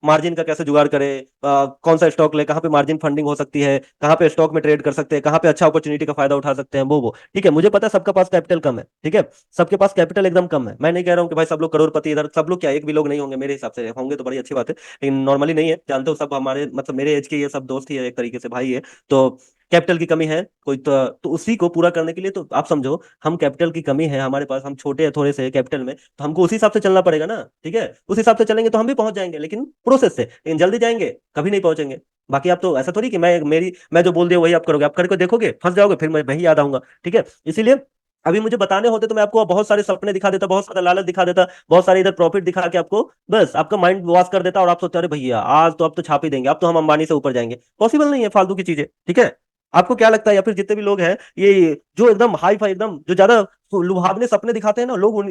मार्जिन का कैसे जुगाड़ करें, कौन सा स्टॉक ले, कहाँ पे मार्जिन फंडिंग हो सकती है, कहाँ पे स्टॉक में ट्रेड कर सकते हैं, कहाँ पे अच्छा अपॉर्चुनिटी का फायदा उठा सकते हैं, वो ठीक है। मुझे पता है सबका पास कैपिटल कम है, ठीक है, सबके पास कैपिटल एकदम कम है। मैं नहीं कह रहा हूँ कि भाई सब लोग करोड़पति, इधर सब लोग क्या एक भी लोग नहीं होंगे, मेरे हिसाब से होंगे तो बड़ी अच्छी बात है, लेकिन नॉर्मली नहीं है। जानते हो सब हमारे मतलब मेरे एज के ये सब दोस्त ही है, एक तरीके से भाई है। तो कैपिटल की कमी है कोई तो उसी को पूरा करने के लिए तो आप समझो हम कैपिटल की कमी है हमारे पास, हम छोटे हैं थोड़े से कैपिटल में, तो हमको उसी हिसाब से चलना पड़ेगा ना। ठीक है, उस हिसाब से चलेंगे तो हम भी पहुंच जाएंगे, लेकिन प्रोसेस से, लेकिन जल्दी जाएंगे कभी नहीं पहुंचेंगे। बाकी आप तो ऐसा थोड़ी कि मैं जो बोल दिया वही आप करोगे, आप करके देखोगे फंस जाओगे, फिर मैं वही याद आऊंगा। ठीक है, इसीलिए अभी मुझे बताने होते तो मैं आपको बहुत सारे सपने दिखा देता, बहुत सारा लालच दिखा देता, बहुत सारे इधर प्रॉफिट दिखा के आपको बस आपका माइंड वॉश कर देता, और आप सोचते अरे भैया आज तो अब तो छाप ही देंगे, अब तो हम अंबानी से ऊपर जाएंगे। पॉसिबल नहीं है फालतू की चीजें। ठीक है, आपको क्या लगता है, या फिर जितने भी लोग हैं ये जो एकदम हाई फाई, एकदम जो ज्यादा लुभावने सपने दिखाते हैं ना लोग,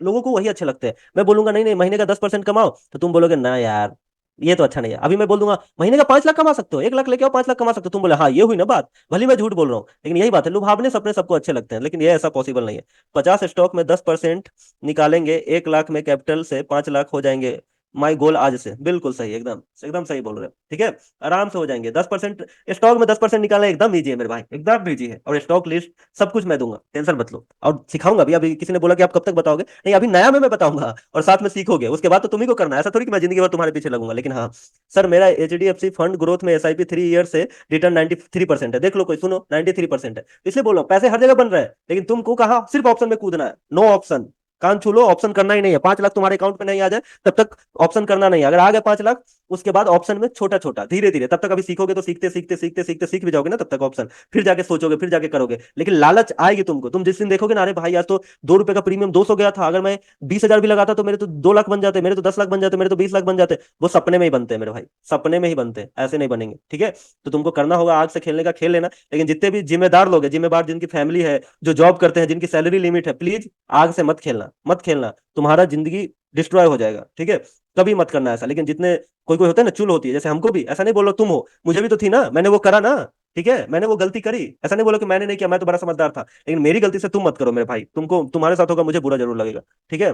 लोगों को वही अच्छे लगते हैं। मैं बोलूंगा नहीं नहीं महीने का 10% कमाओ, तो तुम बोलोगे ना यार ये तो अच्छा नहीं है। अभी मैं बोल दूंगा महीने का 5 लाख कमा सकते हो, 1 लाख लेके आओ, 5 लाख कमा सकते हो, तुम बोले हाँ ये हुई ना बात, भले मैं झूठ बोल रहा हूँ, लेकिन यही बात है, लुभावने सपने सबको अच्छे लगते हैं, लेकिन ये ऐसा पॉसिबल नहीं है। 50 स्टॉक में 10% निकालेंगे, 1 लाख में कैपिटल से 5 लाख हो जाएंगे। माई गोल आज से, बिल्कुल सही, एकदम एकदम सही बोल रहे हो। ठीक है, आराम से हो जाएंगे 10%। स्टॉक में 10% निकालना एकदम ईजी है मेरे भाई, एकदम ईजी है, और स्टॉक लिस्ट सब कुछ मैं दूंगा, टेंशन मत लो, और सिखाऊंगा भी। अभी किसी ने बोला कि आप कब तक बताओगे, नहीं अभी नया में मैं बताऊंगा और साथ में सीखोगे, उसके बाद तो तुम्ही को करना है, ऐसा थोड़ी कि मैं जिंदगी भर तुम्हारे पीछे लगूंगा। लेकिन हाँ सर, मेरा HDFC फंड ग्रोथ में SIP 3 ईयर से रिटर्न 93% है, देख लो कोई, सुनो 93% है। इसलिए बोल रहा हूँ पैसे हर जगह बन रहे हैं, लेकिन तुमको कहा सिर्फ ऑप्शन में कूदना है, नो ऑप्शन, कान छू लो, ऑप्शन करना ही नहीं है। 5 लाख तुम्हारे अकाउंट में नहीं आ जाए तब तक ऑप्शन करना नहीं है, अगर आ गया 5 लाख उसके बाद ऑप्शन में छोटा छोटा धीरे धीरे, तब तक अभी सीखोगे तो सीखते सीखते सीखते सीखते सीख भी जाओगे ना, तब तक ऑप्शन, फिर जाके सोचोगे, फिर जाके करोगे। लेकिन लालच आएगी तुमको, तुम जिस दिन देखोगे ना अरे भाई आज तो 2 रुपए का प्रीमियम 200 गया था, अगर मैं 20,000 भी लगाता तो मेरे तो 2 लाख बन जाते, मेरे तो 10 लाख बन जाते, मेरे तो 20 लाख बन जाते। वो सपने में ही बनते हैं मेरे भाई, सपने में ही बनते हैं, ऐसे नहीं बनेंगे। ठीक है, तो तुमको करना होगा आग से खेलने का खेल लेना, लेकिन जितने भी जिम्मेदार लोग हैं, जिम्मेदार जिनकी फैमिली है, जो जॉब करते हैं, जिनकी सैलरी लिमिट है, प्लीज आग से मत खेलना, मत खेलना, तुम्हारा जिंदगी डिस्ट्रॉय हो जाएगा। ठीक है, कभी मत करना ऐसा। लेकिन जितने कोई कोई होता है ना, चुल होती है, जैसे हमको भी, ऐसा नहीं बोलो तुम हो, मुझे भी तो थी ना, मैंने वो करा ना। ठीक है, मैंने वो गलती करी, ऐसा नहीं बोलो कि मैंने नहीं किया, मैं तो बड़ा समझदार था, लेकिन मेरी गलती से तुम मत करो मेरे भाई, तुमको तुम्हारे साथ होगा मुझे बुरा जरूर लगेगा। ठीक है,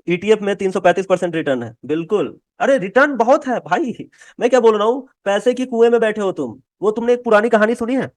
ETF में 335% रिटर्न है, बिल्कुल। अरे रिटर्न बहुत है भाई, मैं क्या बोल रहा हूँ, पैसे की कुएं में बैठे हो तुम। वो तुमने एक पुरानी कहानी सुनी है,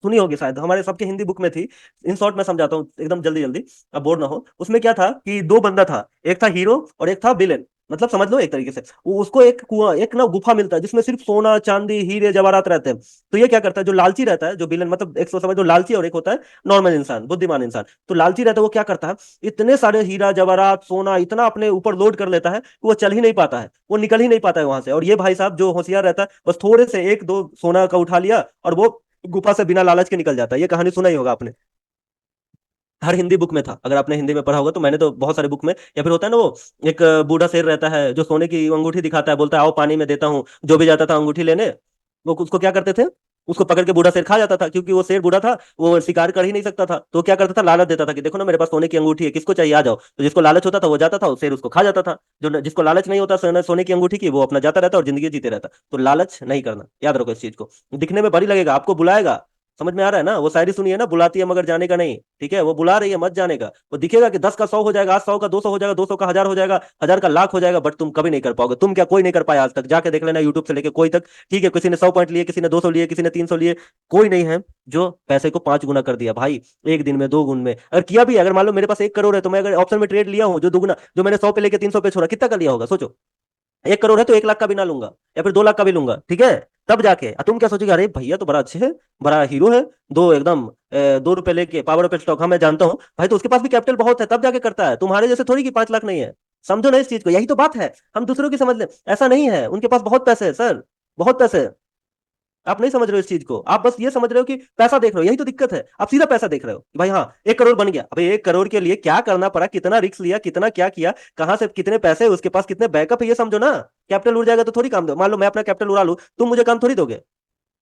सुनी होगी शायद, हमारे सबके हिंदी बुक में थी। इन शॉर्ट मैं समझाता हूँ एकदम जल्दी जल्दी, अब बोर ना हो। उसमें क्या था कि दो बंदा था, एक था हीरो और एक था विलेन, मतलब समझ लो एक तरीके से। वो उसको एक कुआं, एक ना गुफा मिलता है जिसमें सिर्फ सोना चांदी हीरे जवाहरात रहते हैं। तो ये क्या करता है, जो लालची रहता है, जो विलेन, मतलब एक सौ समझ लो लालची, और एक होता है नॉर्मल इंसान, बुद्धिमान इंसान। तो लालची रहता है वो क्या करता है, इतने सारे हीरा जवाहरात सोना इतना अपने ऊपर लोड कर लेता है कि वो चल ही नहीं पाता है, वो निकल ही नहीं पाता है वहां से। और ये भाई साहब जो होशियार रहता है बस थोड़े से एक दो सोना का उठा लिया और वो गुफा से बिना लालच के निकल जाता है। ये कहानी सुना ही होगा आपने, हर हिंदी बुक में था, अगर आपने हिंदी में पढ़ा होगा तो। मैंने तो बहुत सारे बुक में, या फिर होता है ना वो एक बूढ़ा शेर रहता है जो सोने की अंगूठी दिखाता है, बोलता है आओ पानी में देता हूँ, जो भी जाता था अंगूठी लेने वो उसको क्या करते थे, उसको पकड़ के बूढ़ा शेर खा जाता था, क्योंकि वो शेर बूढ़ा था, वो शिकार कर ही नहीं सकता था। तो क्या करता था, लालच देता था कि देखो ना मेरे पास सोने की अंगूठी है, किसको चाहिए आ जाओ। तो जिसको लालच होता था वो जाता था, शेर उसको खा जाता था। जो जिसको लालच नहीं होता सोने की अंगूठी की, वो अपना जाता रहता और जिंदगी जीते रहता। तो लालच नहीं करना, याद रखो इस चीज को। दिखने में बड़ी लगेगा, आपको बुलाएगा, समझ में आ रहा है ना, वो शायरी सुनी है ना, बुलाती है मगर जाने का नहीं। ठीक है, वो बुला रही है मत जाने का। वो दिखेगा कि 10 का 100 हो जाएगा, आज 100 का 200 हो जाएगा, 200 का 1000 हो जाएगा, 1000 का लाख हो जाएगा, बट तुम कभी नहीं कर पाओगे। तुम क्या, कोई नहीं कर पाया आज तक, जाके देख लेना यूट्यूब से लेके कोई तक। ठीक है, किसी ने 100 पॉइंट लिए, किसी ने 200 लिए, किसी ने 300 लिए, कोई नहीं है जो पैसे को 5 गुना कर दिया भाई, एक दिन में 2 गुण में। अगर किया भी, अगर मान लो मेरे पास 1 करोड़ है, तो मैं अगर ऑप्शन में ट्रेड लिया हूँ जो दुगुना, जो मैंने 100 पे लेके 300 पे छोड़ा, कितना कर लिया होगा सोचो। 1 करोड़ है तो 1 लाख का भी ना लूंगा, या फिर 2 लाख का भी लूंगा। ठीक है, तब जाके तुम क्या सोचोगे, अरे भैया तो बड़ा अच्छे है, बड़ा हीरो है, दो एकदम 2 रुपए लेके पावर ऑफ स्टॉक, हाँ मैं जानता हूँ भाई, तो उसके पास भी कैपिटल बहुत है तब जाके करता है, तुम्हारे जैसे थोड़ी कि 5 लाख नहीं है। समझो ना इस चीज को, यही तो बात है, हम दूसरों की समझ ले, ऐसा नहीं है, उनके पास बहुत पैसे है सर, बहुत पैसे है। आप नहीं समझ रहे हो इस चीज को, आप बस ये समझ रहे हो कि पैसा देख रहे हो, यही तो दिक्कत है। आप सीधा पैसा देख रहे हो कि भाई हाँ 1 करोड़ बन गया, अबे 1 करोड़ के लिए क्या करना पड़ा, कितना रिस्क लिया, कितना क्या किया, कहाँ से कितने पैसे, उसके पास कितने बैकअप है, ये समझो ना। कैपिटल उड़ जाएगा तो थोड़ी काम दो, मान लो मैं अपना कैपिटल उड़ा लूं, तुम मुझे काम थोड़ी दोगे,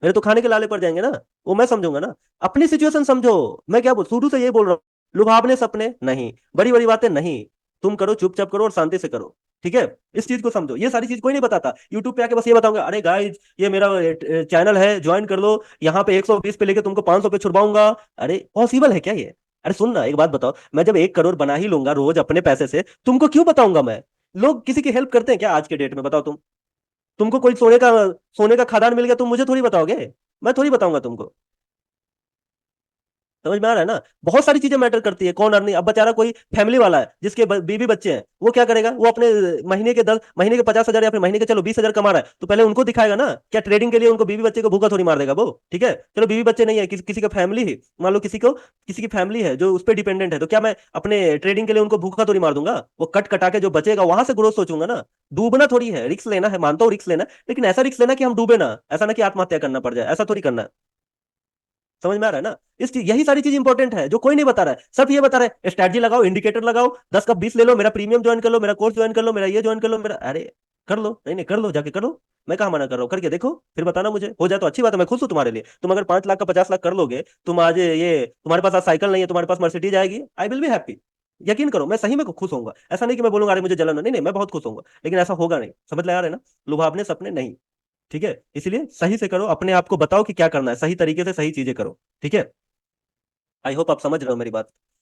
मेरे तो खाने के लाले पड़ जाएंगे ना। वो मैं समझूंगा ना। अपनी सिचुएशन समझो। मैं क्या बोल शुरू से यही बोल रहा हूँ, लुभावने सपने नहीं, बड़ी बड़ी बातें नहीं, तुम करो चुपचाप करो और शांति से करो। ठीक है, इस चीज को समझो। ये सारी चीज कोई नहीं बताता यूट्यूब पे आके, बस ये बताऊंगा अरे गाइस ये मेरा चैनल है, ज्वाइन कर लो, यहाँ पे 120 पे लेके तुमको 500 पे छुड़वाऊंगा। अरे पॉसिबल है क्या ये? अरे सुन ना, एक बात बताओ, मैं जब 1 करोड़ बना ही लूंगा रोज अपने पैसे से, तुमको क्यों बताऊंगा मैं? लोग किसी की हेल्प करते हैं क्या आज के डेट में, बताओ तुम? तुमको कोई सोने का खदान मिल गया, तुम मुझे थोड़ी बताओगे, मैं थोड़ी बताऊंगा तुमको। समझ में आ रहा है ना? बहुत सारी चीजें मैटर करती है, कौन अर्निंग। अब बेचारा कोई फैमिली वाला है जिसके बीवी बच्चे हैं, वो क्या करेगा? वो अपने महीने के 50,000 या फिर महीने के चलो 20,000 कमा रहा है, तो पहले उनको दिखाएगा ना। क्या ट्रेडिंग के लिए उनको बीवी बच्चे को भूखा थोड़ी मार देगा वो? ठीक है, चलो बीवी बच्चे नहीं है, किसी का फैमिली ही, मान लो किसी की फैमिली है जो उस पर डिपेंडेंट है, तो क्या मैं अपने ट्रेडिंग के लिए उनको भूखा थोड़ी मार दूंगा? वो कट कटा के जो बचेगा वहां से ग्रोथ सोचूंगा ना। डूबना थोड़ी है, रिस्क लेना है, मानता हूँ रिस्क लेना है, लेकिन ऐसा रिस्क लेना कि हम डूबे ना, ऐसा ना कि आत्महत्या करना पड़ जाए, ऐसा थोड़ी करना है। समझ में आ रहा है ना? इस चीज, यही सारी चीज इंपॉर्टेंट है जो कोई नहीं बता रहा है। सब ये बता रहा है स्ट्रैटेजी लगाओ, इंडिकेटर लगाओ, 10 का 20 ले लो, मेरा प्रीमियम ज्वाइन कर लो, मेरा कोर्स ज्वाइन कर लो, मेरा ये ज्वाइन कर लो, मेरा अरे कर लो, नहीं नहीं कर लो, जाके करो। मैं कहाँ मना कर रहा हूँ, करके देखो, फिर बताना मुझे, हो जाए तो अच्छी बात है, मैं खुश हूँ तुम्हारे लिए। तुम अगर 5 लाख का 50 लाख कर लोगे, तुम आज ये तुम्हारे पास आज साइकिल नहीं है, तुम्हारे पास मर्सिडीज आएगी, आई विल बी हैप्पी। यकीन करो, मैं सही में खुश होऊंगा। ऐसा नहीं कि मैं बोलूंगा अरे मुझे जलन हो, नहीं नहीं, मैं बहुत खुश होऊंगा, लेकिन ऐसा होगा नहीं। समझ ले आ रहे हैं ना? लुभावने सपने नहीं। ठीक है, इसलिए सही से करो, अपने आप को बताओ कि क्या करना है, सही तरीके से सही चीजें करो। ठीक है, आई होप आप समझ रहे हो मेरी बात।